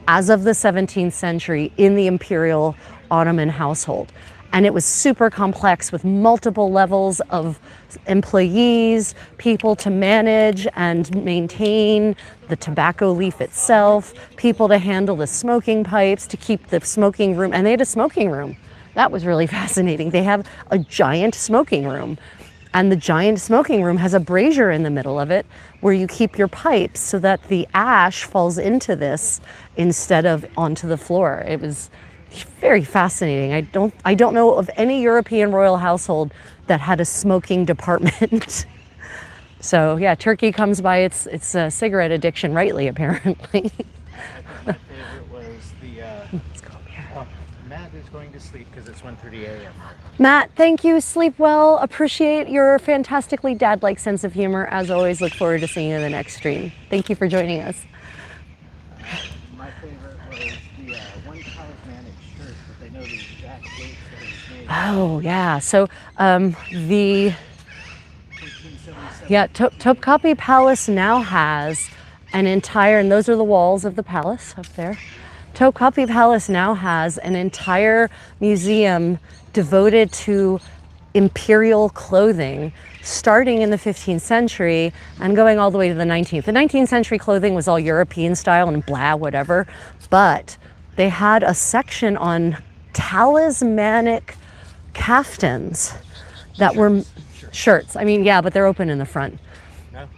as of the 17th century in the imperial Ottoman household. And it was super complex with multiple levels of employees, people to manage and maintain the tobacco leaf itself, people to handle the smoking pipes, to keep the smoking room. And they had a smoking room. That was really fascinating. They have a giant smoking room. And the giant smoking room has a brazier in the middle of it where you keep your pipes so that the ash falls into this instead of onto the floor. It was very fascinating. I don't know of any European royal household that had a smoking department. So yeah, Turkey comes by its cigarette addiction rightly, apparently. My favorite was the. Matt Tyler's going to sleep because it's 1:30 a.m. Matt, thank you. Sleep well. Appreciate your fantastically dad-like sense of humor. As always, look forward to seeing you in the next stream. Thank you for joining us. My favorite was the one talismanic shirt, but they know the exact date that it was made. Oh, yeah. So the 1877. Topkapi Palace now has an entire, and those are the walls of the palace up there. Topkapi Palace now has an entire museum devoted to imperial clothing, starting in the 15th century and going all the way to the 19th. The 19th century clothing was all European style and blah, whatever, but they had a section on talismanic caftans that were shirts. I mean, yeah, but they're open in the front. No,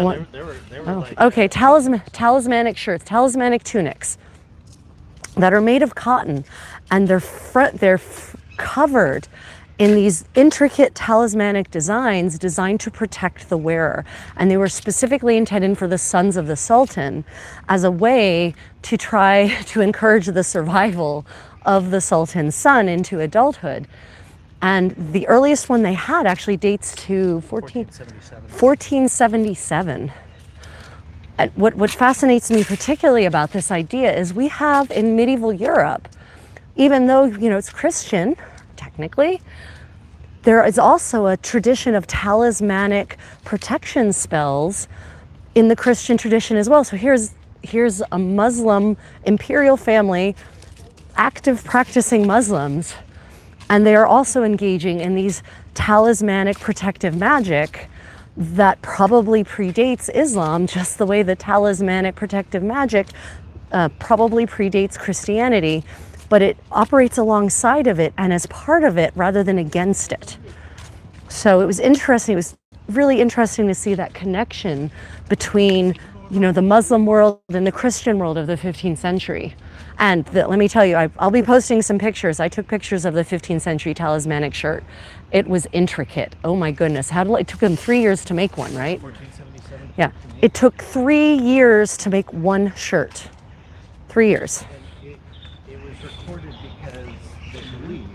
What? they were Oh, like okay, talismanic shirts, talismanic tunics that are made of cotton, and they're covered in these intricate talismanic designs designed to protect the wearer. And they were specifically intended for the sons of the Sultan as a way to try to encourage the survival of the Sultan's son into adulthood. And the earliest one they had actually dates to 1477. And what fascinates me particularly about this idea is we have in medieval Europe, even though, you know, it's Christian, technically, there is also a tradition of talismanic protection spells in the Christian tradition as well. So here's a Muslim imperial family, active practicing Muslims, and they are also engaging in these talismanic protective magic that probably predates Islam, just the way the talismanic protective magic probably predates Christianity, but it operates alongside of it and as part of it rather than against it. So it was interesting. It was really interesting to see that connection between, you know, the Muslim world and the Christian world of the 15th century. And let me tell you, I'll be posting some pictures. I took pictures of the 15th century talismanic shirt. It was intricate. Oh my goodness. It took them 3 years to make one, right? 1477. Yeah. It took 3 years to make one shirt. 3 years. It was recorded because they believe,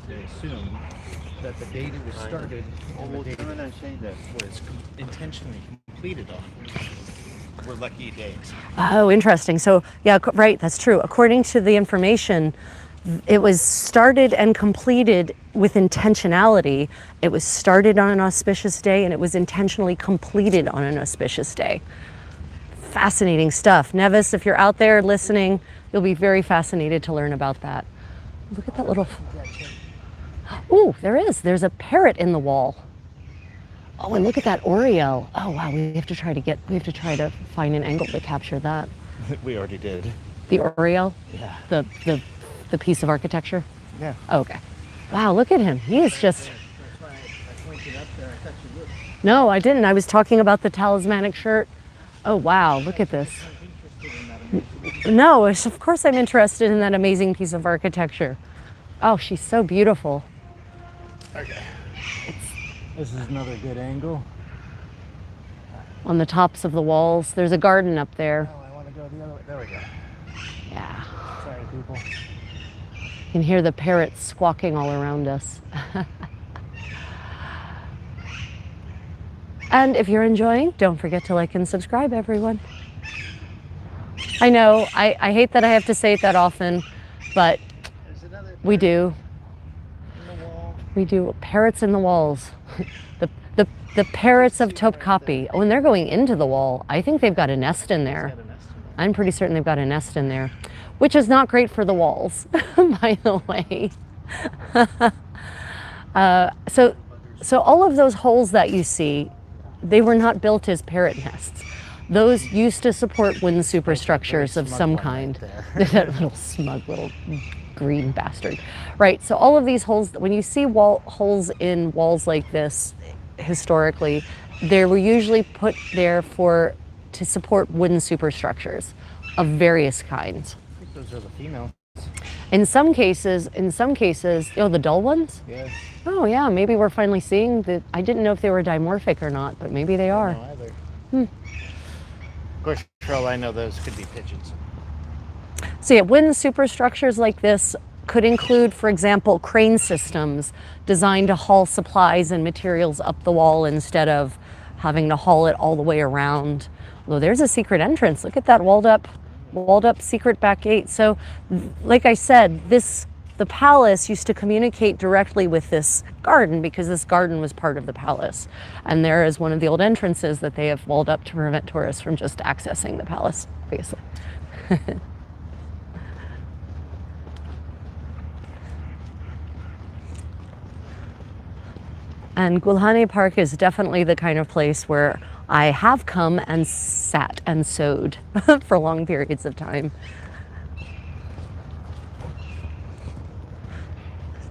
they assume, that the date it was started and the date it was intentionally completed on were lucky days. Oh, interesting. So, yeah, right, that's true. According to the information, it was started and completed with intentionality. It was started on an auspicious day and it was intentionally completed on an auspicious day. Fascinating stuff. Nevis, if you're out there listening, you'll be very fascinated to learn about that. Look at that little... Ooh, there is. There's a parrot in the wall. Oh, and look at that Oriole. Oh, wow, we have to try to find an angle to capture that. We already did. The Oriole? Yeah. The piece of architecture? Yeah. Oh, okay. Wow, look at him. He is just... That's why I pointed up there. I thought you would. No, I didn't. I was talking about the talismanic shirt. Oh, wow, look at this. No, of course I'm interested in that amazing piece of architecture. Oh, she's so beautiful. Okay. This is another good angle. On the tops of the walls. There's a garden up there. Oh, I want to go the other way. There we go. Yeah. Sorry, people. You can hear the parrots squawking all around us. And if you're enjoying, don't forget to like and subscribe, everyone. I know, I hate that I have to say it that often, but we do. We do. Parrots in the walls. The parrots of Topkapi. Oh, and they're going into the wall. I think they've got a nest in there. I'm pretty certain they've got a nest in there, which is not great for the walls, by the way. So all of those holes that you see, they were not built as parrot nests. Those used to support wooden superstructures of some kind. That little smug little green bastard. Right, so all of these holes, when you see holes in walls like this, historically, they were usually put there to support wooden superstructures of various kinds. I think those are the females. In some cases, oh, the dull ones? Yeah. Oh yeah, maybe we're finally seeing that. I didn't know if they were dimorphic or not, but maybe they are. I don't know either. Of course, for all I know, those could be pigeons. So yeah, wind superstructures like this could include, for example, crane systems designed to haul supplies and materials up the wall instead of having to haul it all the way around. Although there's a secret entrance. Look at that walled up secret back gate. So like I said, the palace used to communicate directly with this garden because this garden was part of the palace. And there is one of the old entrances that they have walled up to prevent tourists from just accessing the palace, obviously. And Gulhane Park is definitely the kind of place where I have come and sat and sewed for long periods of time.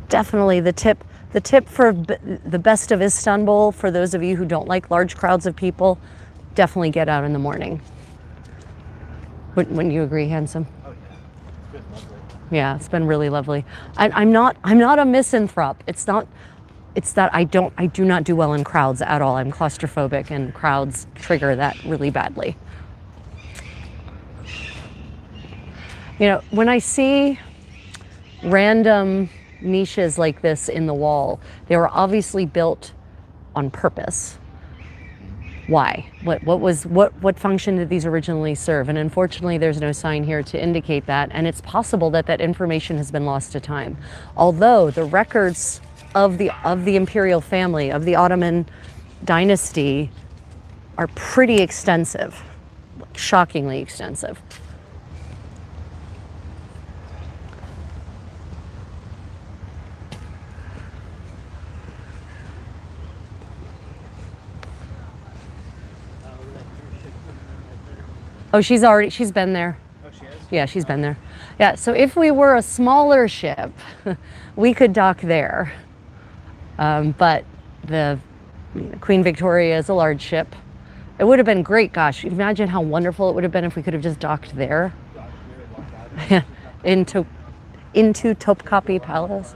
Definitely the tip for the best of Istanbul, for those of you who don't like large crowds of people, definitely get out in the morning. Wouldn't you agree, Handsome? Oh yeah, it's been lovely. Yeah, it's been really lovely. I'm not a misanthrope. It's that I do not do well in crowds at all. I'm claustrophobic and crowds trigger that really badly. You know, when I see random niches like this in the wall, they were obviously built on purpose. Why? What function did these originally serve? And unfortunately, there's no sign here to indicate that, and it's possible that that information has been lost to time. Although the records of the imperial family, of the Ottoman dynasty, are pretty extensive, shockingly extensive. Oh, she's been there. Oh, she is? Yeah, she's been there. Yeah, so if we were a smaller ship, we could dock there. But the Queen Victoria is a large ship. It would have been great, gosh, imagine how wonderful it would have been if we could have just docked there. into Topkapi Palace.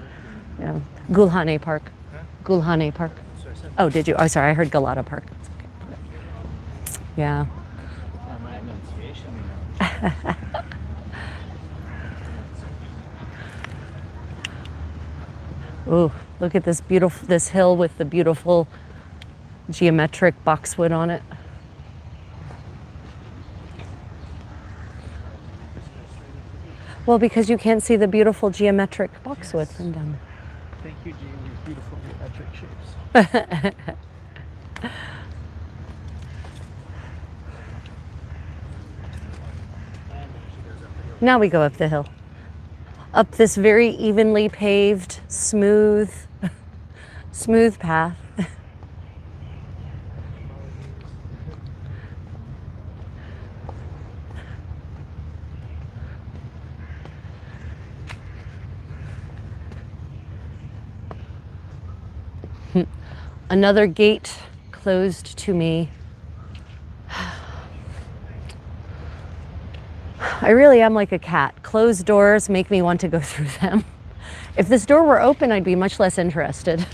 Yeah. Gulhane Park. Huh? Gulhane Park. Sorry, sir. Oh, did you? Oh, sorry, I heard Galata Park. Yeah. My enunciation, you know. Ooh, look at this this hill with the beautiful geometric boxwood on it. Well, because you can't see the beautiful geometric boxwood from down there. Thank you, Jean, your beautiful geometric shapes. Now we go up the hill. Up this very evenly paved, smooth path. Another gate closed to me. I really am like a cat. Closed doors make me want to go through them. If this door were open, I'd be much less interested. That's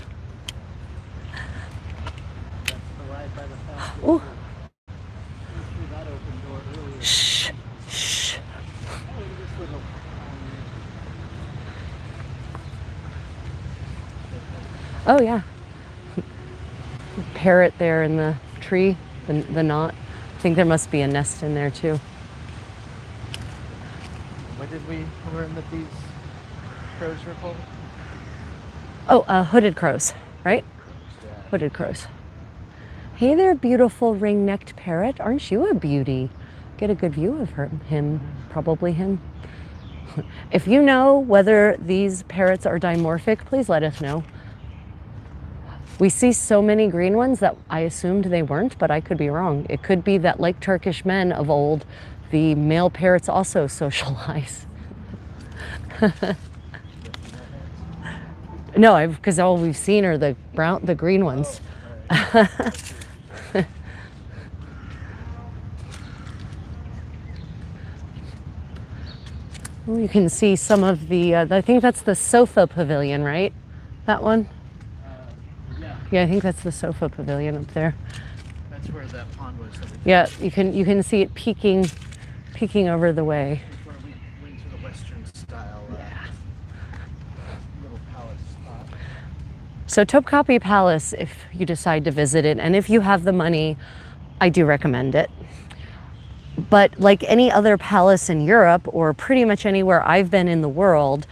the ride by the fast. Ooh. Through that open door earlier. Shh, shh. Oh, look at this little, Oh yeah. Parrot there in the tree, the knot. I think there must be a nest in there too. what did we learn that these crows were called? Oh, hooded crows, right? Yeah. Hooded crows. Hey there, beautiful ring-necked parrot. Aren't you a beauty? Get a good view of him, probably him. If you know whether these parrots are dimorphic, please let us know. We see so many green ones that I assumed they weren't, but I could be wrong. It could be that, like Turkish men of old, the male parrots also socialize. No, because all we've seen are the green ones. Oh, you can see some of the, I think that's the sofa pavilion, right? That one? Yeah, Yeah, I think that's the sofa pavilion up there. that's where that pond was. That we Yeah, you can see it peeking over the way. That's where we went So Topkapi Palace, if you decide to visit it, and if you have the money, I do recommend it. But like any other palace in Europe, or pretty much anywhere I've been in the world,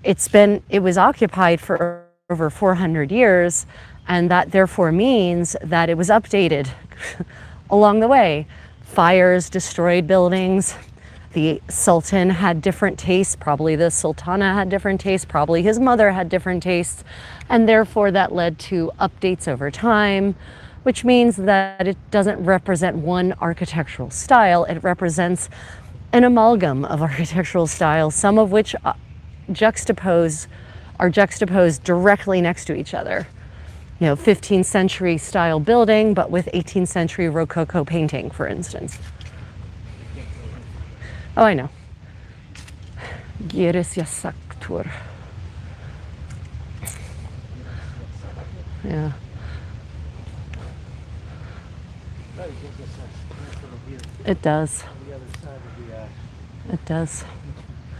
it was occupied for over 400 years, and that therefore means that it was updated along the way. Fires destroyed buildings. The Sultan had different tastes, probably the Sultana had different tastes, probably his mother had different tastes, and therefore that led to updates over time, which means that it doesn't represent one architectural style, it represents an amalgam of architectural styles, some of which are juxtaposed directly next to each other. 15th century style building, but with 18th century Rococo painting, for instance. Oh, I know. Girish Yasaktur. Yeah. It does. It does.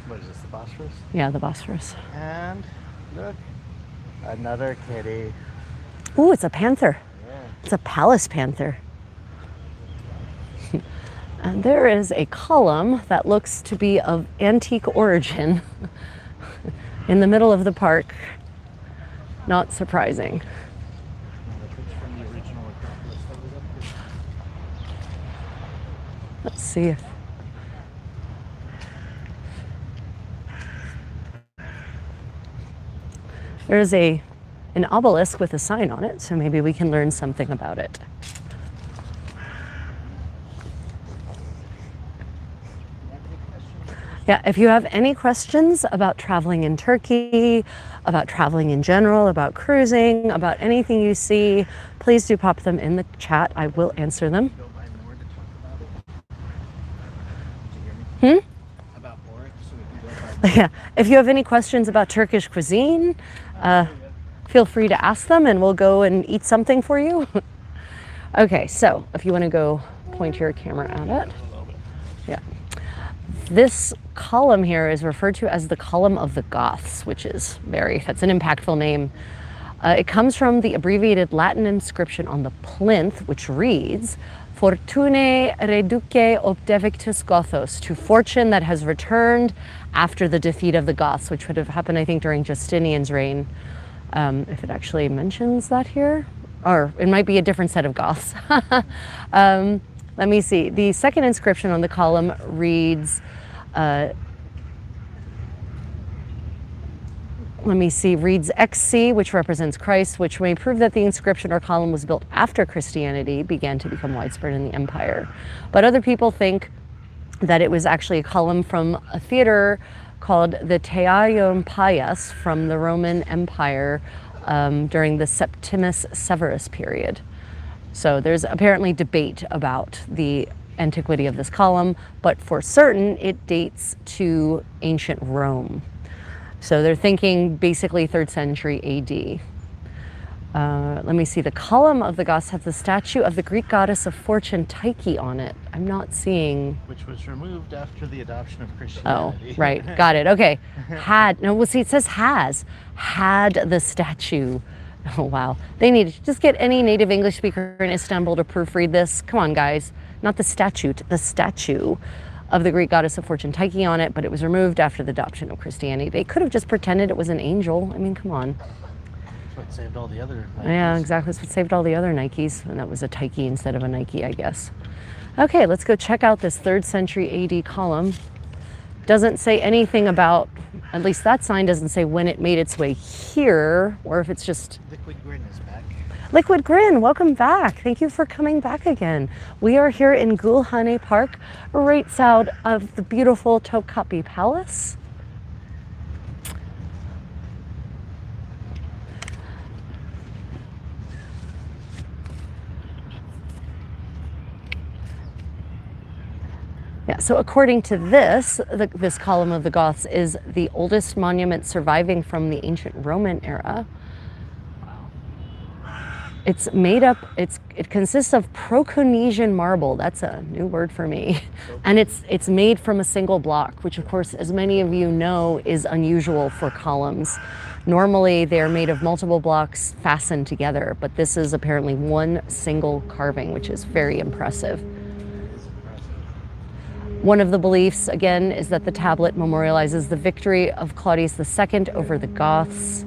What is this, the Bosphorus? Yeah, the Bosphorus. And look, another kitty. Ooh, it's a panther. Yeah. It's a palace panther. And there is a column that looks to be of antique origin in the middle of the park. Not surprising. Let's see if there's an obelisk with a sign on it, so maybe we can learn something about it. Yeah, if you have any questions about traveling in Turkey, about traveling in general, about cruising, about anything you see, please do pop them in the chat. I will answer them. About more, so we can go Yeah, if you have any questions about Turkish cuisine, feel free to ask them and we'll go and eat something for you. Okay, so if you want to go point your camera at it. Yeah. This column here is referred to as the column of the Goths, which is that's an impactful name. It comes from the abbreviated Latin inscription on the plinth, which reads, Fortunae reduce obdevictus Gothos, to fortune that has returned after the defeat of the Goths, which would have happened, I think, during Justinian's reign. If it actually mentions that here, or it might be a different set of Goths. Let me see. The second inscription on the column reads, reads XC, which represents Christ, which may prove that the inscription or column was built after Christianity began to become widespread in the empire. But other people think that it was actually a column from a theater called the Teatrum Paius from the Roman Empire during the Septimus Severus period. So there's apparently debate about the antiquity of this column, but for certain it dates to ancient Rome. So they're thinking basically 3rd century AD. Let me see, the column of the Goths has the statue of the Greek goddess of fortune Tyche on it. I'm not seeing. Which was removed after the adoption of Christianity. Oh, right, got it, okay. It says had the statue. Oh, wow. They need to just get any native English speaker in Istanbul to proofread this. Come on, guys. Not the statute, the statue of the Greek goddess of fortune Tyche on it, but it was removed after the adoption of Christianity. They could have just pretended it was an angel. I mean, come on. That's what saved all the other Nikes. Yeah, exactly. That's what saved all the other Nikes. And that was a Tyche instead of a Nike, I guess. Okay, let's go check out this 3rd century AD column. Doesn't say anything about, at least that sign doesn't say when it made its way here, or if it's just... Liquid Grin is back. Liquid Grin, welcome back. Thank you for coming back again. We are here in Gülhane Park, right south of the beautiful Topkapi Palace. Yeah, so according to this, this column of the Goths is the oldest monument surviving from the ancient Roman era. It's made up, it consists of Proconnesian marble. That's a new word for me. And it's made from a single block, which of course, as many of you know, is unusual for columns. Normally they're made of multiple blocks fastened together, but this is apparently one single carving, which is very impressive. One of the beliefs, again, is that the tablet memorializes the victory of Claudius II over the Goths.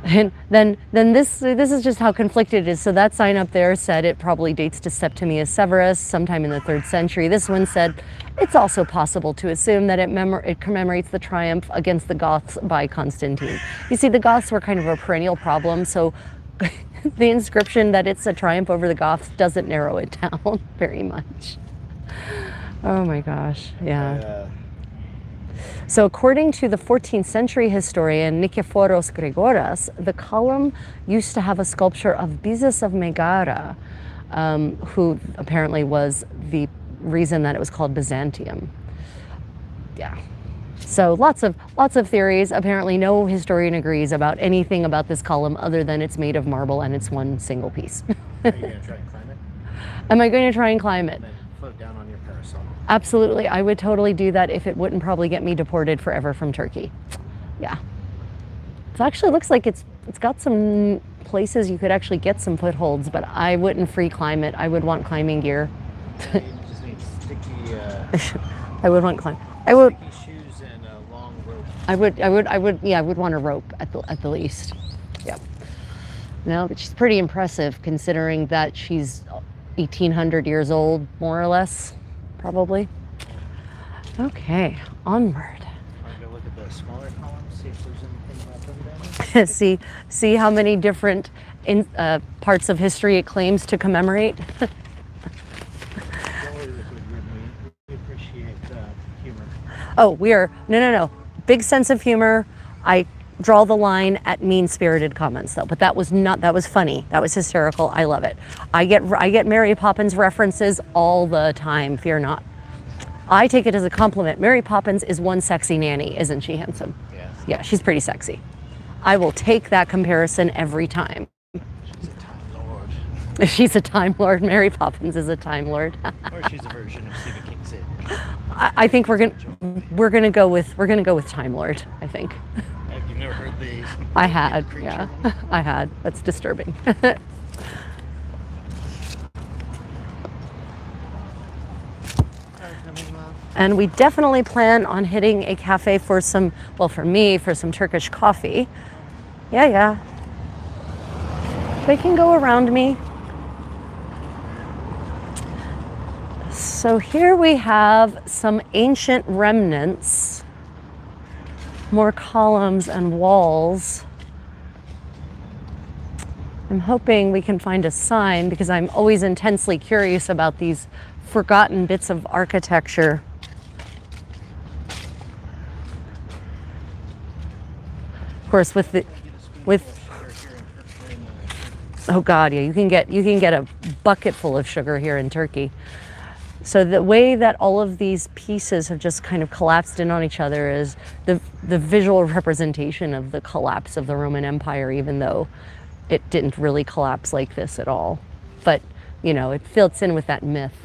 And then this is just how conflicted it is. So that sign up there said it probably dates to Septimius Severus, sometime in the 3rd century. This one said it's also possible to assume that it commemorates the triumph against the Goths by Constantine. You see, the Goths were kind of a perennial problem, so the inscription that it's a triumph over the Goths doesn't narrow it down very much. Oh my gosh, yeah. So according to the 14th century historian Nikephoros Gregoras, the column used to have a sculpture of Byzas of Megara, who apparently was the reason that it was called Byzantium. Yeah. So lots of theories. Apparently no historian agrees about anything about this column other than it's made of marble and it's one single piece. Are you going to try and climb it? Am I going to try and climb it? And then float down on your parasol. Absolutely, I would totally do that if it wouldn't probably get me deported forever from Turkey. Yeah. It actually looks like it's got some places you could actually get some footholds, but I wouldn't free climb it. I would want climbing gear. You just need sticky, I would want sticky shoes and a long rope. I would want a rope at the least. Yeah. No, but she's pretty impressive considering that she's 1,800 years old, more or less. Probably. Okay, onward. Want to go look at the smaller columns, see if there's anything left over there? see how many different parts of history it claims to commemorate. Don't worry, we appreciate humor. Oh, no. Big sense of humor. I draw the line at mean-spirited comments though, but that was funny. That was hysterical. I love it. I get Mary Poppins references all the time, fear not. I take it as a compliment. Mary Poppins is one sexy nanny, isn't she handsome? Yes. Yeah, she's pretty sexy. I will take that comparison every time. She's a Time Lord. She's a Time Lord. Mary Poppins is a Time Lord. Or she's a version of Stephen King's It. I think we're gonna go with Time Lord, I think. You've never heard the I had, creature? yeah. I had. That's disturbing. And we definitely plan on hitting a cafe for some, well, for me, for some Turkish coffee. Yeah. They can go around me. So here we have some ancient remnants, more columns and walls. I'm hoping we can find a sign because I'm always intensely curious about these forgotten bits of architecture. Of course, oh God, yeah, you can get a bucket full of sugar here in Turkey. So the way that all of these pieces have just kind of collapsed in on each other is the visual representation of the collapse of the Roman Empire, even though it didn't really collapse like this at all. But, you know, it fits in with that myth.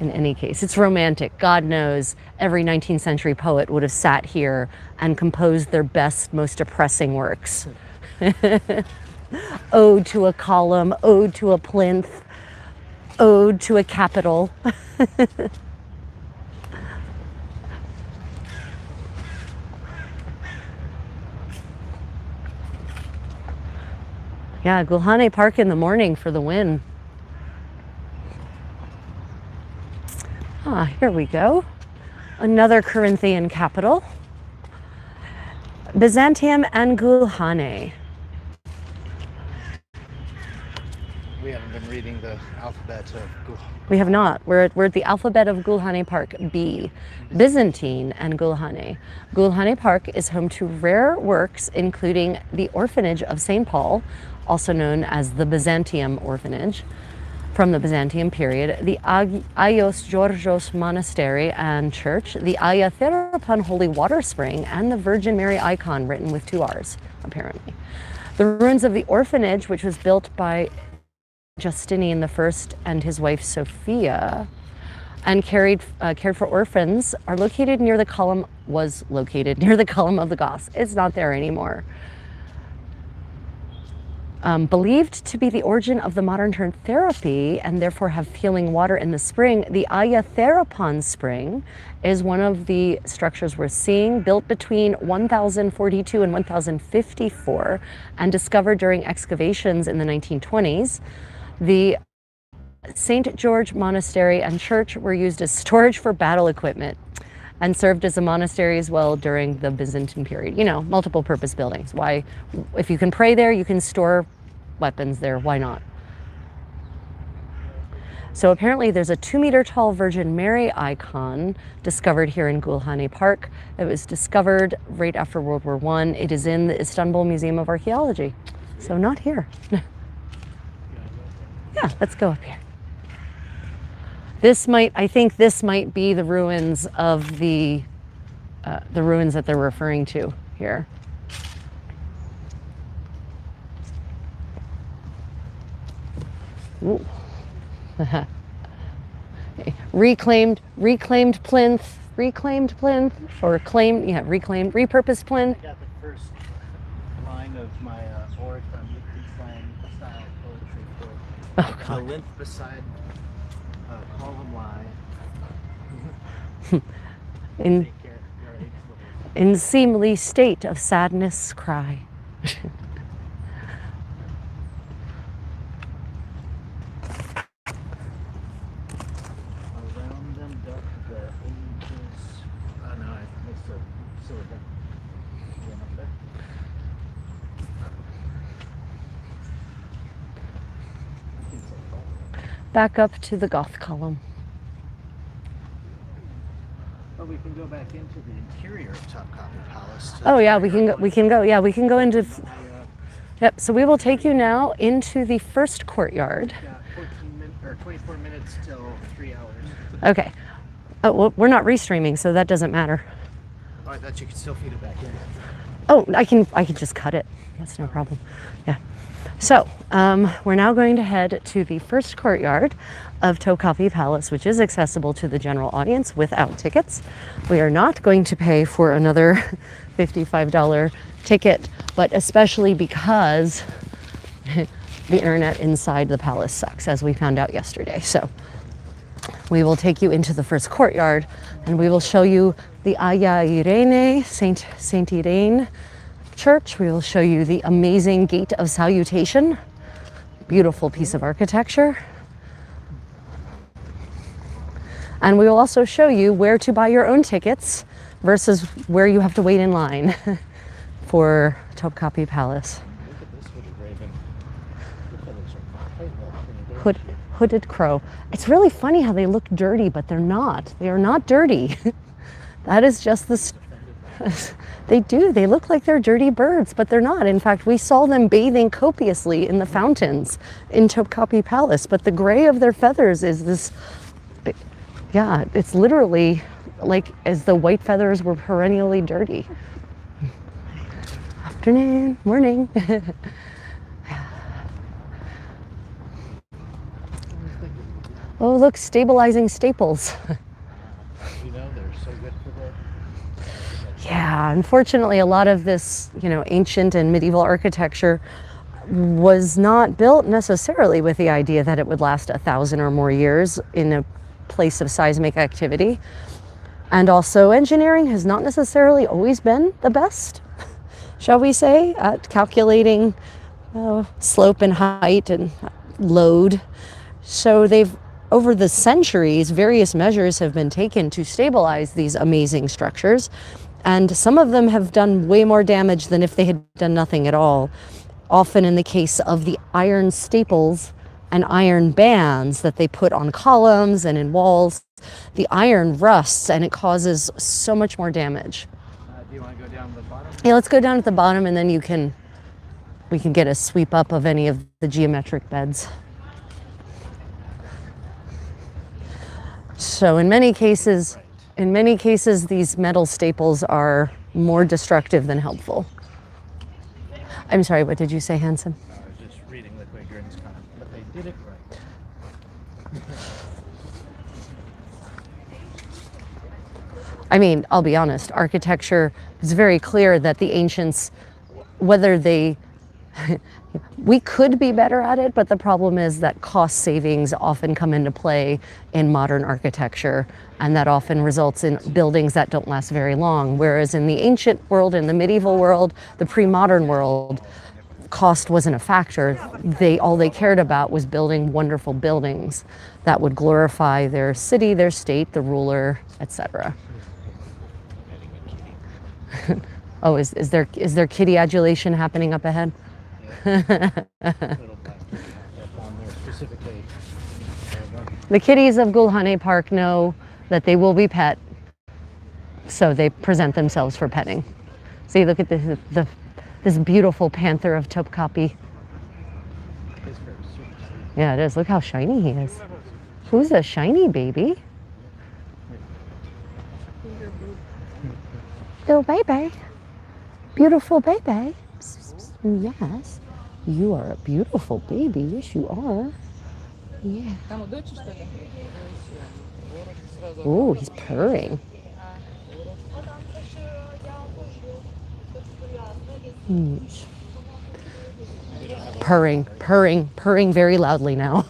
In any case, it's romantic. God knows every 19th century poet would have sat here and composed their best, most depressing works. Ode to a column, ode to a plinth, ode to a capital. Yeah, Gülhane Park in the morning for the win. Ah, here we go. Another Corinthian capital. Byzantium and Gülhane. We haven't been reading the alphabet of Gülhane. We have not. We're at the alphabet of Gülhane Park, B. Byzantine and Gülhane. Gülhane Park is home to rare works, including the Orphanage of St. Paul, also known as the Byzantium Orphanage, from the Byzantium period, the Ayos Georgios Monastery and Church, the Aya Therapan Holy Water Spring, and the Virgin Mary icon written with 2 R's, apparently. The ruins of the orphanage, which was built by Justinian I and his wife Sophia, and cared for orphans, are located near the column. Was located near the column of the Goths. It's not there anymore. Believed to be the origin of the modern term therapy and therefore have healing water in the spring, the Aya Therapon spring is one of the structures we're seeing, built between 1042 and 1054 and discovered during excavations in the 1920s. The St. George Monastery and church were used as storage for battle equipment and served as a monastery as well during the Byzantine period. You know, multiple purpose buildings. Why, if you can pray there, you can store weapons there, why not? So apparently there's a 2-meter tall Virgin Mary icon discovered here in Gülhane Park. It was discovered right after World War I. It is in the Istanbul Museum of Archaeology. So not here. Yeah, let's go up here. I think this might be the ruins of the ruins that they're referring to here. Ooh. reclaimed plinth, or repurposed plinth. I got the first line of my oricon Wittgenstein style poetry for Oh the God. lymph beside column line. In Take care, right? in seemly state of sadness cry. Around them doth the ages. Oh no, I missed the silver. Going up there. I think so. Back up to the Goth column. But we can go back into the interior of Topkapi Palace. Oh yeah, we can go. Yeah, we can go into. I Yep. So we will take you now into the first courtyard. got 24 minutes till 3 hours. Okay. Oh, well, we're not restreaming, so that doesn't matter. Oh, I thought you could still feed it back in. Oh, I can just cut it. That's no problem. Yeah. So we're now going to head to the first courtyard of Topkapi Palace, which is accessible to the general audience without tickets. We are not going to pay for another $55 ticket, but especially because the internet inside the palace sucks, as we found out yesterday. So we will take you into the first courtyard and we will show you the Aya Irene, Saint Irene Church. We will show you the amazing Gate of Salutation, beautiful piece of architecture. And we will also show you where to buy your own tickets versus where you have to wait in line for Topkapi Palace. Look at this hooded raven. The feathers are quite well printed. Hooded crow. It's really funny how they look dirty, but they're not. They are not dirty. That is just the... They do. They look like they're dirty birds, but they're not. In fact, we saw them bathing copiously in the fountains in Topkapi Palace, but the gray of their feathers is this... Yeah, it's literally like as the white feathers were perennially dirty. Afternoon, morning. Oh, look, stabilizing staples. You know, they're so good for the... Yeah, unfortunately, a lot of this, ancient and medieval architecture was not built necessarily with the idea that it would last 1,000 or more years in a place of seismic activity. And also, engineering has not necessarily always been the best, shall we say, at calculating slope and height and load. So over the centuries, various measures have been taken to stabilize these amazing structures. And some of them have done way more damage than if they had done nothing at all. Often in the case of the iron staples and iron bands that they put on columns and in walls, the iron rusts and it causes so much more damage. Do you want to go down to the bottom? Yeah, let's go down at the bottom and then we can get a sweep up of any of the geometric beds. So in many cases, these metal staples are more destructive than helpful. I'm sorry, what did you say, Hanson? I was just reading the Quaker's comment, but they did it right. I mean, I'll be honest, architecture is very clear that the ancients, whether they, we could be better at it, but the problem is that cost savings often come into play in modern architecture, and that often results in buildings that don't last very long. Whereas in the ancient world, in the medieval world, the pre-modern world, cost wasn't a factor. All they cared about was building wonderful buildings that would glorify their city, their state, the ruler, etc. Oh, is there kitty adulation happening up ahead? The kitties of Gulhane Park know that they will be pet, so they present themselves for petting. See, look at this beautiful panther of Topkapi. Yeah, it is. Look how shiny he is. Who's a shiny baby? Little baby. Beautiful baby. Yes. You are a beautiful baby. Yes, you are. Yeah. Oh, he's purring. Purring very loudly now.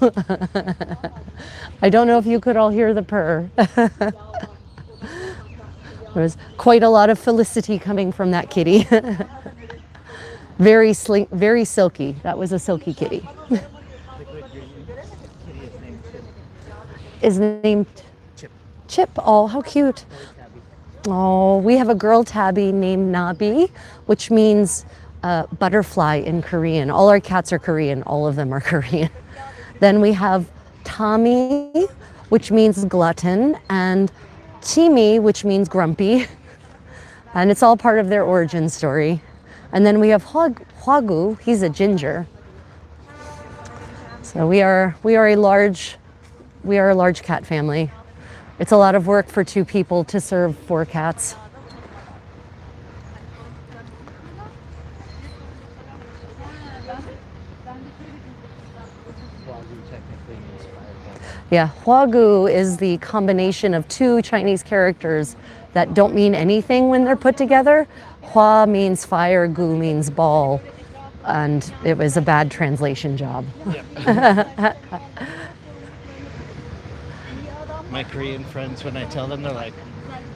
I don't know if you could all hear the purr. There's quite a lot of felicity coming from that kitty. Very silky. That was a silky kitty. Is named Chip. Oh, how cute. Oh, we have a girl tabby named Nabi, which means butterfly in Korean. All our cats are Korean. All of them are Korean. Then we have Tommy, which means glutton, and Chimi, which means grumpy. And it's all part of their origin story. And then we have Hwagu, he's a ginger. So we are a large cat family. It's a lot of work for 2 people to serve 4 cats. Yeah, Hwagu is the combination of 2 Chinese characters that don't mean anything when they're put together. Hua means fire, gu means ball, and it was a bad translation job. Yep. My Korean friends, when I tell them, they're like,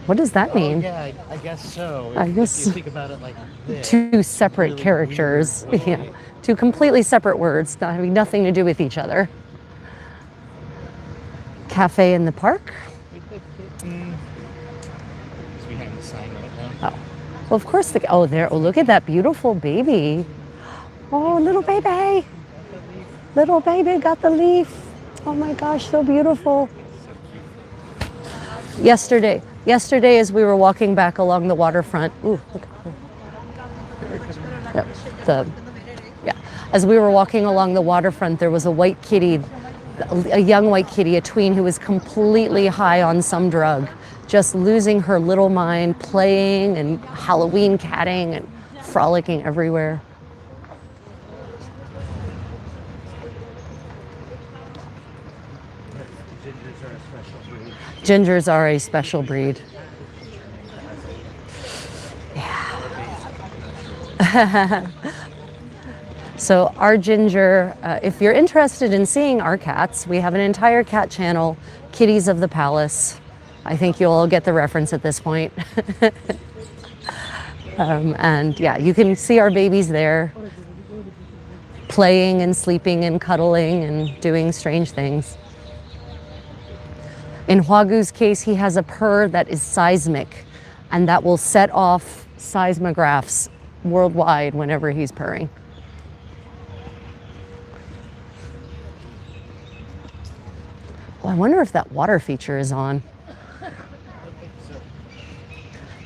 what does that mean? Oh, yeah, I guess so. I guess if you think about it like this. 2 separate really characters. Weird, Yeah, 2 completely separate words, not having nothing to do with each other. Cafe in the park? It's behind the sign right now. Oh, well, of course. Oh, look at that beautiful baby. Oh, little baby. Little baby got the leaf. Oh my gosh, so beautiful. Yesterday, as we were walking back along the waterfront, as we were walking along the waterfront, there was a white kitty, a young white kitty, a tween who was completely high on some drug, just losing her little mind, playing and Halloween catting and frolicking everywhere. Gingers are a special breed. Yeah. So our ginger, if you're interested in seeing our cats, we have an entire cat channel, Kitties of the Palace. I think you'll all get the reference at this point. And yeah, you can see our babies there, playing and sleeping and cuddling and doing strange things. In Hwagu's case, he has a purr that is seismic, and that will set off seismographs worldwide whenever he's purring. Oh, I wonder if that water feature is on.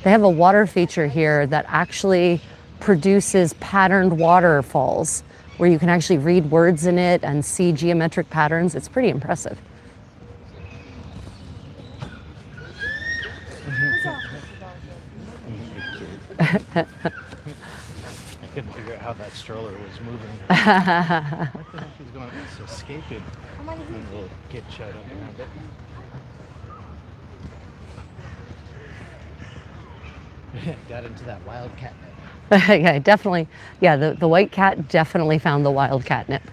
They have a water feature here that actually produces patterned waterfalls where you can actually read words in it and see geometric patterns. It's pretty impressive. Couldn't figure out how that stroller was moving. What the heck is going on? It's escaping. And we'll get shut up around it. Got into that wild catnip. Yeah, definitely. Yeah, the white cat definitely found the wild catnip.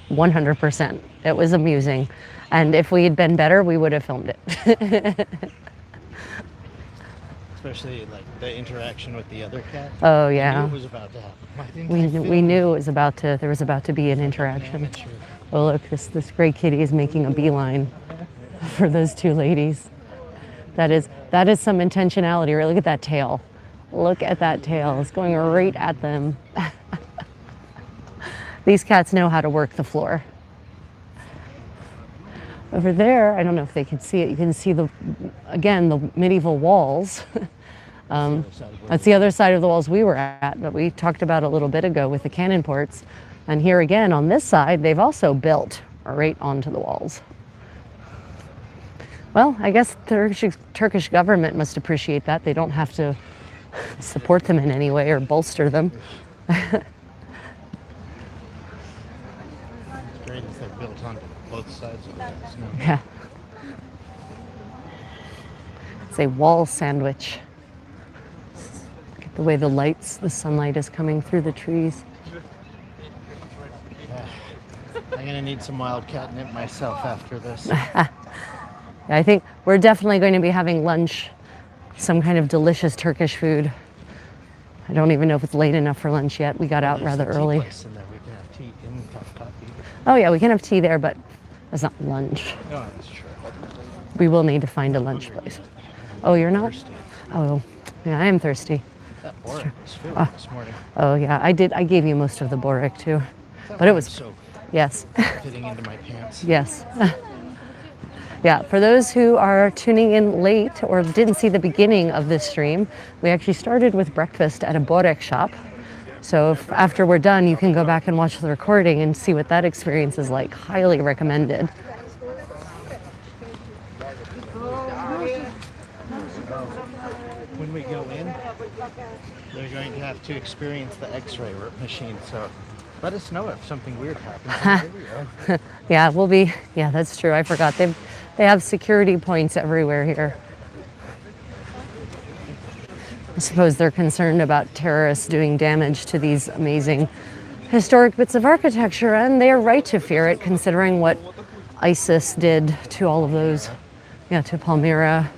100%. It was amusing. And if we had been better, we would have filmed it. Especially like the interaction with the other cat. Oh, I yeah. knew it was about to happen. Why didn't We I knew, film we knew it was about to, there was about to be an interaction. Amateur. Oh, look, this gray kitty is making a beeline for those two ladies. That is some intentionality. Right? Look at that tail. Look at that tail. It's going right at them. These cats know how to work the floor. Over there, I don't know if they can see it. You can see again, the medieval walls. That's the other side of the walls we were at, that we talked about a little bit ago with the cannon ports. And here again, on this side, they've also built right onto the walls. Well, I guess the Turkish government must appreciate that. They don't have to support them in any way or bolster them. It's great if they're built on both sides of the walls now. Yeah. It's a wall sandwich. Look at the way the sunlight is coming through the trees. I'm gonna need some wild catnip myself after this. I think we're definitely going to be having lunch, some kind of delicious Turkish food. I don't even know if it's late enough for lunch yet. We got out rather early. And then we can have tea in Topkapi. Oh yeah, we can have tea there, but that's not lunch. No, that's true. We will need to find a lunch place. Oh, you're not? Thirsty. Oh, yeah, I am thirsty. That Boric was filled this morning. Oh yeah, I gave you most of the Boric too. But it was, so yes, fitting into my pants. yes. Yeah, for those who are tuning in late or didn't see the beginning of this stream, we actually started with breakfast at a Börek shop. So if after we're done, you can go back and watch the recording and see what that experience is like. Highly recommended. When we go in, they're going to have to experience the X-ray machine. So let us know if something weird happens in the video. Yeah, yeah, that's true. I forgot. They have security points everywhere here. I suppose they're concerned about terrorists doing damage to these amazing historic bits of architecture, and they are right to fear it, considering what ISIS did to all of those, to Palmyra,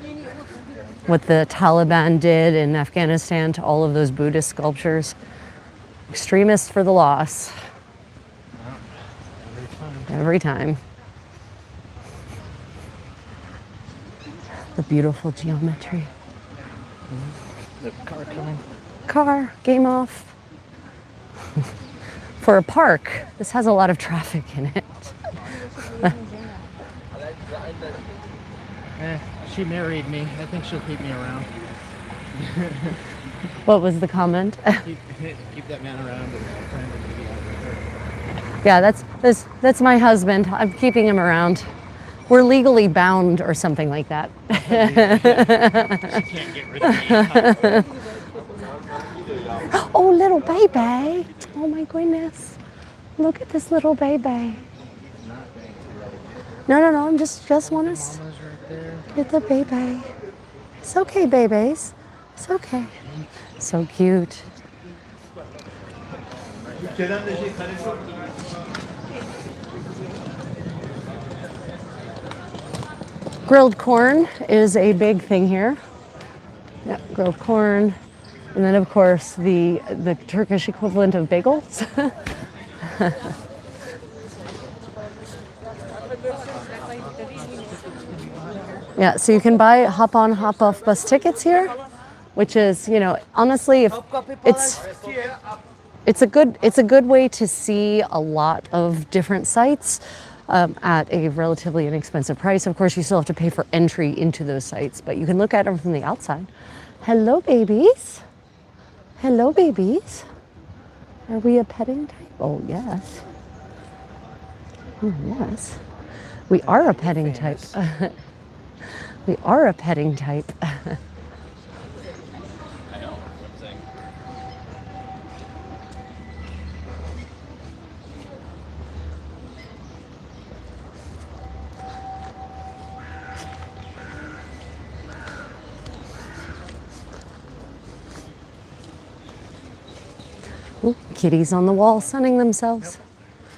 what the Taliban did in Afghanistan to all of those Buddhist sculptures. Extremists for the loss. Every time. The beautiful geometry. The car coming. Car, game off. For a park, this has a lot of traffic in it. She married me. I think she'll keep me around. What was the comment? Keep that man around and plan to be out with her. Yeah, that's my husband. I'm keeping him around. We're legally bound or something like that. She can't get rid of me. Oh, little baby. Oh my goodness. Look at this little baby. No, I'm just want to Mama's right there. get the baby. It's okay, babies. It's okay. So cute. Grilled corn is a big thing here. Yeah, grilled corn. And then of course the Turkish equivalent of bagels. Yeah, so you can buy hop on, hop off bus tickets here, which is, honestly, if it's a good way to see a lot of different sites at a relatively inexpensive price. Of course, you still have to pay for entry into those sites, but you can look at them from the outside. Hello, babies. Hello, babies. Are we a petting type? Oh, yes. Oh, yes. We are a petting type. We are a petting type. Ooh, kitties on the wall sunning themselves.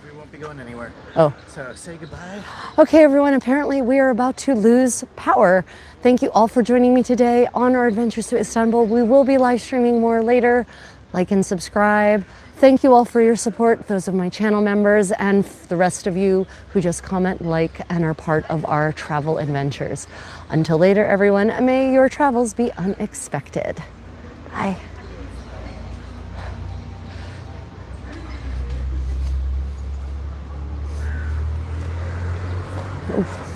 We won't be going anywhere. Oh. So say goodbye. Okay, everyone, apparently we are about to lose power. Thank you all for joining me today on our adventures to Istanbul. We will be live streaming more later. Like and subscribe. Thank you all for your support, those of my channel members and the rest of you who just comment, like, and are part of our travel adventures. Until later, everyone, may your travels be unexpected. Bye. Oof.